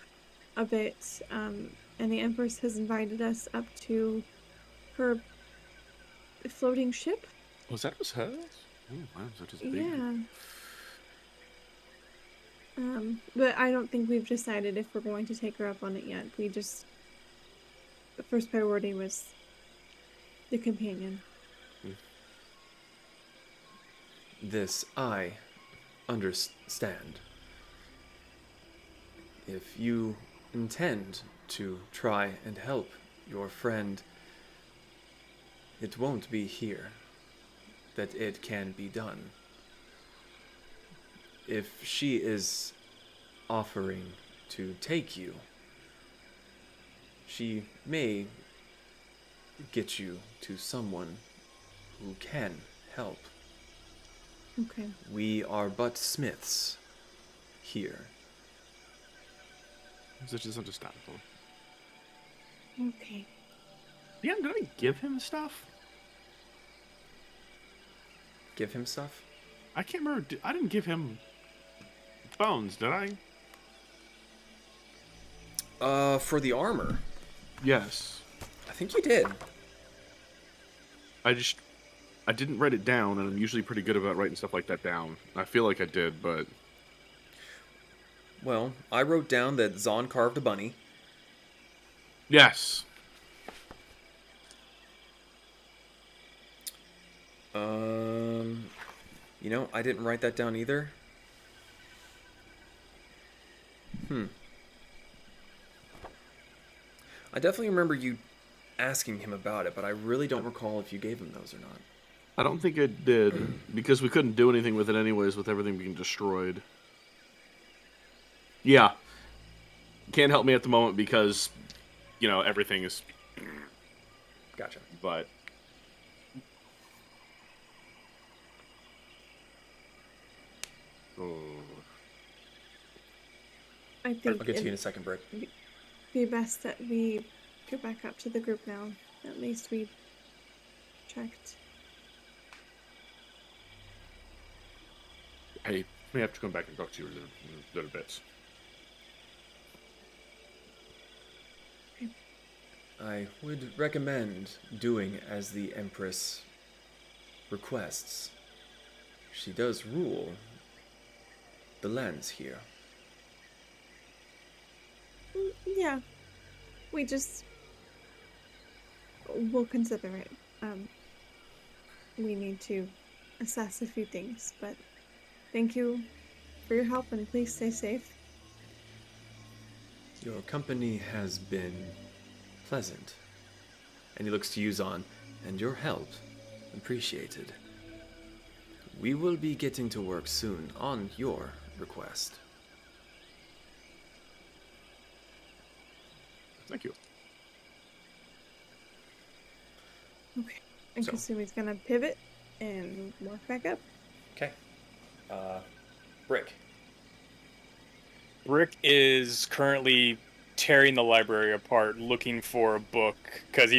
a bit, and the Empress has invited us up to her floating ship. Was that was hers? Oh, wow, that is big. Yeah. But I don't think we've decided if we're going to take her up on it yet. The first priority was the companion. This I understand. If you intend to try and help your friend, it won't be here that it can be done. If she is offering to take you, she may get you to someone who can help. Okay. We are but smiths here. Which is understandable. Okay. Yeah, did I give him stuff? Give him stuff? I can't remember. I didn't give him bones, did I? For the armor, Yes. I think you did. I didn't write it down, and I'm usually pretty good about writing stuff like that down. I feel like I did, but Well, I wrote down that Zahn carved a bunny. yes. You know, I didn't write that down either. I definitely remember you asking him about it, but I really don't recall if you gave him those or not. I don't think I did, because we couldn't do anything with it anyways, with everything being destroyed. Yeah. Can't help me at the moment because, everything is... Gotcha. But... Oh. I I'll think get to you in a it'd second, Brick. be best that we go back up to the group now. At least we checked. I may have to come back and talk to you in a little bit. I would recommend doing as the Empress requests. She does rule the lands here. Yeah. We'll consider it. We need to assess a few things, but thank you for your help, and please stay safe. Your company has been pleasant. And he looks to you, Zahn, and your help appreciated. We will be getting to work soon on your request. Thank you. Okay. And So- Kasumi's gonna pivot and walk back up. Okay. Brick. Brick is currently tearing the library apart looking for a book because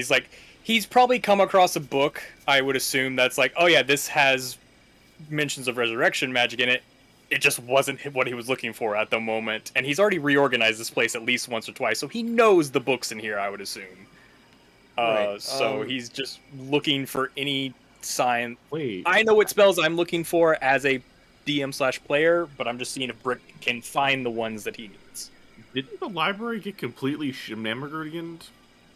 he's probably come across a book, I would assume, that's like, oh yeah, this has mentions of resurrection magic in it. It just wasn't what he was looking for at the moment, and he's already reorganized this place at least once or twice, so he knows the books in here, I would assume. Right, So he's just looking for any sign. Wait. I know what spells I'm looking for as a DM/player, but I'm just seeing if Brick can find the ones that he needs. Didn't the library get completely shenanigans?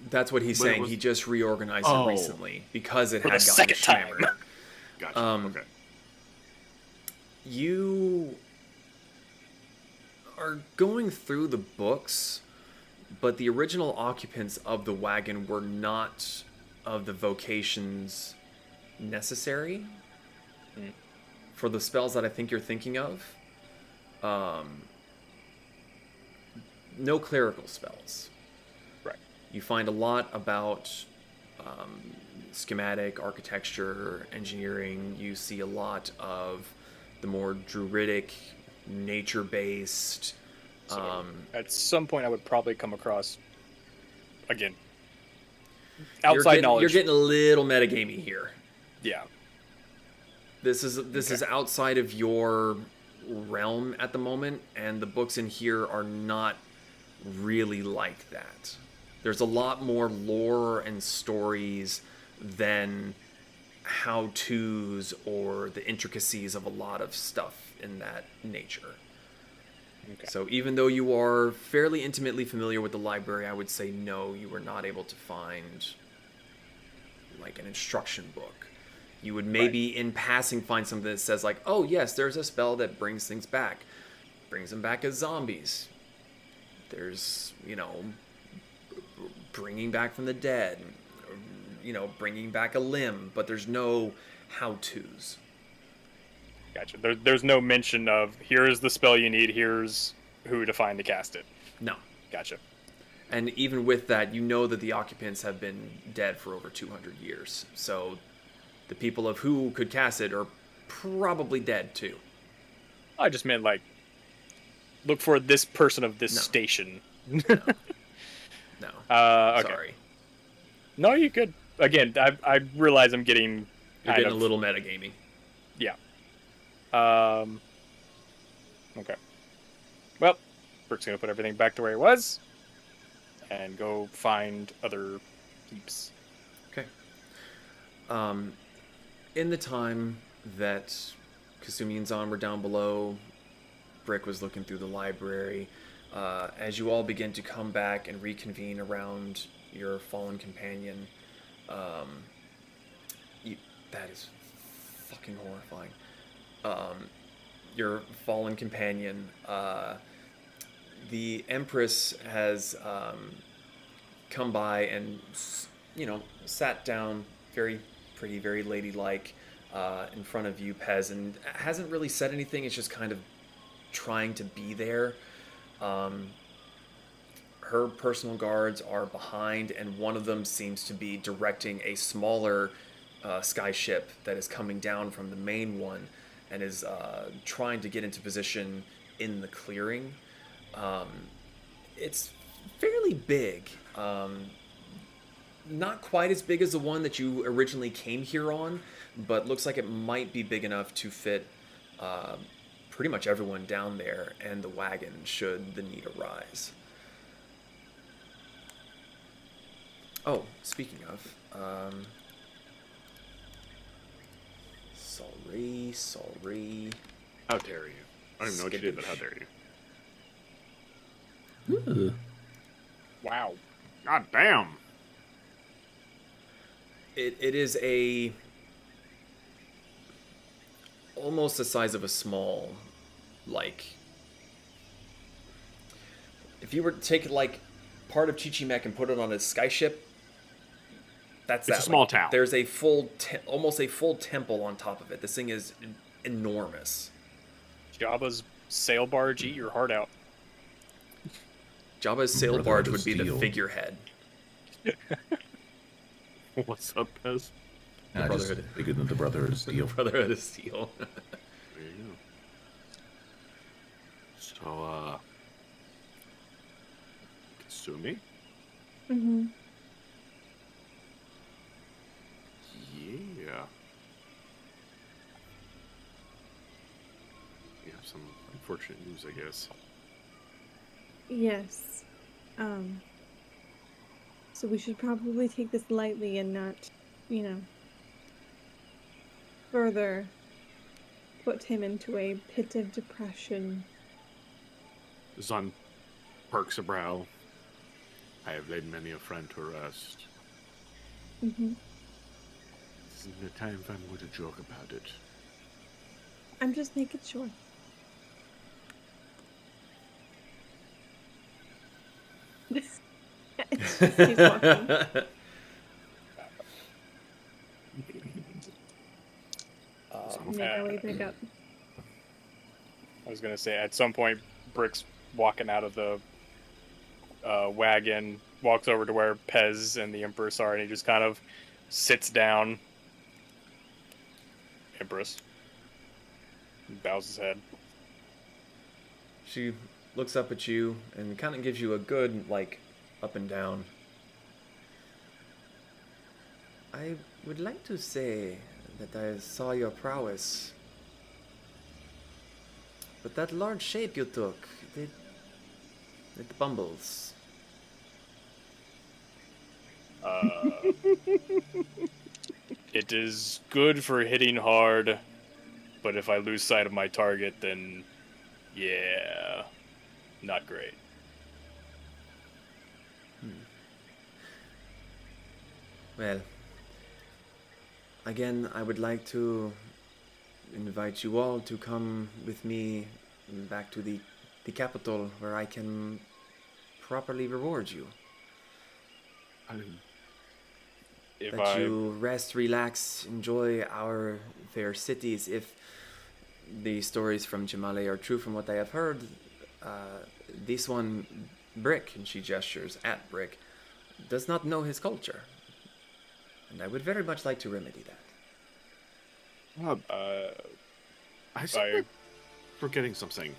That's what he's But it saying. was- He just reorganized Oh. it recently because it For had the gotten second time. shammered. Gotcha. Okay. You are going through the books, but the original occupants of the wagon were not of the vocations necessary for the spells that I think you're thinking of. No clerical spells. Right. You find a lot about schematic, architecture, engineering. You see a lot of the more druidic, nature-based. So at some point, I would probably come across, again, You're outside getting, knowledge. You're getting a little metagamey here. Yeah. This is outside of your realm at the moment, and the books in here are not really like that. There's a lot more lore and stories than how-tos or the intricacies of a lot of stuff in that nature. Okay. So even though you are fairly intimately familiar with the library, I would say no, you were not able to find like an instruction book. You would maybe in passing find something that says like, oh yes, there's a spell that brings things back. Brings them back as zombies. There's, bringing back from the dead, bringing back a limb, but there's no how-tos. Gotcha. There's no mention of here's the spell you need, here's who to find to cast it. No. Gotcha. And even with that, you know that the occupants have been dead for over 200 years. So the people of who could cast it are probably dead too. I just meant like look for this person of this No. station. No. Okay. Sorry. No, you could. Again, I realize I'm getting You're kind getting of a little metagaming. Yeah. Okay. Well, Brooke's gonna put everything back to where it was, and go find other heaps. Okay. In the time that Kasumi and Zan were down below, Brick was looking through the library. As you all begin to come back and reconvene around your fallen companion, that is fucking horrifying. Your fallen companion, the Empress has come by and, sat down very pretty, very ladylike in front of you, Pez, and hasn't really said anything. It's just kind of trying to be there. Her personal guards are behind, and one of them seems to be directing a smaller skyship that is coming down from the main one and is trying to get into position in the clearing. It's fairly big. Not quite as big as the one that you originally came here on, but looks like it might be big enough to fit pretty much everyone down there and the wagon should the need arise. Oh, speaking of, sorry. How dare you? I don't even know what you did, but how dare you? Ooh. Wow. God damn. It is almost the size of a small, if you were to take part of Chichimec and put it on a skyship, that's It's a small town. There's a almost a full temple on top of it. This thing is enormous. Jabba's sail barge, eat your heart out. Jabba's sail Brotherhood barge of would be the Steel. figurehead. What's up, Pez? Brotherhood. Bigger than the Brotherhood of Steel. Brotherhood of Steel. There you go. So, Kasumi? Mm-hmm. Yeah. We have some unfortunate news, I guess. Yes. So we should probably take this lightly and not, further put him into a pit of depression. Zan perks a brow. I have laid many a friend to rest. Mm-hmm. This isn't the time for me to joke about it. I'm just making sure. He's walking. Make our way back up. I was gonna say at some point, Brick's walking out of the wagon, walks over to where Pez and the Empress are, and he just kind of sits down. Empress bows his head. She looks up at you and kind of gives you a good, up and down. I would like to say that I saw your prowess. But that large shape you took, it bumbles. It is good for hitting hard, but if I lose sight of my target, then yeah, not great. Well, again, I would like to invite you all to come with me back to the capital, where I can properly reward you. If That you rest, relax, enjoy our fair cities. If the stories from Jamale are true from what I have heard, this one, Brick, and she gestures at Brick, does not know his culture. And I would very much like to remedy that. I seem to be forgetting something.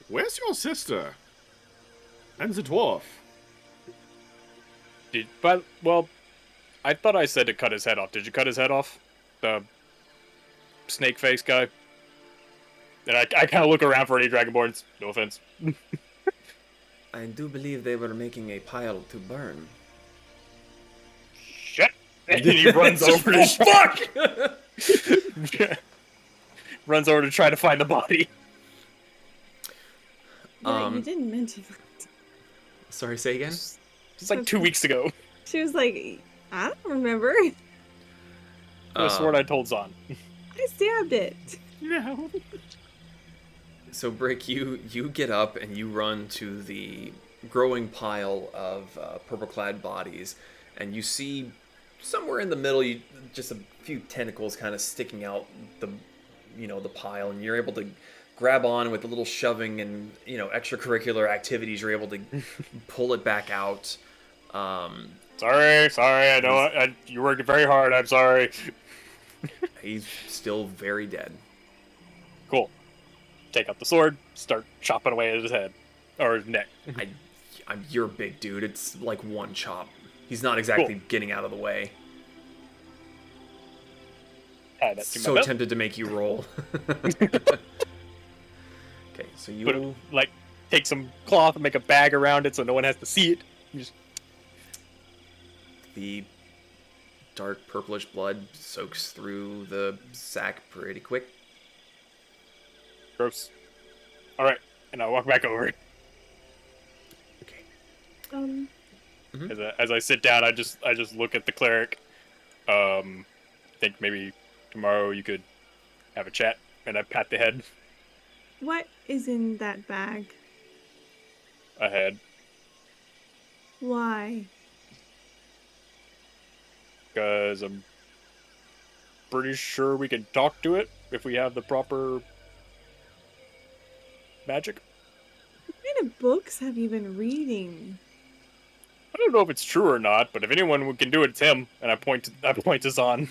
Where's your sister? And the dwarf? I thought I said to cut his head off. Did you cut his head off? The snake face guy? And I kind of look around for any Dragonborns. No offense. I do believe they were making a pile to burn. Shit! And he runs over to fuck. Runs over to try to find the body. Yeah, you didn't mention that. Sorry, say again? It's like 2 weeks ago. She was like, I don't remember. I sworn I told Zahn. I stabbed it. No. So, Brick, you get up and you run to the growing pile of purple-clad bodies, and you see somewhere in the middle, just a few tentacles kind of sticking out the pile, and you're able to grab on with a little shoving and extracurricular activities. You're able to pull it back out. Sorry. I know you worked very hard. I'm sorry. He's still very dead. Cool. Take out the sword, start chopping away at his head or his neck. You're a big dude. It's like one chop. He's not exactly getting out of the way. Add that to my So belt. tempted to make you roll. Okay, so you take some cloth and make a bag around it so no one has to see it. The dark purplish blood soaks through the sack pretty quick. Gross. All right, and I walk back over. Okay. As I sit down, I just look at the cleric. Think maybe tomorrow you could have a chat, and I pat the head. What is in that bag? A head, Why? because I'm pretty sure we can talk to it if we have the proper magic. What kind of books have you been reading? I don't know if it's true or not, but if anyone can do it, it's him. And I point to Zahn.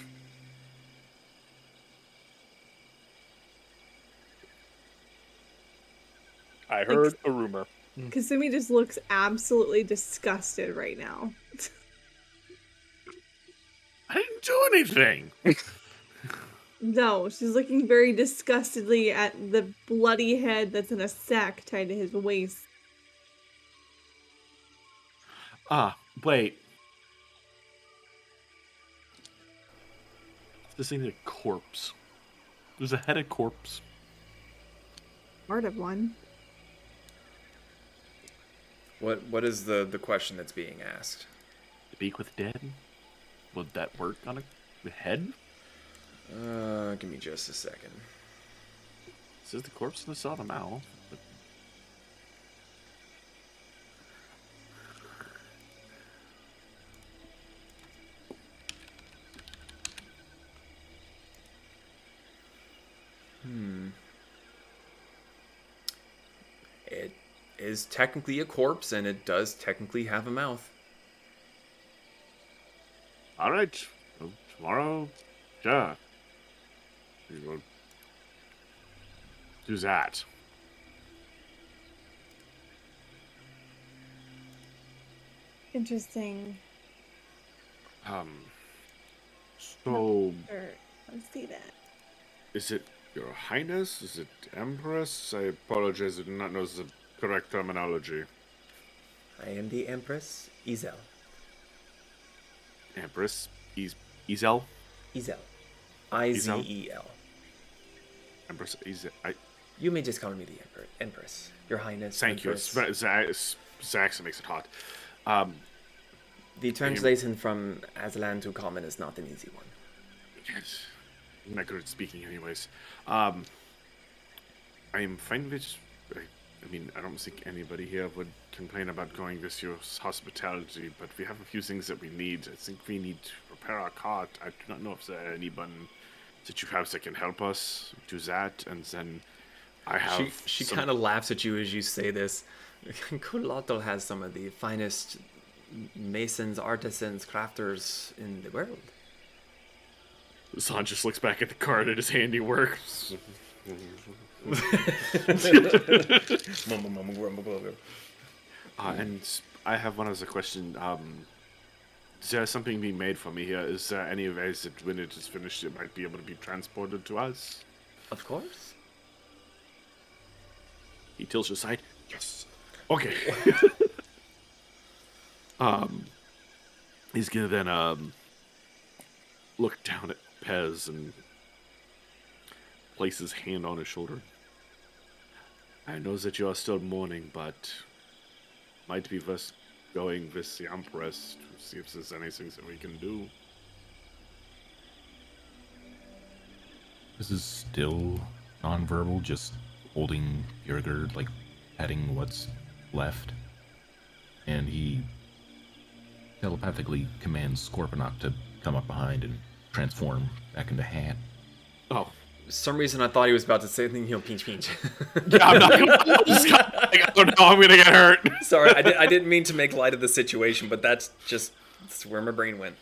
I heard a rumor. Kasumi just looks absolutely disgusted right now. I didn't do anything. No, she's looking very disgustedly at the bloody head that's in a sack tied to his waist. Wait. This thing's a corpse. There's a head of corpse. Part of one. What is the question that's being asked? Speak with dead? Would that work on a head? Give me just a second. This is the corpse and saw the mouth. But... It is technically a corpse, and it does technically have a mouth. All right. Well, tomorrow, sure. We will do that. Interesting. So, Sure, let's see that. is it Your Highness? Is it Empress? I apologize, I do not know the correct terminology. I am the Empress Izel. Empress? Izel? Izel. I-Z-E-L. Empress Izel. You may just call me the Empress. Your Highness. Thank you. Empress. Zax makes it hot. The translation from Aztlan to common is not an easy one. Yes. I'm not good at speaking anyways. I am fine with I mean, I don't think anybody here would complain about going this year's hospitality, but we have a few things that we need. I think we need to repair our cart. I do not know if there are anyone that you have that can help us do that, and then I have She some- kind of laughs at you as you say this. Kulotl has some of the finest masons, artisans, crafters in the world. Zahn just looks back at the cart at his handiwork. And I have one other question. Is there something being made for me here? Is there any ways that when it is finished, it might be able to be transported to us? Of course. He tilts aside. Yes. Okay. He's gonna then look down at Pez and place his hand on his shoulder. I know that you are still mourning, but might be worth going with the Empress to see if there's anything that we can do. This is still nonverbal, just holding Bjerger, like petting what's left. And he telepathically commands Scorponok to come up behind and transform back into Hat. Oh. For some reason, I thought he was about to say, pinch, pinch. Yeah, I'm not gonna, I don't know, I'm gonna get hurt. Sorry, I didn't mean to make light of the situation, but that's where my brain went.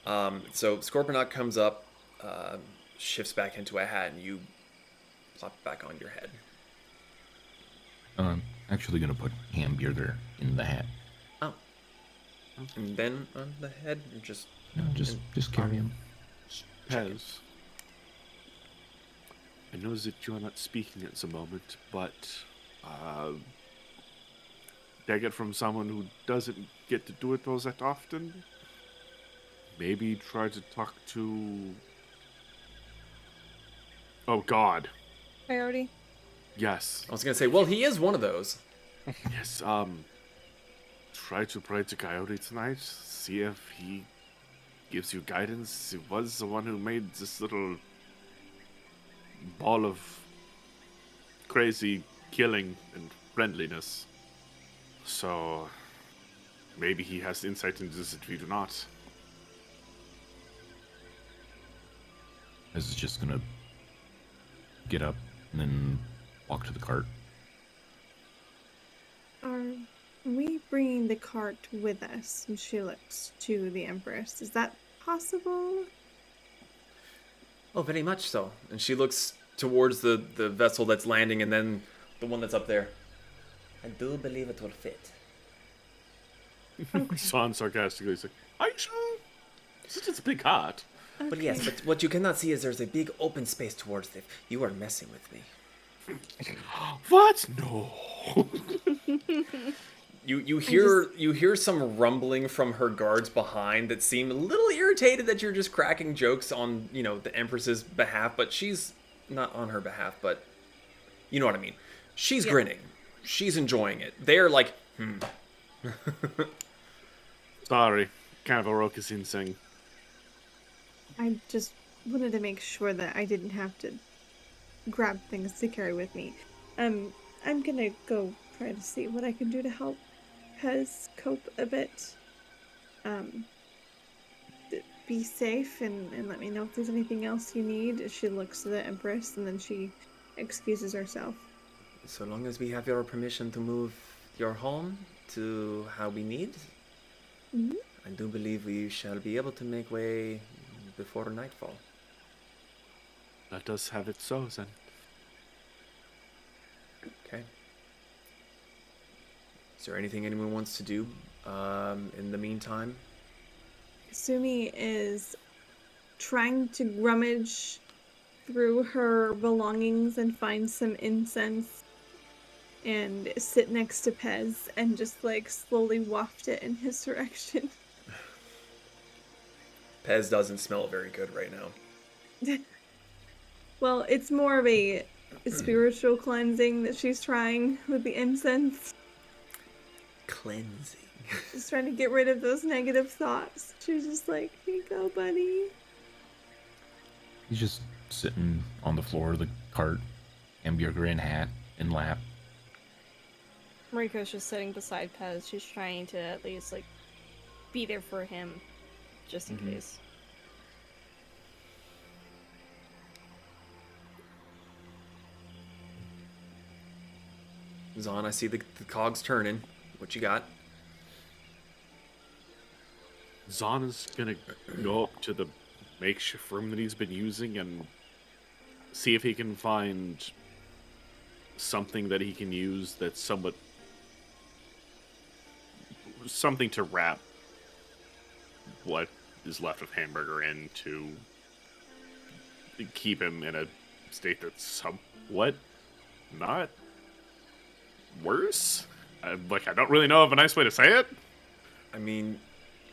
So Scorponok comes up, shifts back into a hat, and you plop it back on your head. I'm actually gonna put Hambjerger in the hat. Oh. And then on the head, or just... No, just carry him. Pez, I know that you are not speaking at the moment, but take it from someone who doesn't get to do it all that often. Maybe try to talk to... Oh, God. Coyote. Yes. I was going to say, well, he is one of those. Yes, try to pray to Coyote tonight. See if he gives you guidance. He was the one who made this little ball of crazy killing and friendliness. So maybe he has insight into this that we do not. This is just gonna get up and then walk to the cart. Are we bringing the cart with us? And she looks to the Empress. Is that possible? Oh, very much so. And she looks towards the vessel that's landing and then the one that's up there. I do believe it will fit. Son sarcastically is like, "Are you sure? It's just a big heart." But yes, but what you cannot see is there's a big open space towards it. You are messing with me. What? No. You hear some rumbling from her guards behind that seem a little irritated that you're just cracking jokes on, the Empress's behalf, but she's not on her behalf, but you know what I mean. She's grinning. She's enjoying it. They're like, Sorry. Kind of a Rokusin thing. I just wanted to make sure that I didn't have to grab things to carry with me. I'm gonna go try to see what I can do to help Pez cope a bit. Be safe and let me know if there's anything else you need. She looks to the Empress and then she excuses herself. so long as we have your permission to move your home to how we need, I do believe we shall be able to make way before nightfall. Let us have it so, then. Okay. Is there anything anyone wants to do in the meantime? Sumi is trying to rummage through her belongings and find some incense and sit next to Pez and just slowly waft it in his direction. Pez doesn't smell very good right now. Well, it's more of a spiritual cleansing that she's trying with the incense. Cleansing. She's trying to get rid of those negative thoughts. She's just like, here you go, buddy. He's just sitting on the floor of the cart, Hambjerger in hat and lap. Mariko's just sitting beside Pez. She's trying to at least, like, be there for him, just in case. Zahn, I see the cogs turning. What you got? Zahn is gonna go up to the makeshift room that he's been using and see if he can find something that he can use that's something to wrap what is left of Hambjerger in to keep him in a state that's somewhat not worse. I don't really know of a nice way to say it. I mean,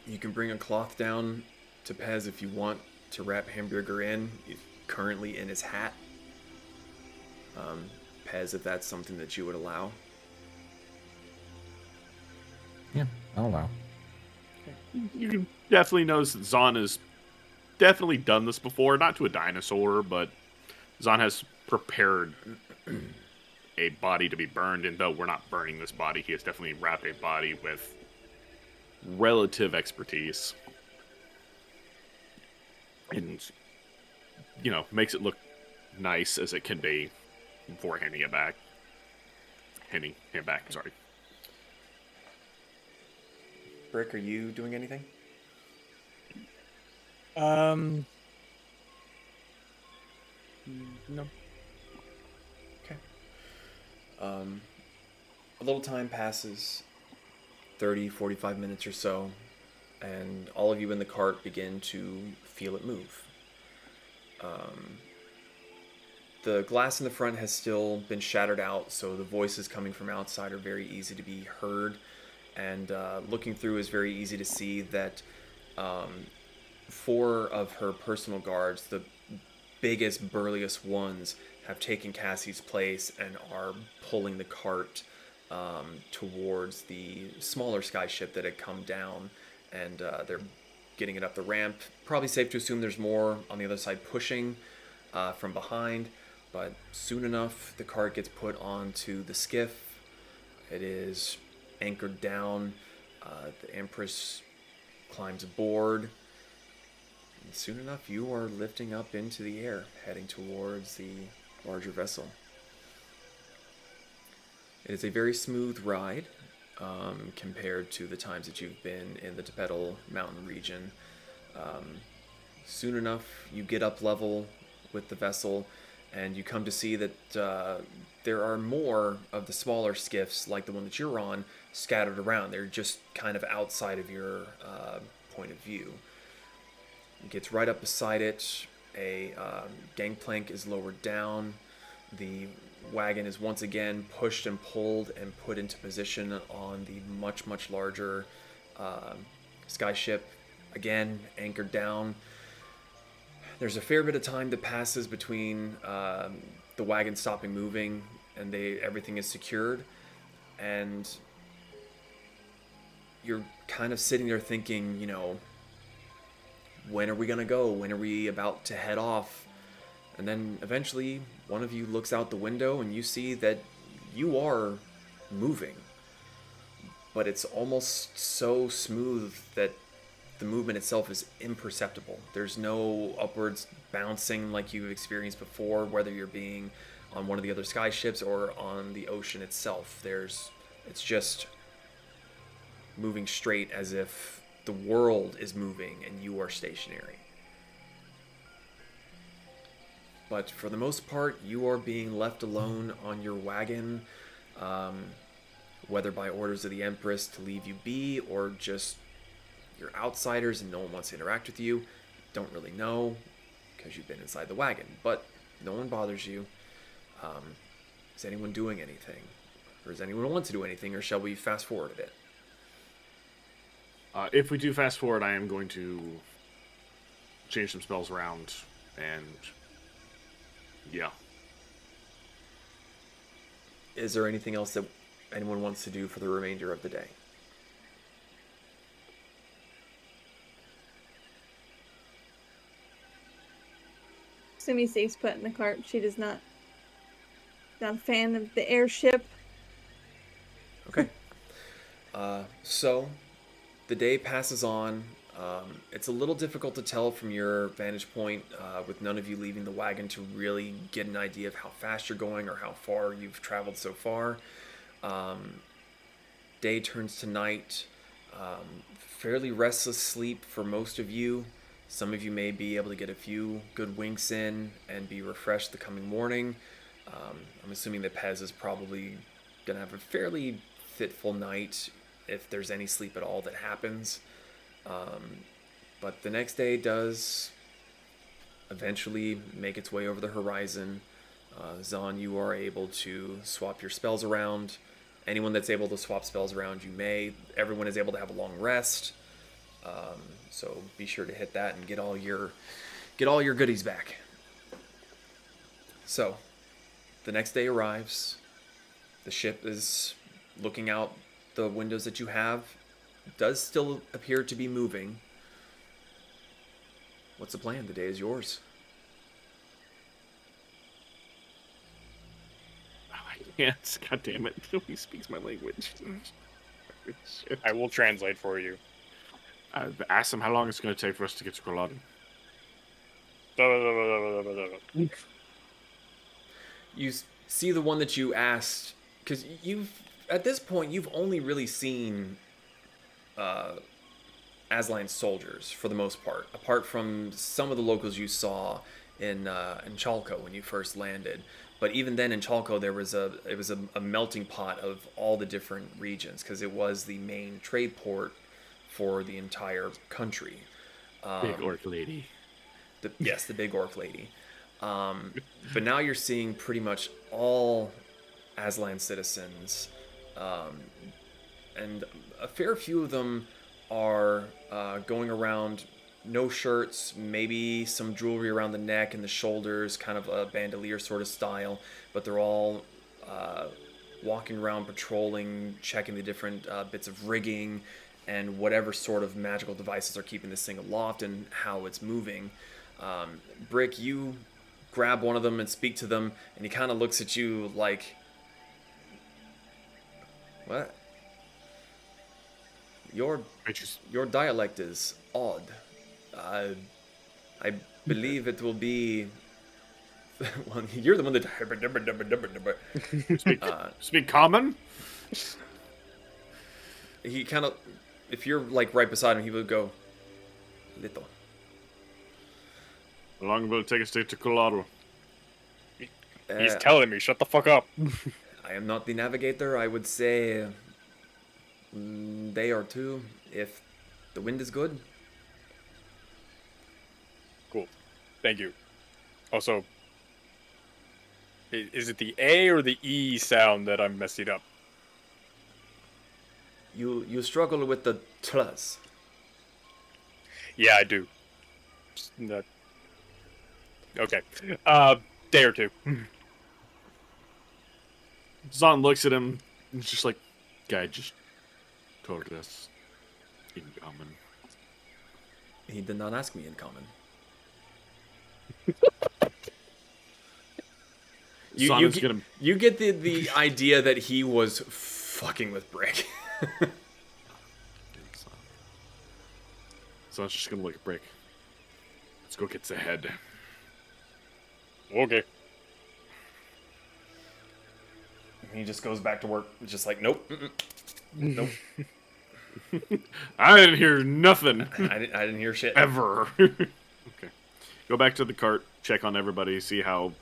you can bring a cloth down to Pez if you want to wrap Hambjerger in. He's currently in his hat. Pez, if that's something that you would allow. Yeah, I'll allow. You can definitely notice that Zahn has definitely done this before, not to a dinosaur, but Zahn has prepared a body to be burned, and though we're not burning this body, he has definitely wrapped a body with relative expertise. And, makes it look nice as it can be before handing it back. Handing him back, sorry. Brick, are you doing anything? No. Okay. A little time passes, 30, 45 minutes or so, and all of you in the cart begin to feel it move. The glass in the front has still been shattered out, so the voices coming from outside are very easy to be heard, and looking through is very easy to see that 4 of her personal guards, the biggest, burliest ones, have taken Cassie's place and are pulling the cart towards the smaller skyship that had come down, and they're getting it up the ramp. Probably safe to assume there's more on the other side pushing from behind, but soon enough the cart gets put onto the skiff. It is anchored down. The Empress climbs aboard. And soon enough, you are lifting up into the air, heading towards the larger vessel. It is a very smooth ride compared to the times that you've been in the Tepetl Mountain region. Soon enough, you get up level with the vessel, and you come to see that there are more of the smaller skiffs, like the one that you're on, scattered around. They're just kind of outside of your point of view. It gets right up beside it. A gangplank is lowered down. The wagon is once again pushed and pulled and put into position on the much, much larger skyship. Again, anchored down. There's a fair bit of time that passes between the wagon stopping moving and everything is secured, and you're kind of sitting there thinking, when are we gonna go? When are we about to head off? And then eventually one of you looks out the window and you see that you are moving, but it's almost so smooth that the movement itself is imperceptible. There's no upwards bouncing like you've experienced before, whether you're being on one of the other skyships or on the ocean itself. It's just moving straight as if the world is moving and you are stationary. But for the most part, you are being left alone on your wagon, whether by orders of the Empress to leave you be or just you're outsiders and no one wants to interact with you. Don't really know because you've been inside the wagon, but no one bothers you. Is anyone doing anything? Or does anyone want to do anything, or shall we fast forward a bit? If we do fast forward, I am going to change some spells around, and yeah. Is there anything else that anyone wants to do for the remainder of the day? Sumi stays put in the cart. She does not a fan of the airship. Okay. So the day passes on. It's a little difficult to tell from your vantage point, with none of you leaving the wagon, to really get an idea of how fast you're going or how far you've traveled so far. Day turns to night. Fairly restless sleep for most of you. Some of you may be able to get a few good winks in and be refreshed the coming morning. I'm assuming that Pez is probably going to have a fairly fitful night if there's any sleep at all that happens. But the next day does eventually make its way over the horizon. Zahn, you are able to swap your spells around. Anyone that's able to swap spells around, you may. Everyone is able to have a long rest. So be sure to hit that and get all your goodies back. So the next day arrives. The ship is looking out the windows that you have. It does still appear to be moving. What's the plan? The day is yours. I can't. God damn it. Nobody speaks my language. Shit. I will translate for you. Ask him how long it's going to take for us to get to Culloden. You see the one that you asked, because at this point you've only really seen Aztlan soldiers for the most part, apart from some of the locals you saw in Chalco when you first landed. But even then in Chalco it was a melting pot of all the different regions, because it was the main trade port for the entire country. Big orc lady. Yes, the big orc lady. But now you're seeing pretty much all Aztlan citizens, and a fair few of them are going around no shirts, maybe some jewelry around the neck and the shoulders, kind of a bandolier sort of style, but they're all walking around patrolling, checking the different bits of rigging and whatever sort of magical devices are keeping this thing aloft and how it's moving. Brick, you grab one of them and speak to them, and he kind of looks at you like, what? Your dialect is odd. I believe it will be. Well, you're the one that Speak common? He kind of, if you're like right beside him, he would go, little. How long will it take us to get to Culloden? He's telling me, shut the fuck up. I am not the navigator. I would say day or two if the wind is good. Cool. Thank you. Also, is it the A or the E sound that I'm messing up? You struggle with the plus. Yeah, I do. Okay. Day or two. Zahn looks at him and is just like, guy just told us in common. He did not ask me in common. You get the idea that he was fucking with Brick. Zahn's just gonna look at Brick. Let's go get the head. Okay. He just goes back to work. It's just like, nope. Nope. I didn't hear nothing. I didn't hear shit. Ever. Okay. Go back to the cart, check on everybody, see how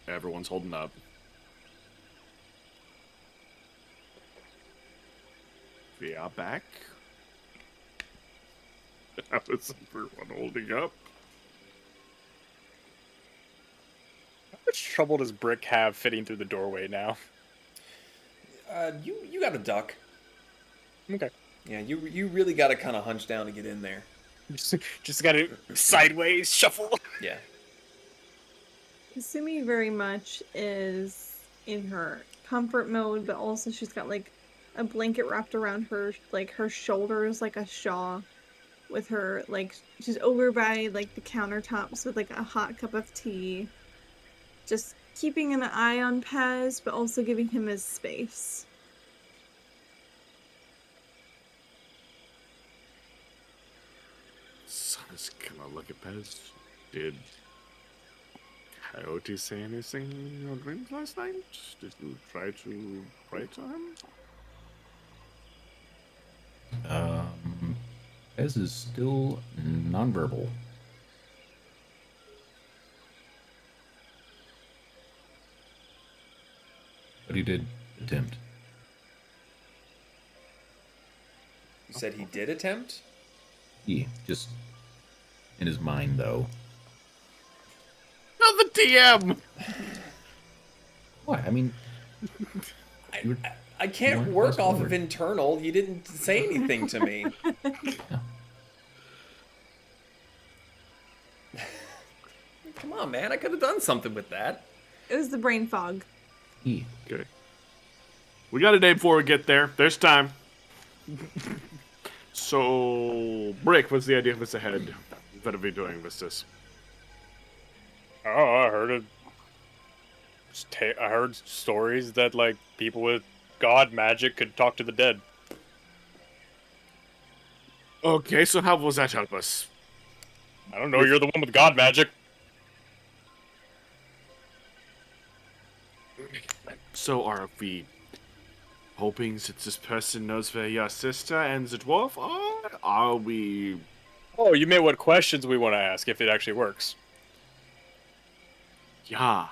everyone's holding up. Yeah, back. How is everyone holding up? How much trouble does Brick have fitting through the doorway now? You got a duck. Okay. Yeah, you really got to kind of hunch down to get in there. Just gotta sideways shuffle. Yeah. Kasumi very much is in her comfort mode, but also she's got like a blanket wrapped around her, like her shoulders, like a shawl, with her, like, she's over by like the countertops with like a hot cup of tea, just keeping an eye on Pez, but also giving him his space. just gonna look at Pez. Did Coyote say anything in your dreams last night? Did you try to pray to him? Ez is still nonverbal. But he did attempt. You said he did attempt? He just in his mind, though. Not the DM. What? I mean, I can't More work fast off of forward. internal. You didn't say anything to me. Come on, man. I could have done something with that. It was the brain fog. he. Okay. We got a day before we get there. There's time. So, Brick, what's the idea of us ahead? What are we doing with this? Oh, I heard it. I heard stories that like people with god magic could talk to the dead. Okay, so how will that help us? I don't know. You're the one with god magic. So are we hoping that this person knows where your sister and the dwarf are? Are we... Oh, you meant what questions we want to ask if it actually works? Yeah,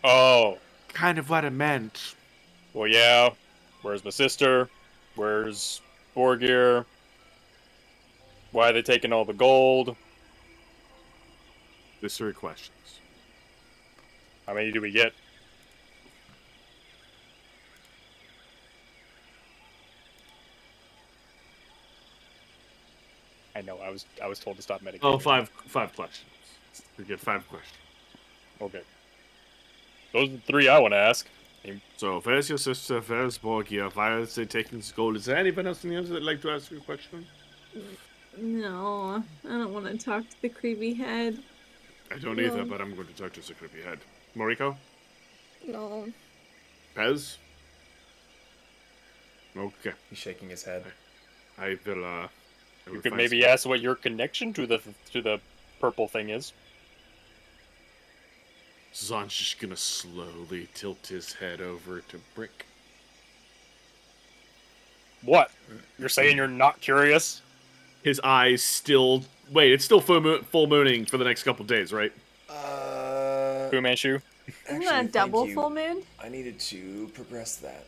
Oh, kind of what I meant. well, yeah. Where's my sister? Where's Borgir? Why are they taking all the gold? These 3 questions. How many do we get? I know. I was told to stop medicating. Oh, five questions. We get 5 questions. Okay. Those are the 3 I want to ask. So, where's your sister? Where's Borgia? Why are they taking this gold? Is there anyone else in the that would like to ask you a question? No, I don't want to talk to the creepy head. I don't either, but I'm going to talk to the creepy head. Moriko? No. Pez? Okay. He's shaking his head. I will, I will You could find maybe some- ask what your connection to the purple thing is. Zon's just gonna slowly tilt his head over to Brick. What? You're saying you're not curious? His eyes still... Wait, it's still full mooning for the next couple days, right? Fu Manchu? Isn't that a double full moon? I needed to progress that.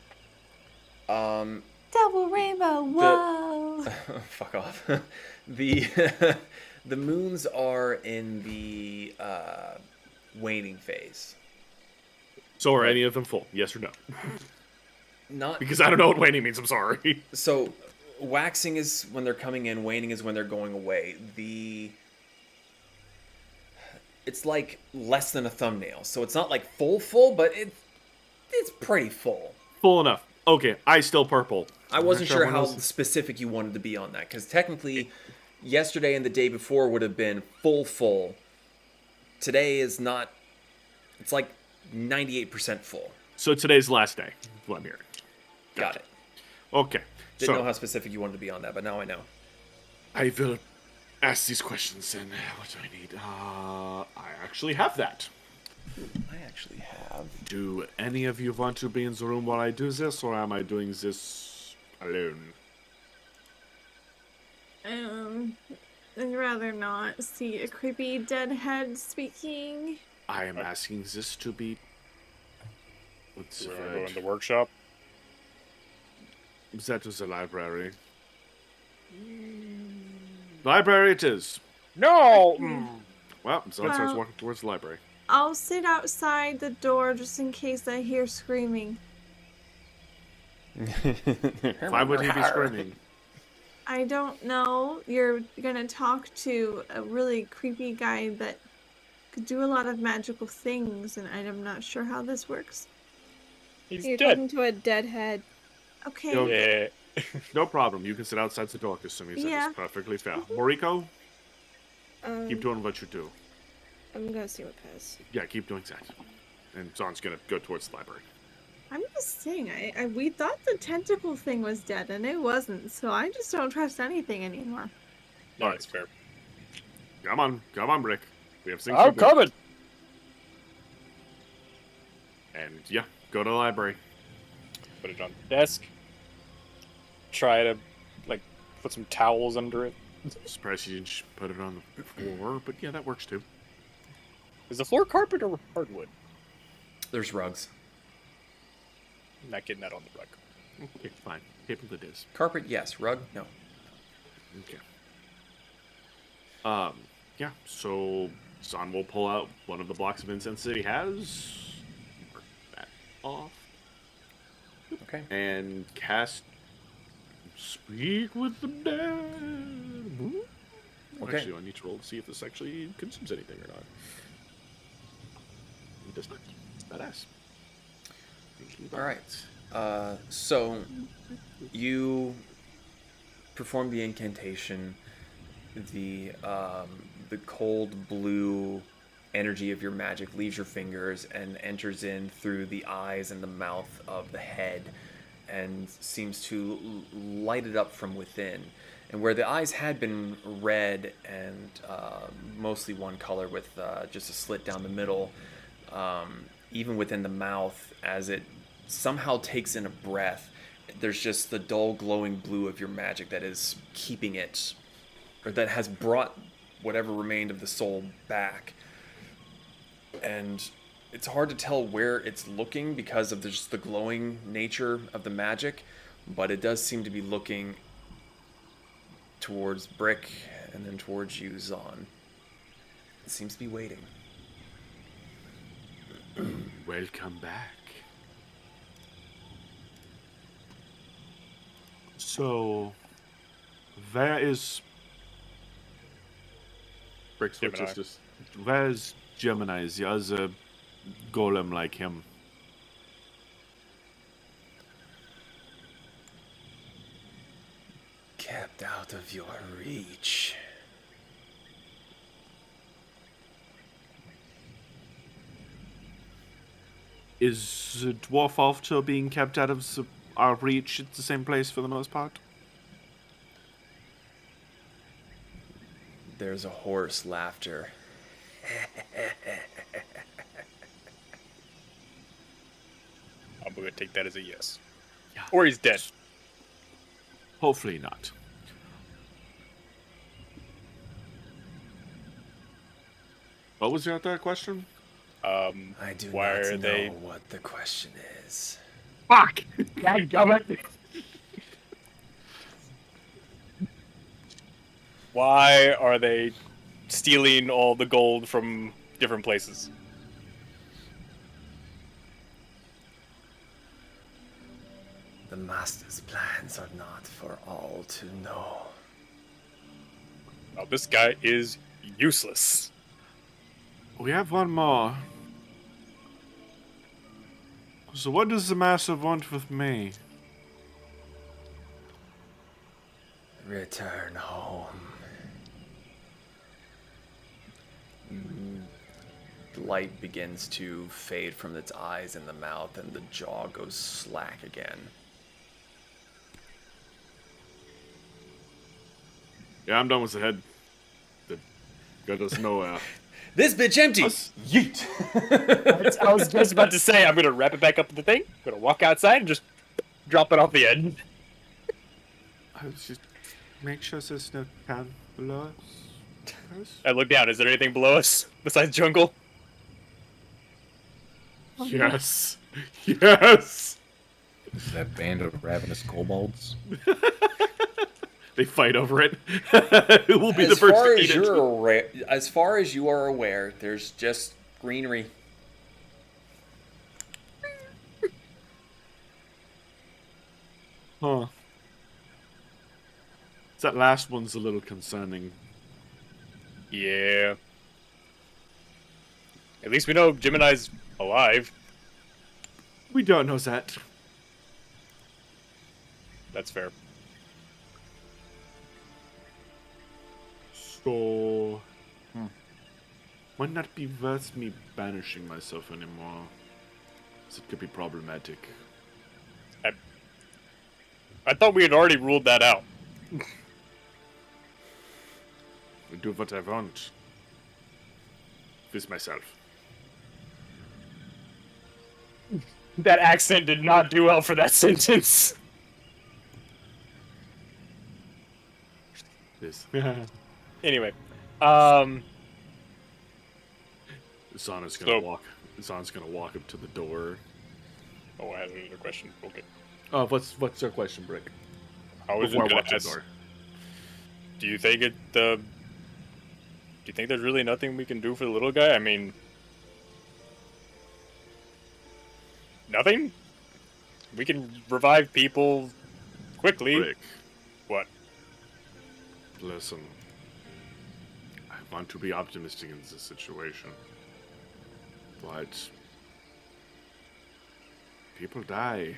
Double rainbow, whoa! Fuck off. The the moons are in the waning phase. So are any of them full? Yes or no? Not Because I don't know what waning means, I'm sorry. so. Waxing is when they're coming in. Waning is when they're going away. It's like less than a thumbnail, so it's not like full, but it's pretty full. Full enough. Okay, eyes still purple. I wasn't sure everyone how else- specific you wanted to be on that, because technically, yesterday and the day before would have been full. Today is not. It's like 98% full. So today's the last day. That's what I'm hearing. Got it. Okay. Didn't so know how specific you wanted to be on that, but now I know. I will ask these questions then. What do I need? I actually have that. I actually have. Do any of you want to be in the room while I do this, or am I doing this alone? I'd rather not see a creepy dead head speaking. I am asking this to be... What's the We're gonna go word? in the workshop. That was the library. Library it is. No! Well, Zon starts Well- walking towards the library. I'll sit outside the door just in case I hear screaming. Why would he be screaming? I don't know. You're gonna talk to a really creepy guy that could do a lot of magical things, and I'm not sure how this works. He's You're dead. talking to a dead head. Okay. Yo. Yeah. No problem. You can sit outside the door, assuming that Yeah. is perfectly fair. Moriko, Um, keep doing what you do. I'm gonna see what Pez. Yeah, keep doing that. And Zon's gonna go towards the library. I'm just saying, we thought the tentacle thing was dead, and it wasn't, so I just don't trust anything anymore. No, that's fair. Come on, Brick. We have things I'm to do. coming. And yeah, go to the library. Put it on the desk. Try to, like, put some towels under it. Surprised you didn't just put it on the floor, but yeah, that works too. Is the floor carpet or hardwood? There's rugs. I'm not getting that on the rug. Okay, fine. Table it is. Carpet, yes. Rug, no. Okay. Yeah, so San will pull out one of the blocks of incense that he has, mark that off, Okay. and cast Speak with the Dead. Okay. Actually, I need to roll to see if this actually consumes anything or not. It does not. It's badass. All right. So you perform the incantation. The cold blue energy of your magic leaves your fingers and enters in through the eyes and the mouth of the head and seems to light it up from within. And where the eyes had been red and mostly one color with just a slit down the middle, even within the mouth, as it somehow takes in a breath, there's just the dull glowing blue of your magic that is keeping it, or that has brought whatever remained of the soul back. And it's hard to tell where it's looking because of just the glowing nature of the magic, but it does seem to be looking towards Brick and then towards you, Zahn. It seems to be waiting. Welcome back. So, where is Brick's Gemini. just where's Gemini? The other golem like him. Kept out of your reach. Is the dwarf also being kept out of our reach at the same place for the most part? There's a hoarse laughter. I'm going to take that as a yes. Or he's dead. Hopefully not. What was your third question? I do Why not are know they- what the question is. Fuck! Why are they stealing all the gold from different places? The Master's plans are not for all to know. Well, this guy is useless. We have one more. So what does the master want with me? Return home. The light begins to fade from its eyes and the mouth, and the jaw goes slack again. Yeah, I'm done with the head. That got us nowhere. This bitch empty! Yeet! I was just about to say, I'm going to wrap it back up in the thing, I'm going to walk outside and just drop it off the end. I was just make sure there's no town below us. I look down, is there anything below us besides jungle? Yes. Yes. That band of ravenous kobolds. They fight over it. Who will be the As first far to as eat it? as far as you are aware, there's just greenery. Huh. That last one's a little concerning. Yeah. At least we know Gemini's alive. We don't know that. That's fair. So... Might not be worth me banishing myself anymore. 'Cause it could be problematic. I thought we had already ruled that out. We do what I want with myself. That accent did not do well for that sentence. This. Anyway, Zana's So- gonna walk up to the door. oh, I had another question. Okay. What's your question, Brick? I was Before I just walk gonna to the ask, door. do you think do you think there's really nothing we can do for the little guy? I mean, nothing? We can revive people quickly. Brick, What? listen. I want to be optimistic in this situation, but people die.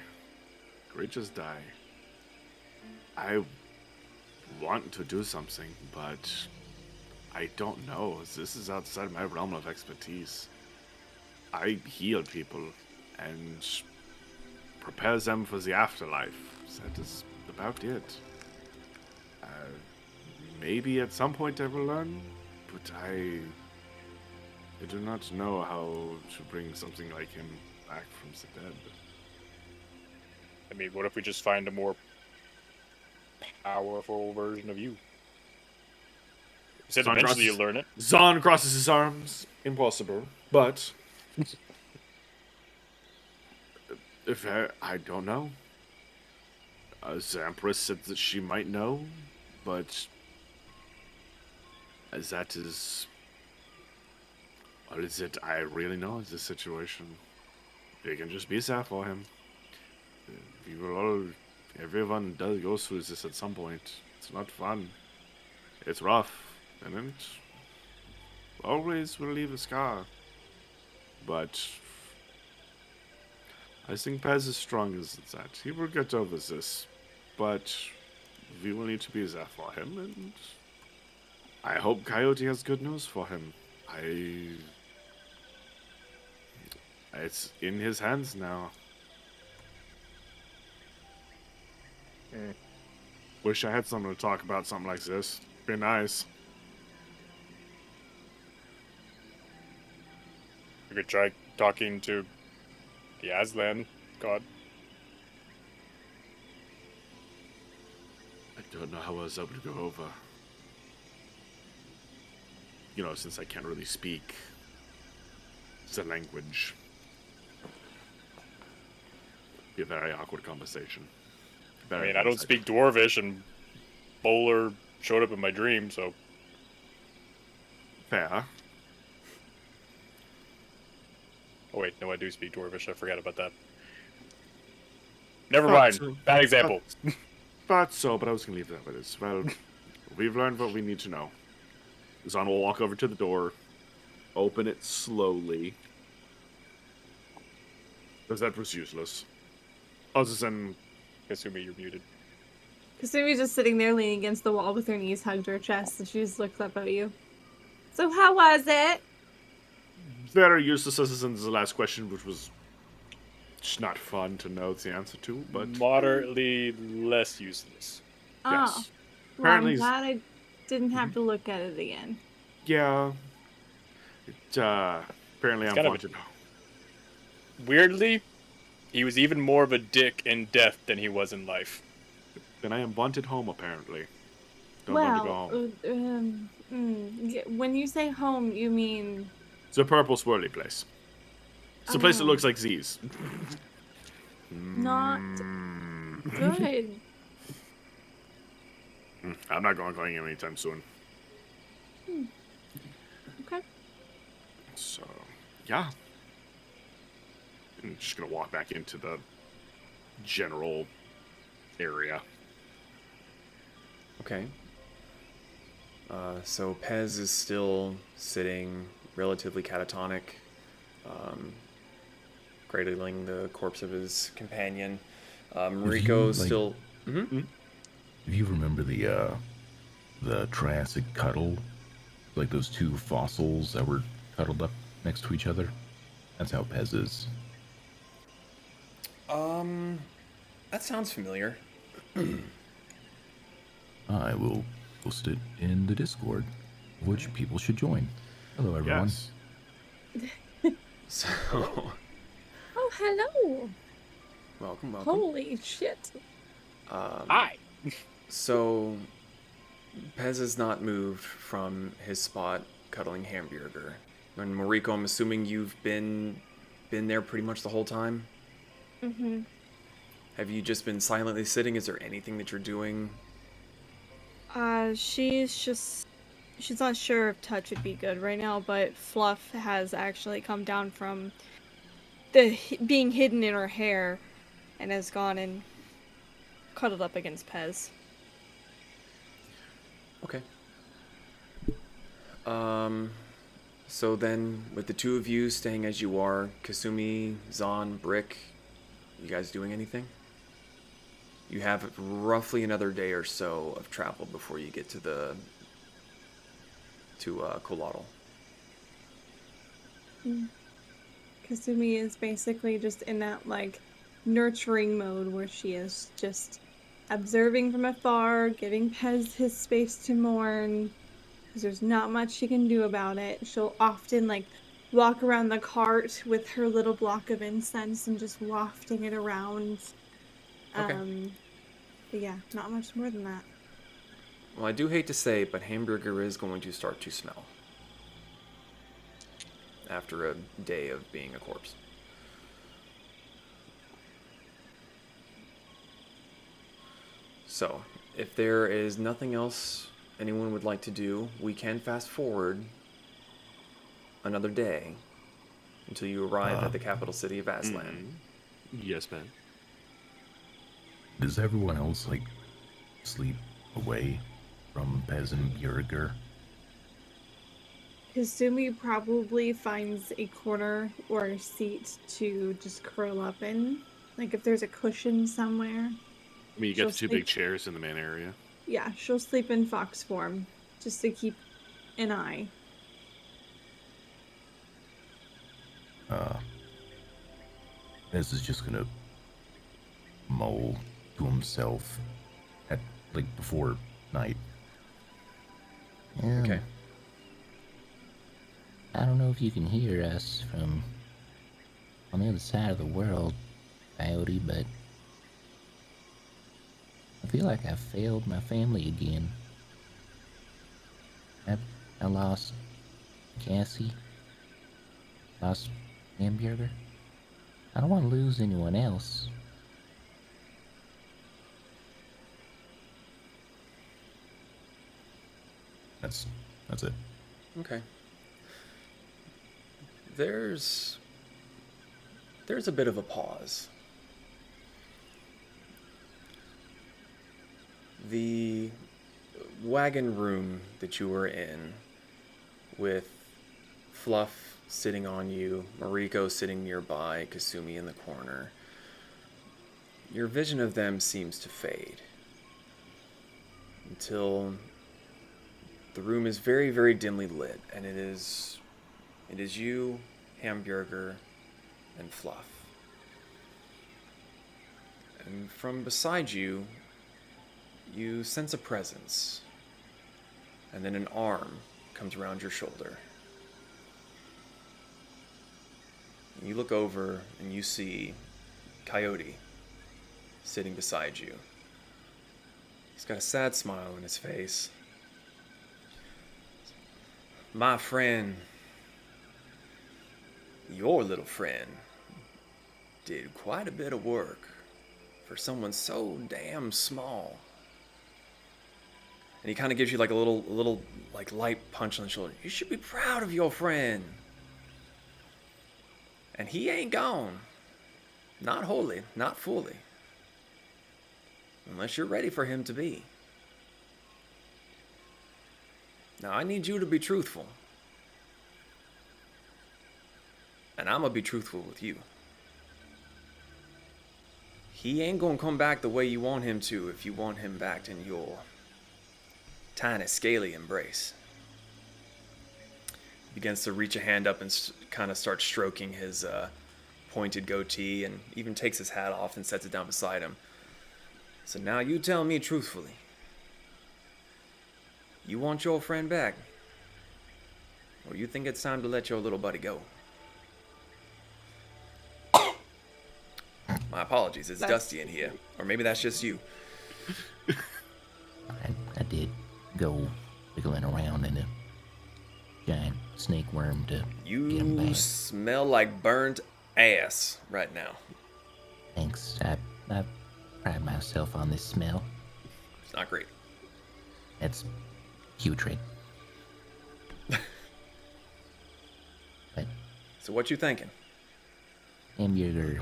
Creatures die. I want to do something, but I don't know. This is outside my realm of expertise. I heal people and prepare them for the afterlife. That is about it. Maybe at some point I will learn, but I do not know how to bring something like him back from the dead. I mean, what if we just find a more powerful version of you? You said Sun eventually crosses- you learn it. Zahn crosses his arms. Impossible. But if I don't know. The Empress said that she might know, but that is all is it I really know in this situation. We can just be there for him. We will all. Everyone does go through this at some point. It's not fun. It's rough, and it always will leave a scar. But I think Paz is strong as that. He will get over this. But we will need to be there for him, and I hope Coyote has good news for him. It's in his hands now. Wish I had someone to talk about something like this. Be nice. We could try talking to the Aztlan god. I don't know how I was able to go over. You know, since I can't really speak the language. Be a very awkward conversation. I mean, I don't speak Dwarvish, and Bowler showed up in my dream, so... Fair. Oh wait, no, I do speak Dwarvish. I forgot about that. Never Thought mind. so. Bad example. But I was gonna leave that with it. Well, we've learned what we need to know. Zahn will walk over to the door, open it slowly. Because that was useless. Other than Kasumi, you're muted. Kasumi's just sitting there leaning against the wall with her knees hugged to her chest, and she just looks up at you. So how was it? very useless as in the last question, which was just not fun to know the answer to, but Moderately less useless. Oh. yes. Well, Apparently, I'm glad I didn't have to look at it again. yeah. It, apparently, I'm kind of wanted. Weirdly, he was even more of a dick in death than he was in life. Then I am wanted home, apparently. Don't want to go home. When you say home, you mean... It's a purple swirly place. It's a place that looks like these. Not good. I'm not going anytime soon. Okay. So, yeah. I'm just gonna walk back into the general area. Okay. So Pez is still sitting relatively catatonic, cradling the corpse of his companion. Mariko's like- still... If you remember the Triassic cuddle, like those two fossils that were cuddled up next to each other, that's how Pez is. That sounds familiar. I will post it in the Discord. which people should join. Hello, everyone. Yes. So, Oh, hello. welcome. Holy shit. Hi. So, Pez has not moved from his spot cuddling Hambjerger. And Mariko, I'm assuming you've been there pretty much the whole time? Mm-hmm. Have you just been silently sitting? Is there anything that you're doing? She's not sure if touch would be good right now, but Fluff has actually come down from being hidden in her hair and has gone and cuddled up against Pez. Okay. So then, with the two of you staying as you are, Kasumi, Zahn, Brick, you guys doing anything? You have roughly another day or so of travel before you get to Kolotl. Kasumi is basically just in that, like, nurturing mode where she is just observing from afar, giving Pez his space to mourn, because there's not much she can do about it. She'll often, like, walk around the cart with her little block of incense and just wafting it around. Okay. But yeah, not much more than that. Well, I do hate to say, but Hambjerger is going to start to smell after a day of being a corpse. So, if there is nothing else anyone would like to do, we can fast forward another day until you arrive at the capital city of Aztlan. Yes, man. Does everyone else, like, sleep away from Pez and Bjerger? Kasumi probably finds a corner or a seat to just curl up in. Like, if there's a cushion somewhere. I mean, you got She'll the two sleep- big chairs in the main area. Yeah, she'll sleep in fox form, just to keep an eye. Pez is just gonna mull to himself at, like, before night. Okay. I don't know if you can hear us from on the other side of the world, Coyote, but I feel like I've failed my family again. I lost Cassie, lost Hambjerger. I don't want to lose anyone else. That's it. Okay. There's a bit of a pause. The wagon room that you were in, with Fluff sitting on you, Mariko sitting nearby, Kasumi in the corner, your vision of them seems to fade until the room is very, very dimly lit, and it is you, Hambjerger, and Fluff. And from beside you, you sense a presence, and then an arm comes around your shoulder. You look over and you see Coyote sitting beside you. He's got a sad smile on his face. My friend, your little friend, did quite a bit of work for someone so damn small. And he kind of gives you like a little like light punch on the shoulder. You should be proud of your friend. And he ain't gone. Not wholly, not fully. Unless you're ready for him to be. Now, I need you to be truthful. And I'm going to be truthful with you. He ain't going to come back the way you want him to if you want him back in your tiny, scaly embrace. He begins to reach a hand up and kind of start stroking his pointed goatee, and even takes his hat off and sets it down beside him. So now you tell me truthfully. You want your friend back? Or you think it's time to let your little buddy go? My apologies, it's dusty in here. Or maybe that's just you. I did go wiggling around in a giant snake worm to get him You back. smell like burnt ass right now. Thanks. I pride myself on this smell. It's not great. It's putrid. But So what you thinking? Hambjerger,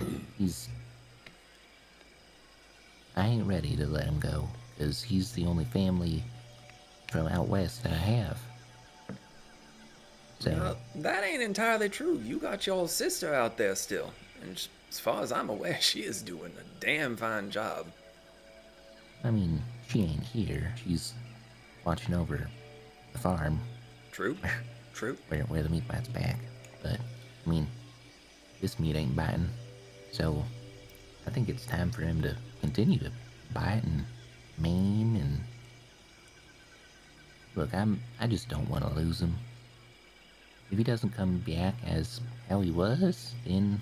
I ain't ready to let him go, because he's the only family from out west that I have. So, That ain't entirely true. You got your sister out there still. And as far as I'm aware, she is doing a damn fine job. I mean, she ain't here. She's watching over the farm True? True? where the meat bite's back. But, I mean, this meat ain't biting. So, I think it's time for him to continue to bite and maim and... Look, I just don't want to lose him. If he doesn't come back as how he was, then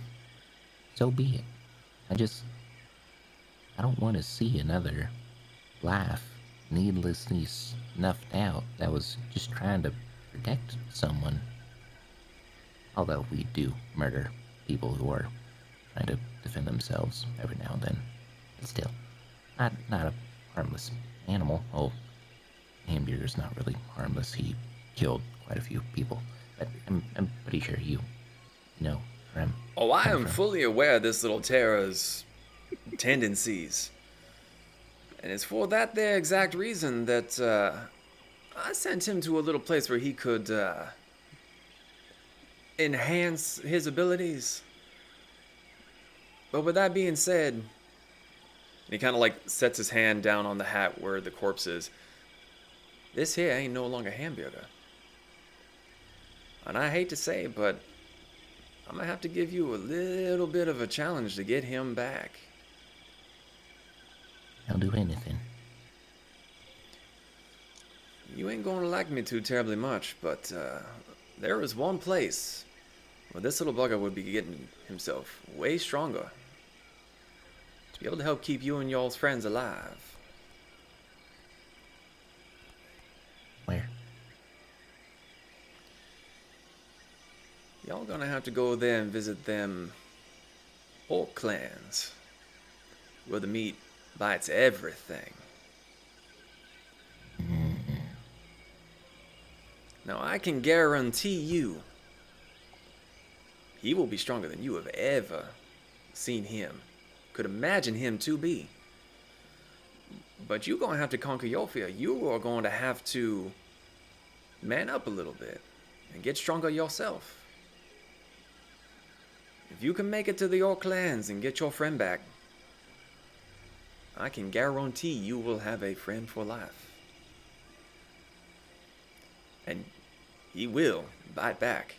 so be it. I don't want to see another life needlessly snuffed out that was just trying to protect someone. Although we do murder people who are trying to defend themselves every now and then. But still, not a harmless animal. Oh, Hambjerger's not really harmless. He killed quite a few people. But I'm pretty sure you know where I'm Oh, I coming am from. fully aware of this little terror's tendencies. And it's for that there exact reason that I sent him to a little place where he could enhance his abilities. But with that being said, he kind of like sets his hand down on the hat where the corpse is. This here ain't no longer Hambjerger. And I hate to say it, but I'm gonna have to give you a little bit of a challenge to get him back. I'll do anything. You ain't gonna like me too terribly much, but there is one place where this little bugger would be getting himself way stronger to be able to help keep you and y'all's friends alive. Where? Y'all gonna have to go there and visit them orc clans, where the meat bites everything. Now I can guarantee you, he will be stronger than you have ever seen him, could imagine him to be. But you're gonna have to conquer your fear. You are going to have to man up a little bit and get stronger yourself. If you can make it to the Orc clans and get your friend back, I can guarantee you will have a friend for life. And he will bite back.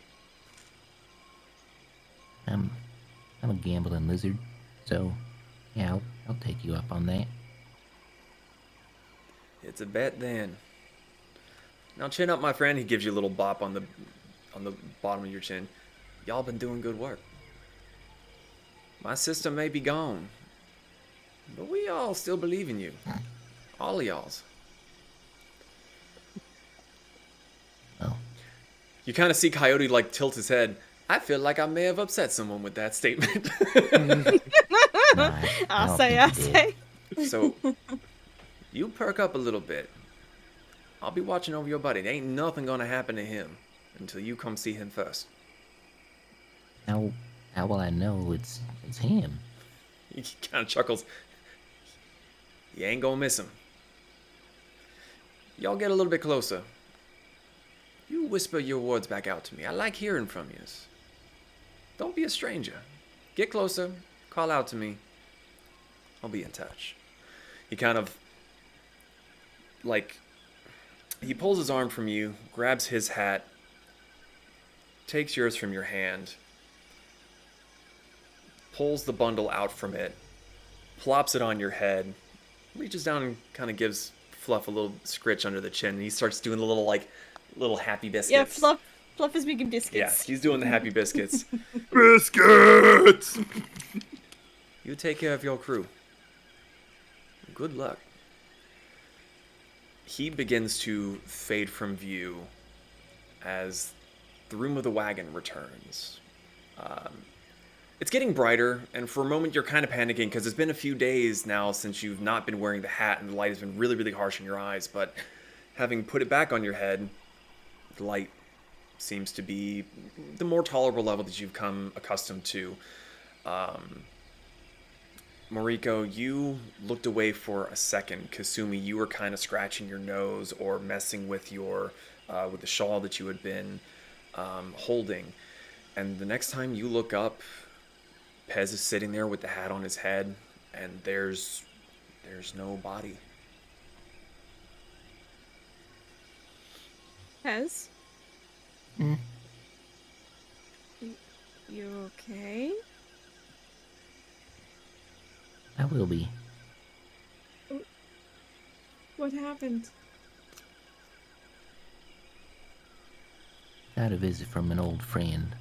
I'm a gambling lizard, so yeah, I'll take you up on that. It's a bet then. Now chin up, my friend. He gives you a little bop on the bottom of your chin. Y'all been doing good work. My sister may be gone, but we all still believe in you. All of y'all's. Oh, You kind of see Coyote like tilt his head. I feel like I may have upset someone with that statement. no, I I'll don't say, think you did. So, you perk up a little bit. I'll be watching over your buddy. There ain't nothing gonna happen to him until you come see him first. How will I know it's him? He kind of chuckles. You ain't gonna miss him. Y'all get a little bit closer. You whisper your words back out to me. I like hearing from you. Don't be a stranger. Get closer. Call out to me. I'll be in touch. He kind of, like, he pulls his arm from you, grabs his hat, takes yours from your hand, pulls the bundle out from it, plops it on your head, reaches down and kind of gives Fluff a little scritch under the chin, and he starts doing the little happy biscuits. Yeah, Fluff is making Yeah, biscuits. he's doing the happy biscuits. Biscuits! You take care of your crew. Good luck. He begins to fade from view as the room of the wagon returns. It's getting brighter, and for a moment you're kind of panicking because it's been a few days now since you've not been wearing the hat and the light has been really, really harsh in your eyes, but having put it back on your head, the light seems to be the more tolerable level that you've come accustomed to. Moriko, you looked away for a second. Kasumi, you were kind of scratching your nose or messing with your with the shawl that you had been holding. And the next time you look up, Pez is sitting there with the hat on his head, and there's no body. Pez? Hmm? You okay? I will be. What happened? Got a visit from an old friend.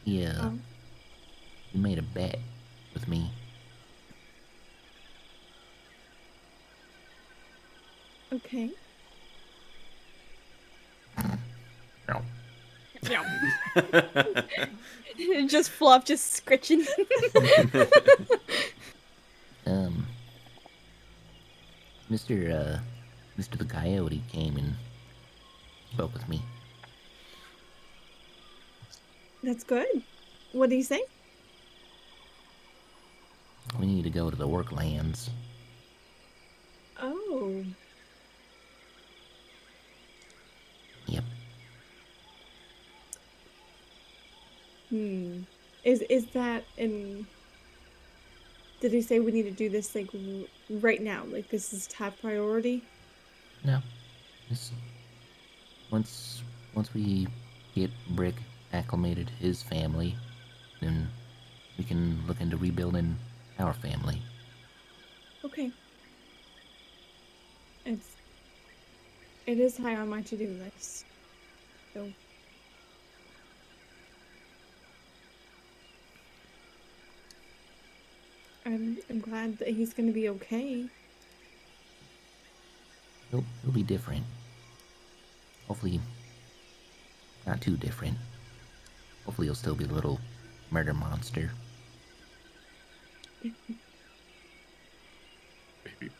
He made a bet with me. Okay. No. Just Fluff just scritching. Mr. the Coyote came and spoke with me. That's good. What do you say? We need to go to the worklands. Oh. Yep. Is that in... Did he say we need to do this, like, right now? Like, this is top priority? No. Just once we get Brick acclimated to his family, then we can look into rebuilding our family. Okay. It is high on my to-do list. So... I'm glad that he's gonna be okay. He'll be different. Hopefully, not too different. Hopefully he'll still be a little murder monster. Maybe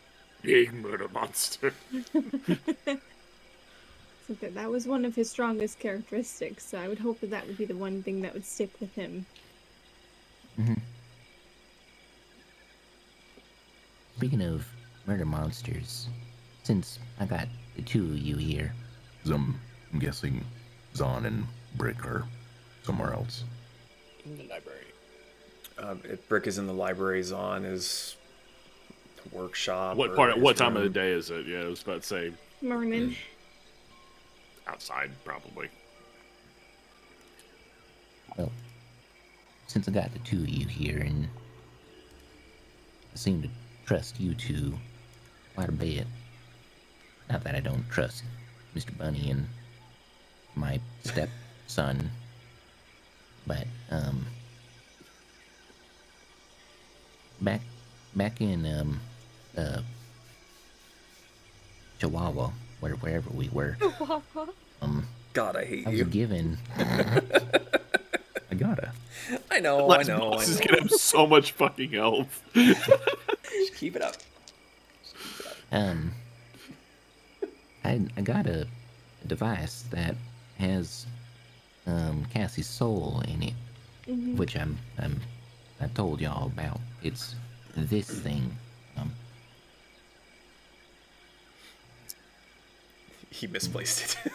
big murder monster. So that was one of his strongest characteristics, so I would hope that would be the one thing that would stick with him. Mm-hmm. Speaking of murder monsters, since I got the two of you here... I'm guessing Zahn and Brick are somewhere else. In the library. If Brick is in the library, Zahn is the workshop. What or part? his What time of the room. day is it? Yeah, I was about to say Morning. outside, probably. Well, since I got the two of you here, and I seem to trust you two quite a bit. Not that I don't trust Mr. Bunny and my stepson, but back in Chihuahua, wherever we were, God, I hate I was you. given. I gotta. I know. This is gonna have so much fucking health. Keep it up. I got a device that has Cassie's soul in it, which I told y'all about. It's this thing. He misplaced it.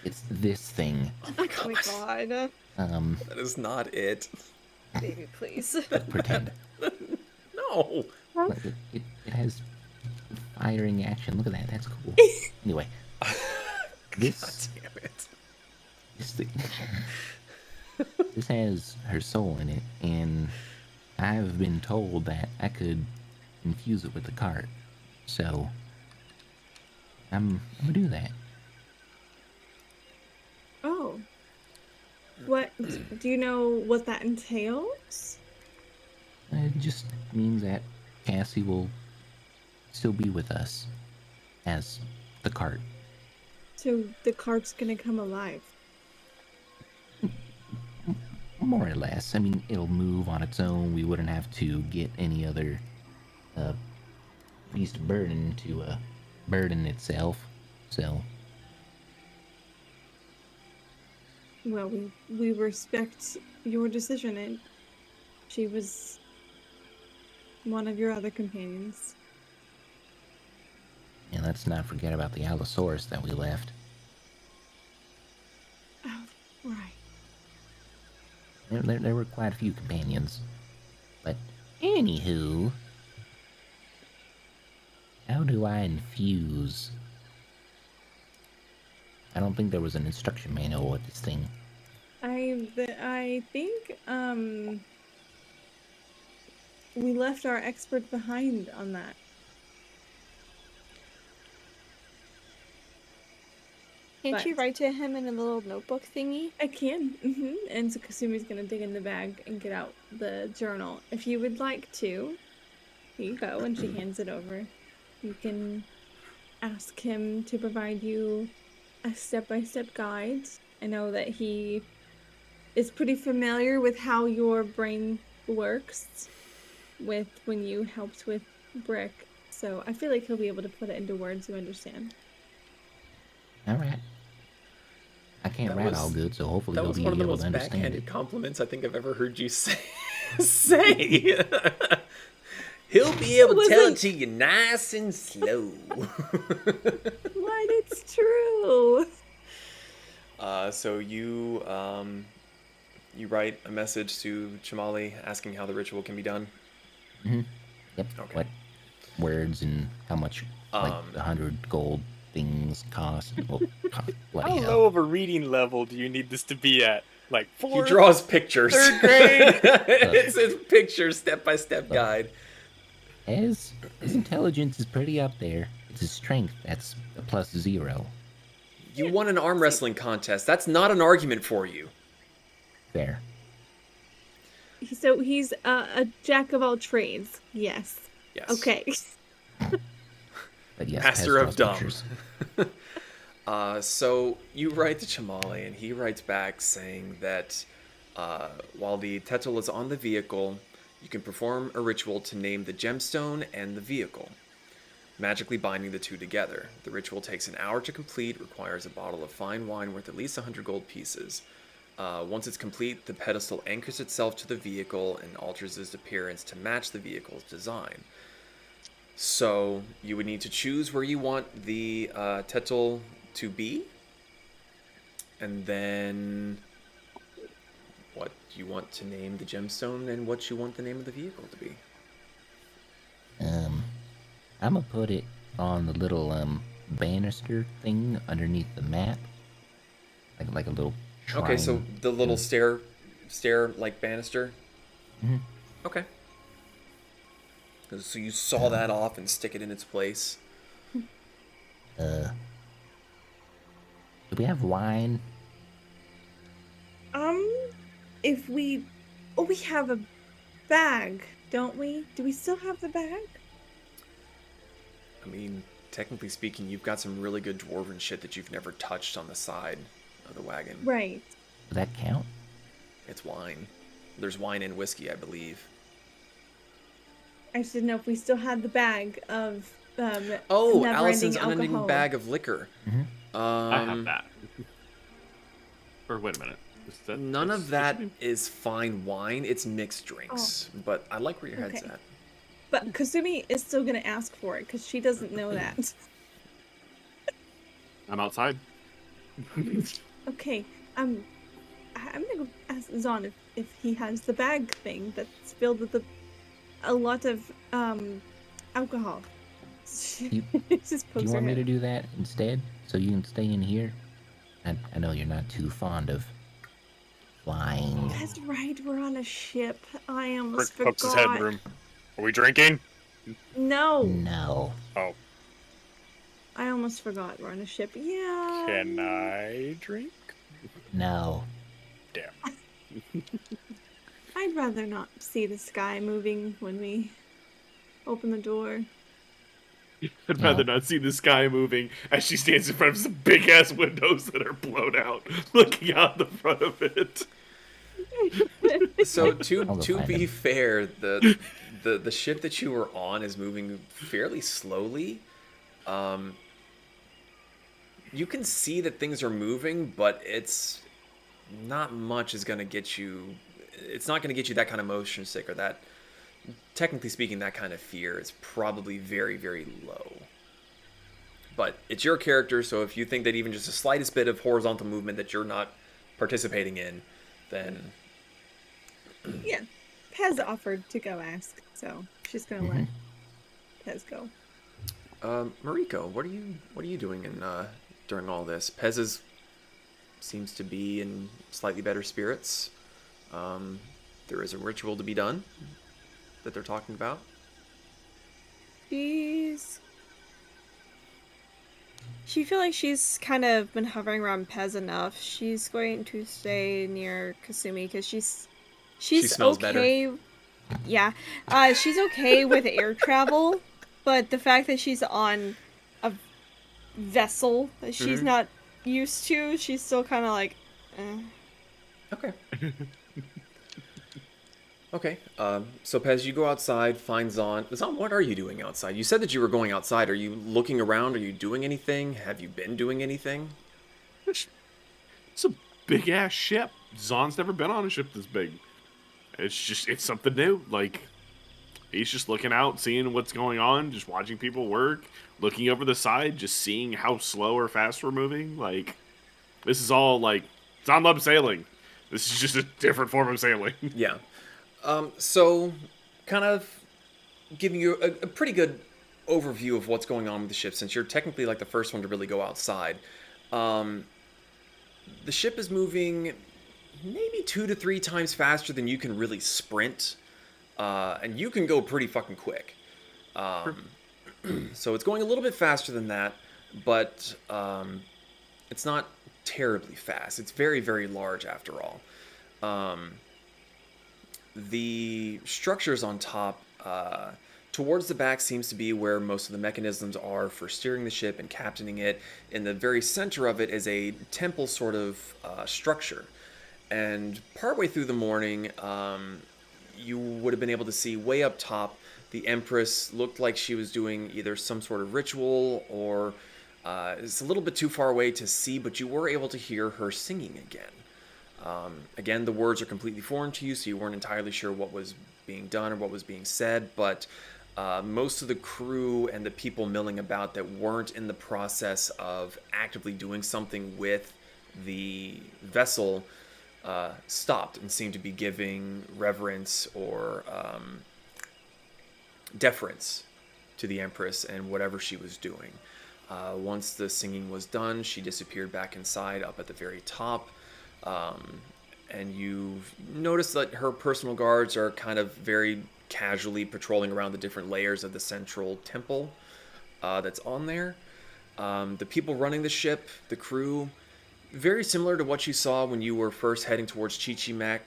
It's this thing. Oh my Oh my god. god. That is not it. Baby, please. Pretend. No. Look, it has firing action. Look at that. That's cool. Anyway, this God damn it. this thing, this has her soul in it, and I've been told that I could infuse it with the cart. So I'm gonna do that. What do you know what that entails? It just means that Cassie will still be with us as the cart. So the cart's gonna come alive. More or less. I mean, it'll move on its own. We wouldn't have to get any other beast of burden to burden itself. So, Well, we respect your decision, and she was one of your other companions. and let's not forget about the Allosaurus that we left. Oh, right. There were quite a few companions. But, anywho, how do I infuse? I don't think there was an instruction manual with this thing. I think we left our expert behind on that. Can't you But- write to him in a little notebook thingy? I can. And so Kasumi's gonna dig in the bag and get out the journal. If you would like to, here you go, and she hands it over. You can ask him to provide you a step-by-step guide. I know that he is pretty familiar with how your brain works with when you helped with Brick. So I feel like he'll be able to put it into words you understand. Alright. I can't That write was- all good, so hopefully That he'll was be one of the able most to understand backhanded it. compliments I think I've ever heard you say. He'll be able to Was tell it- it to you nice and slow. What? It's true! So you write a message to Chamali asking how the ritual can be done. Yep. Okay. What words and how much, like, Um, 100 gold things cost. Well, bloody How hell. low of a reading level do you need this to be at? Like He 4th? draws pictures. Third grade. It's a picture, step-by-step guide. His intelligence is pretty up there. It's his strength that's a +0. You won an arm wrestling contest. That's not an argument for you. Fair. So he's a jack of all trades. Yes. Yes. Okay. But yes, Master Pez of draws dumb. pictures. So you write to Chamali, and he writes back saying that while the Tepetl is on the vehicle, you can perform a ritual to name the gemstone and the vehicle, magically binding the two together. The ritual takes an hour to complete, requires a bottle of fine wine worth at least 100 gold pieces. Once it's complete, the pedestal anchors itself to the vehicle and alters its appearance to match the vehicle's design. So you would need to choose where you want the Tepetl to be, and then what you want to name the gemstone and what you want the name of the vehicle to be. I'm gonna put it on the little banister thing underneath the map, like a little. Okay, so shrine. the little stair like banister. Mhm. Okay. So you saw that off and stick it in its place. Do we have wine? If we have a bag, don't we? Do we still have the bag? I mean, technically speaking, you've got some really good dwarven shit that you've never touched on the side of the wagon. Right. Does that count? It's wine. There's wine and whiskey, I believe. I just didn't know if we still had the bag of Oh, never-ending Allison's unending alcohol. bag of liquor. I have that. Or wait a minute. Is that, None of that that's- is fine wine. It's mixed drinks. But I like where your head's Okay. at. But Kasumi is still gonna ask for it because she doesn't know that. I'm outside. Okay. I'm gonna go ask Zon if he has the bag thing that's filled with a lot of alcohol. You- Just Do pokes you her want me to head. do that instead, so you can stay in here? I know you're not too fond of flying. That's right. We're on a ship. I Brick almost pokes his head in the forgot. room. Are we drinking? No, No. Oh, I almost forgot. We're on a ship. Yeah. can I drink? No. Damn. I'd rather not see the sky moving when we open the door. I'd No. rather not see the sky moving as she stands in front of some big ass windows that are blown out, looking out the front of it. So I'll to go to find be him. fair, the ship that you were on is moving fairly slowly. You can see that things are moving, but it's not much is going to get you. It's not going to get you that kind of motion sick or that, technically speaking, that kind of fear. It's probably very, very low. But it's your character, so if you think that even just the slightest bit of horizontal movement that you're not participating in, then Yeah. Pez offered to go ask, so she's gonna let Pez go. Mariko, what are you doing in during all this? Pez seems to be in slightly better spirits. There is a ritual to be done that they're talking about. She feel like she's kind of been hovering around Pez enough. She's going to stay near Kasumi because she's smells better. okay. Yeah, she's okay with air travel, but the fact that she's on a vessel that she's not used to, she's still kind of like, Okay. Okay. So Pez, you go outside, find Zon. Zon, what are you doing outside? You said that you were going outside. Are you looking around? Are you doing anything? Have you been doing anything? It's a big ass ship. Zon's never been on a ship this big. It's something new. Like, he's just looking out, seeing what's going on, just watching people work, looking over the side, just seeing how slow or fast we're moving. Like, this is all like, Zon loves sailing. This is just a different form of sailing. Yeah. So, kind of giving you a pretty good overview of what's going on with the ship, since you're technically like the first one to really go outside. The ship is moving maybe 2 to 3 times faster than you can really sprint, and you can go pretty fucking quick. So it's going a little bit faster than that, but it's not terribly fast. It's very, very large after all. The structures on top, towards the back, seems to be where most of the mechanisms are for steering the ship and captaining it. In the very center of it is a temple sort of structure. And partway through the morning, you would have been able to see way up top, the Empress looked like she was doing either some sort of ritual or it's a little bit too far away to see, but you were able to hear her singing again. Again, the words are completely foreign to you, so you weren't entirely sure what was being done or what was being said, but most of the crew and the people milling about that weren't in the process of actively doing something with the vessel stopped and seemed to be giving reverence or deference to the Empress and whatever she was doing. Once the singing was done, she disappeared back inside up at the very top. And you've noticed that her personal guards are kind of very casually patrolling around the different layers of the central temple that's on there. The people running the ship, the crew, very similar to what you saw when you were first heading towards Chichimec.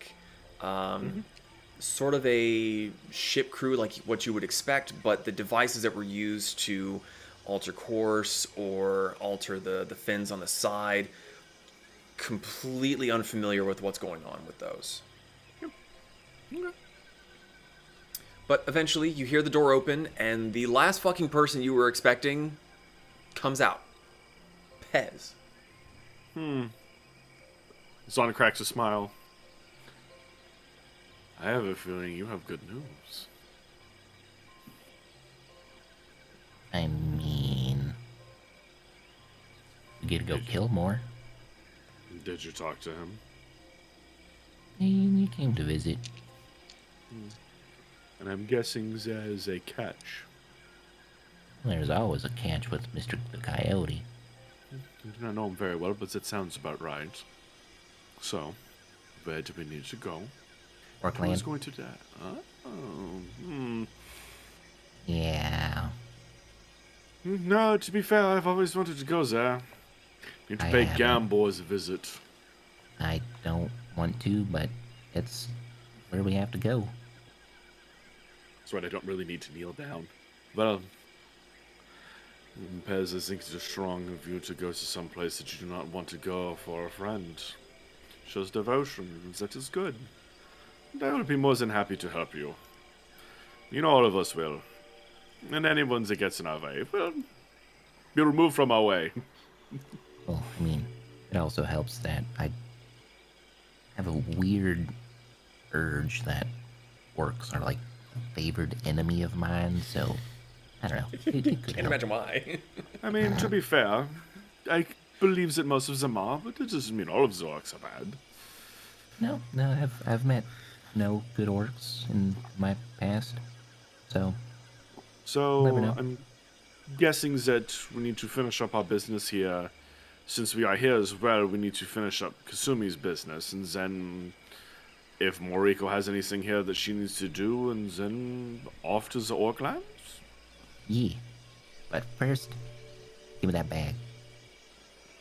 Sort of a ship crew like what you would expect, but the devices that were used to alter course or alter the fins on the side, completely unfamiliar with what's going on with those. But eventually you hear the door open and the last fucking person you were expecting comes out. Pez. Zon cracks a smile. I have a feeling you have good news. I mean, we get to go kill more. Did you talk to him? He came to visit. And I'm guessing there's a catch. There's always a catch with Mr. the Coyote. I do not know him very well, but that sounds about right. So, where do we need to go? Who's Portland. going to die? Yeah. No, to be fair, I've always wanted to go there. Need to I pay haven't. Gamboys a visit. I don't want to, but it's where we have to go. That's right, I don't really need to kneel down. Well, Pez, I think it's strong of you to go to some place that you do not want to go for a friend. Shows devotion, that is good. And I will be more than happy to help you. You know, all of us will. And anyone that gets in our way will be removed from our way. Well, I mean, it also helps that I have a weird urge that orcs are like a favored enemy of mine, so I don't know. It could Can't help. imagine why. I mean, to be fair, I believe that most of them are, but it doesn't mean all of the orcs are bad. No, I've met no good orcs in my past, so So, Never know. I'm guessing that we need to finish up our business here. Since we are here as well, we need to finish up Kasumi's business, and then if Moriko has anything here that she needs to do, and then off to the Orklands? yeah. But first, give me that bag,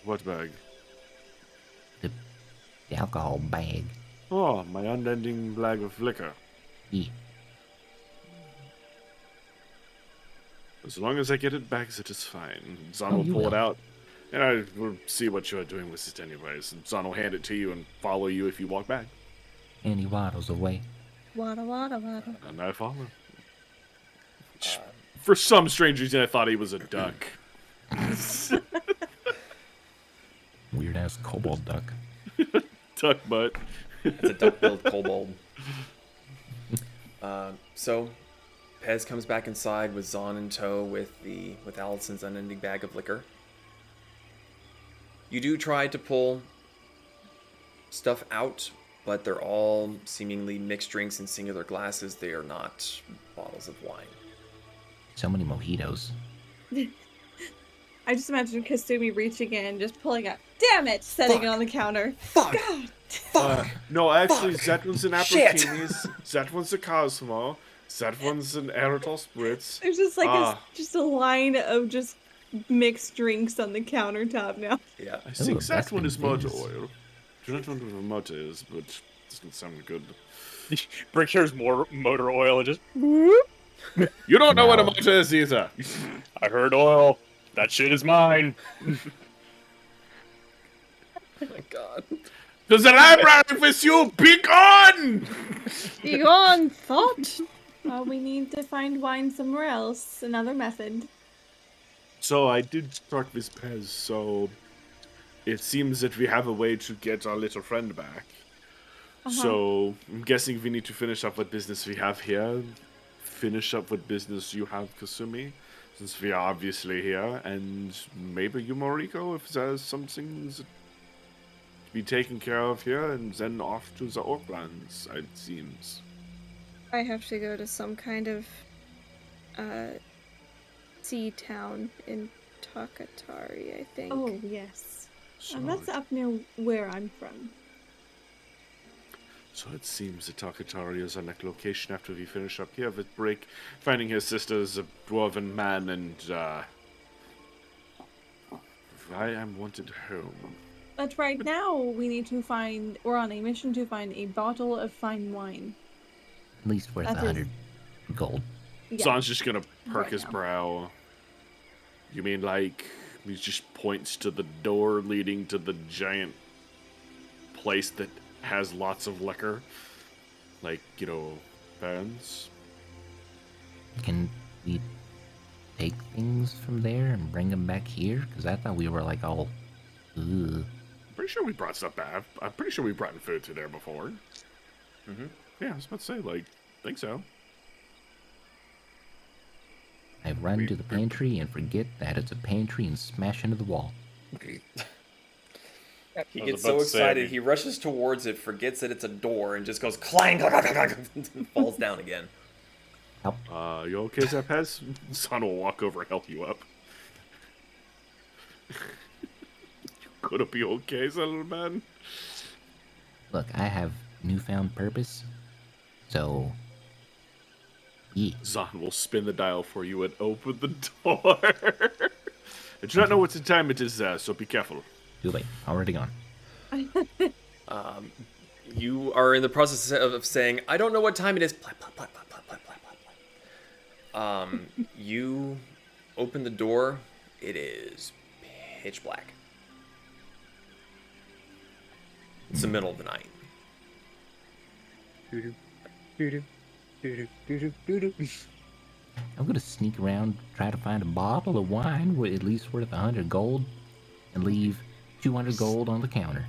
What bag? the alcohol bag. Oh, my unending bag of liquor. Yeah. As long as I get it back, that is fine. Zon Oh, will you pull it will. out, and I will see what you are doing with it anyways. And Zon will hand it to you and follow you if you walk back. And he waddles away. Wada wada wada. And I follow. For some strange reason, I thought he was a duck. Weird ass kobold duck. Duck butt. It's a duck-billed kobold. So, Pez comes back inside with Zon in tow with Allison's unending bag of liquor. You do try to pull stuff out, but they're all seemingly mixed drinks in singular glasses. They are not bottles of wine. So many mojitos. I just imagine Kasumi reaching in, just pulling out. Damn it! Setting it on the counter. Fuck! No, actually, that one's an Shit. Aprikinis, that one's a Cosmo, that one's an Eritol Spritz. There's just like Ah. just a line of just mixed drinks on the countertop now. Yeah. I think that's that one been is motor famous. oil. Do not know what a motor is, but it doesn't sound good. Brickshires more motor oil and just. You don't know what a No. motor is either. I heard oil. That shit is mine. Oh my god. To the library with you, be gone! Be gone, thought. Well, we need to find wine somewhere else. Another method. So I did talk with Pez, so it seems that we have a way to get our little friend back. So I'm guessing we need to finish up what business we have here. Finish up what business you have, Kasumi, since we are obviously here, and maybe you, Moriko, if there's something to be taken care of here, and then off to the Orklands, it seems. I have to go to some kind of sea town in Takatari, I think. Oh yes, So, and that's up near where I'm from. so it seems that Takatari is our next location after we finish up here with Brick, finding his sisters, a dwarven man, and I am wanted home. But right now we need to find. We're on a mission to find a bottle of fine wine. At least worth That is- 100 gold. Yeah. Zon's just gonna perk Right his now. brow. You mean like he just points to the door leading to the giant place that has lots of liquor? Like, you know, fans? Can we take things from there and bring them back here? Because I thought we were like all, ugh. Pretty sure we brought stuff back. I'm pretty sure we brought food to there before. Mm-hmm. Yeah, I was about to say, like, think so. I run to the pantry and forget that it's a pantry and smash into the wall. He I was gets about so to say, excited, he rushes towards it, forgets that it's a door, and just goes clang, and falls down again. You okay, Zephyrus? Son will walk over and help you up. You gonna be okay, little man? Look, I have newfound purpose, so yeah. Zon will spin the dial for you and open the door. I do not know what the time it is, so be careful. Too late. Already gone. You are in the process of saying, I don't know what time it is. Blah, blah, blah, blah, blah, blah, blah, blah, blah. You open the door. It is pitch black. It's the middle of the night. I'm gonna sneak around, try to find a bottle of wine with at least worth 100 gold, and leave 200 gold on the counter.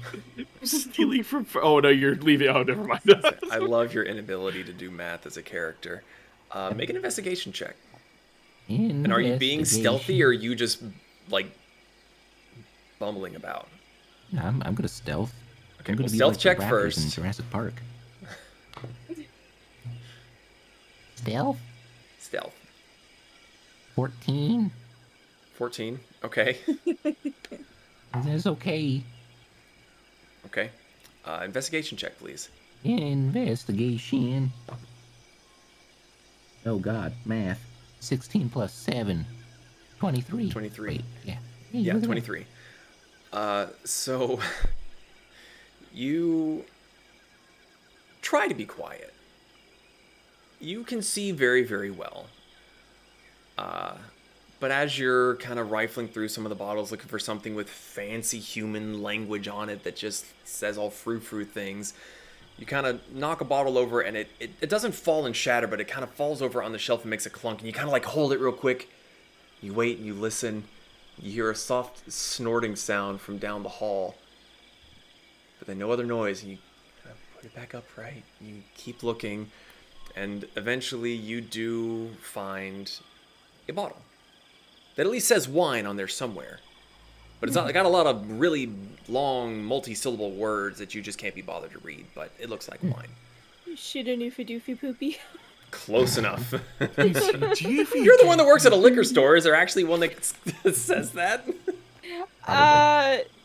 Stealing from. Oh no, you're leaving. Oh, never mind. I love your inability to do math as a character. Make an investigation check. And are you being stealthy, or are you just, like, bumbling about? No, I'm gonna stealth. Okay, I'm gonna well, be stealth like the check raptors first. in Jurassic Park. Stealth? Stealth. 14? 14. Okay. That's okay. Okay. Investigation check, please. Investigation. Oh god, math. 16 plus 7. 23. 23. Wait, yeah. Hey, Yeah, look at that. 23. So you try to be quiet. You can see very, very well. But as you're kind of rifling through some of the bottles, looking for something with fancy human language on it that just says all frou-frou things, you kind of knock a bottle over, and it doesn't fall and shatter, but it kind of falls over on the shelf and makes a clunk, and you kind of like hold it real quick. You wait and you listen. You hear a soft snorting sound from down the hall, but then no other noise, and you kind of put it back up right. You keep looking, and eventually you do find a bottle that at least says wine on there somewhere. But it's not got a lot of really long multi-syllable words that you just can't be bothered to read, but it looks like wine. Shitty doofy doofy poopy. Close enough. You're the one that works at a liquor store. Is there actually one that says that?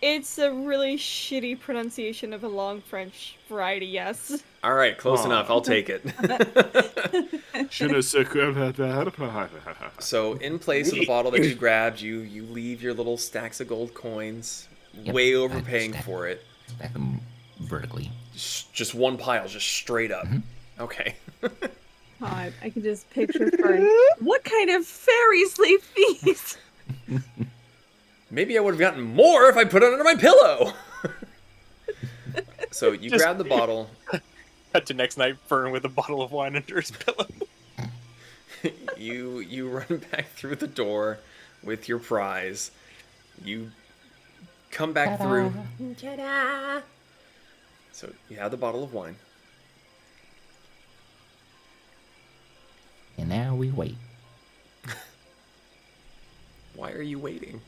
It's a really shitty pronunciation of a long French variety, yes. All right, close enough. I'll take it. Je ne sais quoi. So, in place of the bottle that you grabbed, you leave your little stacks of gold coins, Yep, way I overpaying stack- for it. Stack them vertically. Just one pile, just straight up. Okay. God, I can just picture Fern. What kind of fairies leave these? Maybe I would have gotten more if I put it under my pillow. So you Just- grab the bottle. Cut to next night, Fern with a bottle of wine under his pillow. You run back through the door with your prize. You come back through. Ta-da! So you have the bottle of wine. And now we wait. Why are you waiting?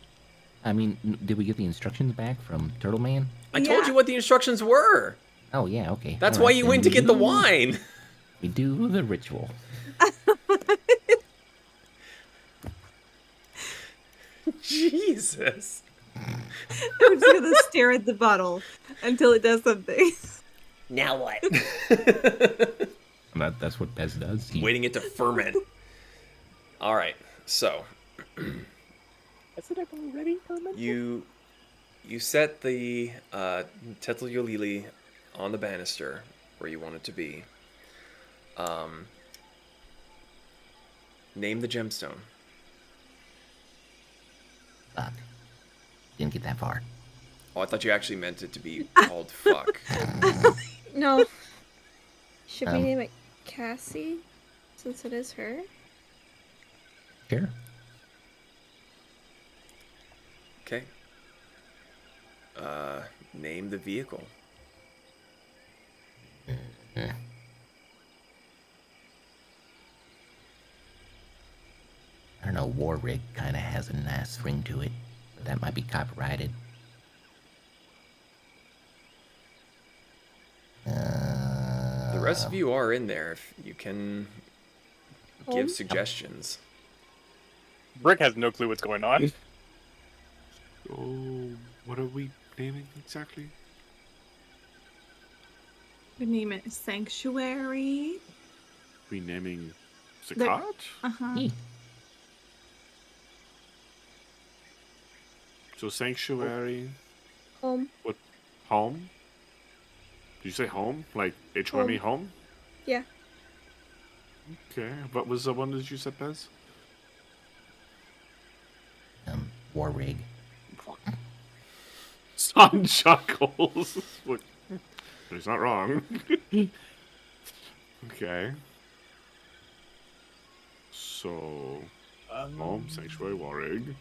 I mean, did we get the instructions back from Turtle Man? I told Yeah. you what the instructions were. Oh, yeah, okay. That's All why right, you then went to we get the do- wine. We do the ritual. Jesus. I'm just gonna stare at the bottle until it does something. Now what? That's what Pez does. He Waiting it to ferment. All right. So Isn't it already fermented? you set the Tepetl Yolili on the banister where you want it to be. Name the gemstone. Fuck. Didn't get that far. Oh, I thought you actually meant it to be called fuck. No. Should we Um, name it Cassie? Since it is her? Sure. Okay. Name the vehicle. I don't know, War Rig kind of has a nice ring to it, but that might be copyrighted. The rest of you are in there if you can give Home? suggestions. Brick has no clue what's going on. Oh, what are we naming exactly? We name it Sanctuary. We naming the The- cart? Uh-huh. Hey, So sanctuary, Home. home. you say home? Like HOME home? Yeah. Okay. What was the one that you said, Bez? War rig. Son chuckles. Look, he's not wrong. Okay. So, home, sanctuary, warrig.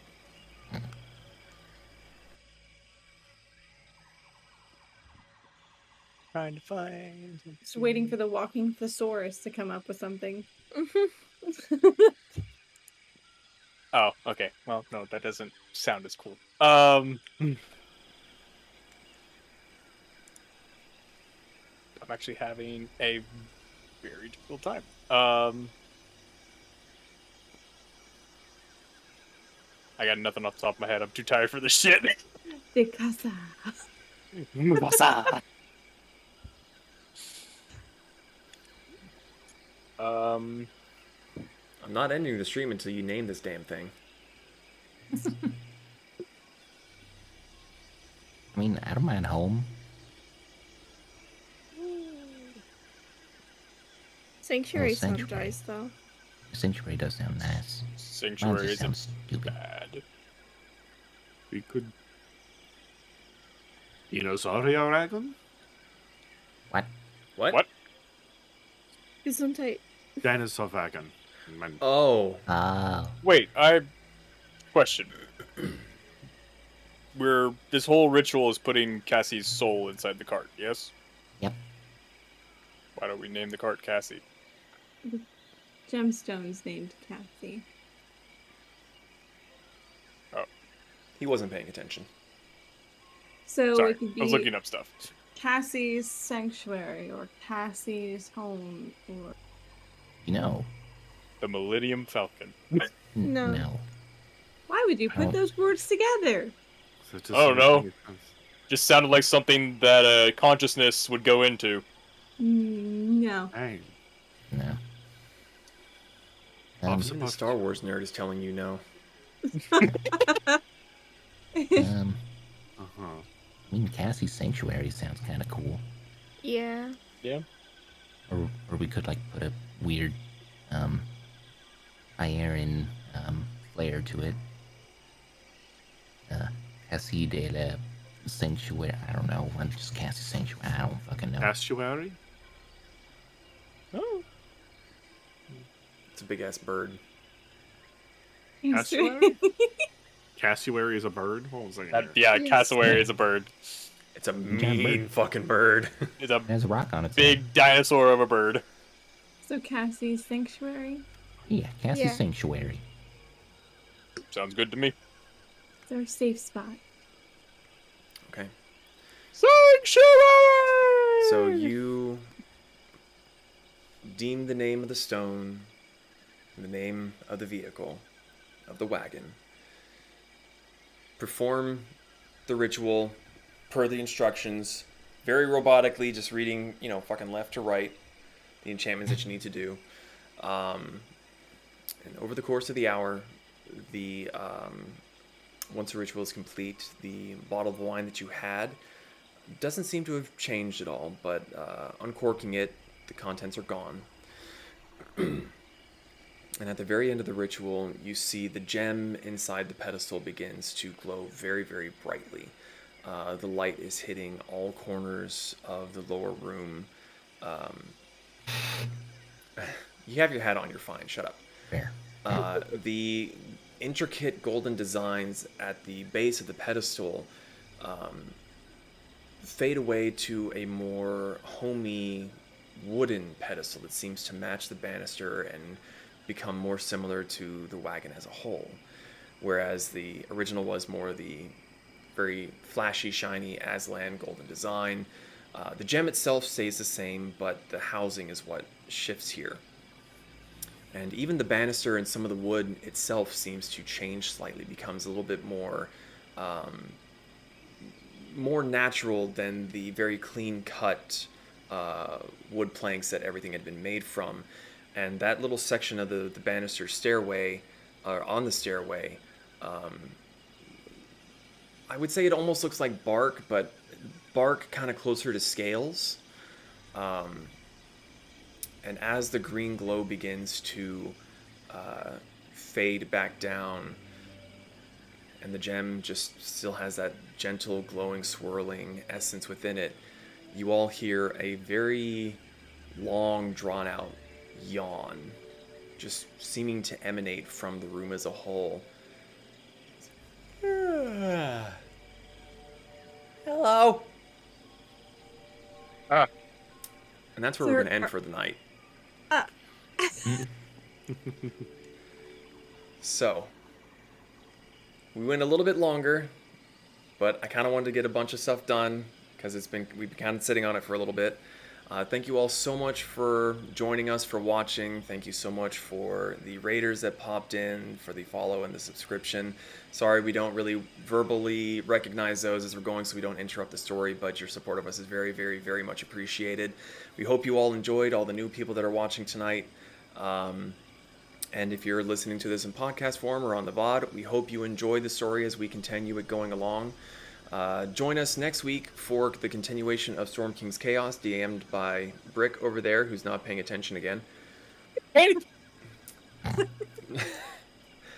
Trying to find. Just waiting for the walking thesaurus to come up with something. Oh, okay. Well, no, that doesn't sound as cool. I'm actually having a very difficult time. I got nothing off the top of my head. I'm too tired for this shit. De casa. I'm not ending the stream until you name this damn thing. I mean, I don't mind home. Sanctuary sounds Sanctuary. nice, though. Sanctuary does sound nice. Mine Sanctuary just is sounds stupid. bad. We could. Dinosaurier wagon? What? What? Gesundheit. Dinosaur wagon. Oh, Oh. Wait, question. This whole ritual is putting Cassie's soul inside the cart, yes? Yep. Why don't we name the cart Cassie? Gemstones named Cassie. he wasn't paying attention. So Sorry, it could I was be looking up stuff. Cassie's sanctuary or Cassie's home or You know. The Millennium Falcon. No. No. why would you put those words together? So just Oh, no. makes sense. Just sounded like something that consciousness would go into. No. Dang. No. Even the Star Wars nerd is telling you no. I Uh-huh. mean, Cassie's Sanctuary sounds kind of cool. Yeah. Yeah. Or we could, like, put a weird, iron, flair to it. Cassie de la Sanctuary. I don't know. I'm just Cassie Sanctuary. I don't fucking know. Estuary? Oh. It's a big ass bird. Cassowary? Cassowary is a bird? What was I gonna hear? Yeah, Yes. cassowary is a bird. It's a Giant mean bird. fucking bird. It's a It has a rock on its head. big dinosaur of a bird. So Cassie's sanctuary? Yeah, Cassie's Yeah. Sanctuary. Sounds good to me. It's our safe spot. Okay. Sanctuary! So you deem the name of the stone, the name of the vehicle, of the wagon. Perform the ritual per the instructions, very robotically, just reading, fucking left to right, the enchantments that you need to do. And over the course of the hour, once the ritual is complete, the bottle of wine that you had doesn't seem to have changed at all, but uncorking it, the contents are gone. And at the very end of the ritual, you see the gem inside the pedestal begins to glow very, very brightly. The light is hitting all corners of the lower room. You have your hat on, you're fine, shut up. Fair. The intricate golden designs at the base of the pedestal fade away to a more homey wooden pedestal that seems to match the banister and become more similar to the wagon as a whole. Whereas the original was more the very flashy, shiny Aztlan golden design. The gem itself stays the same, but the housing is what shifts here. And even the banister and some of the wood itself seems to change slightly, becomes a little bit more natural than the very clean-cut wood planks that everything had been made from. And that little section of the banister stairway, or on the stairway, I would say it almost looks like bark, but bark kind of closer to scales. And as the green glow begins to fade back down, and the gem just still has that gentle, glowing, swirling essence within it, you all hear a very long, drawn-out yawn, just seeming to emanate from the room as a whole. Hello. And that's where we're going to end for the night. So, we went a little bit longer, but I kind of wanted to get a bunch of stuff done because we've been kind of sitting on it for a little bit. Thank you all so much for joining us, for watching. Thank you so much for the raiders that popped in, for the follow and the subscription. Sorry we don't really verbally recognize those as we're going, so we don't interrupt the story, but your support of us is very, very, very much appreciated. We hope you all enjoyed, all the new people that are watching tonight. And if you're listening to this in podcast form or on the VOD, we hope you enjoy the story as we continue it going along. Join us next week for the continuation of Storm King's Chaos, DM'd by Brick over there, who's not paying attention again.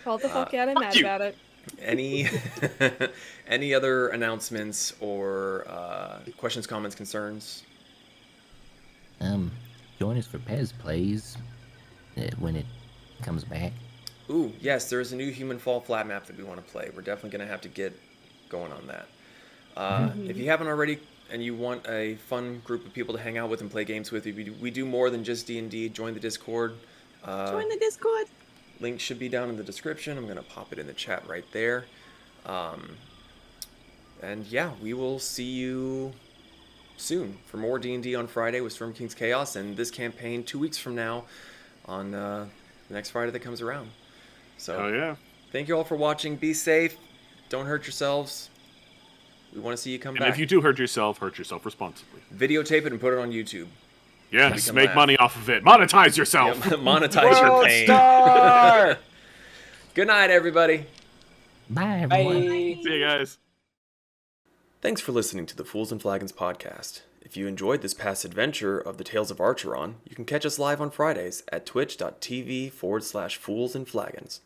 Called the fuck out and mad about it. Any other announcements or questions, comments, concerns? Join us for Pez Plays when it comes back. Ooh, yes, there's a new Human Fall flat map that we want to play. We're definitely going to have to get going on that. If you haven't already and you want a fun group of people to hang out with and play games with, we do more than just D&D. Join the Discord. Join the Discord. Link should be down in the description. I'm going to pop it in the chat right there. And yeah, we will see you soon for more D&D on Friday with Storm King's Chaos, and this campaign 2 weeks from now on the next Friday that comes around. So, Oh yeah. thank you all for watching. Be safe. Don't hurt yourselves. We want to see you come And back. if you do hurt yourself responsibly. Videotape it and put it on YouTube. Yes, can make laugh. money off of it. Monetize yourself. Yep, monetize your pain. Star! Good night, everybody. Bye, everyone. Bye. See you guys. Thanks for listening to the Fools and Flagons podcast. If you enjoyed this past adventure of the Tales of Archeron, you can catch us live on Fridays at twitch.tv/Fools and Flagons.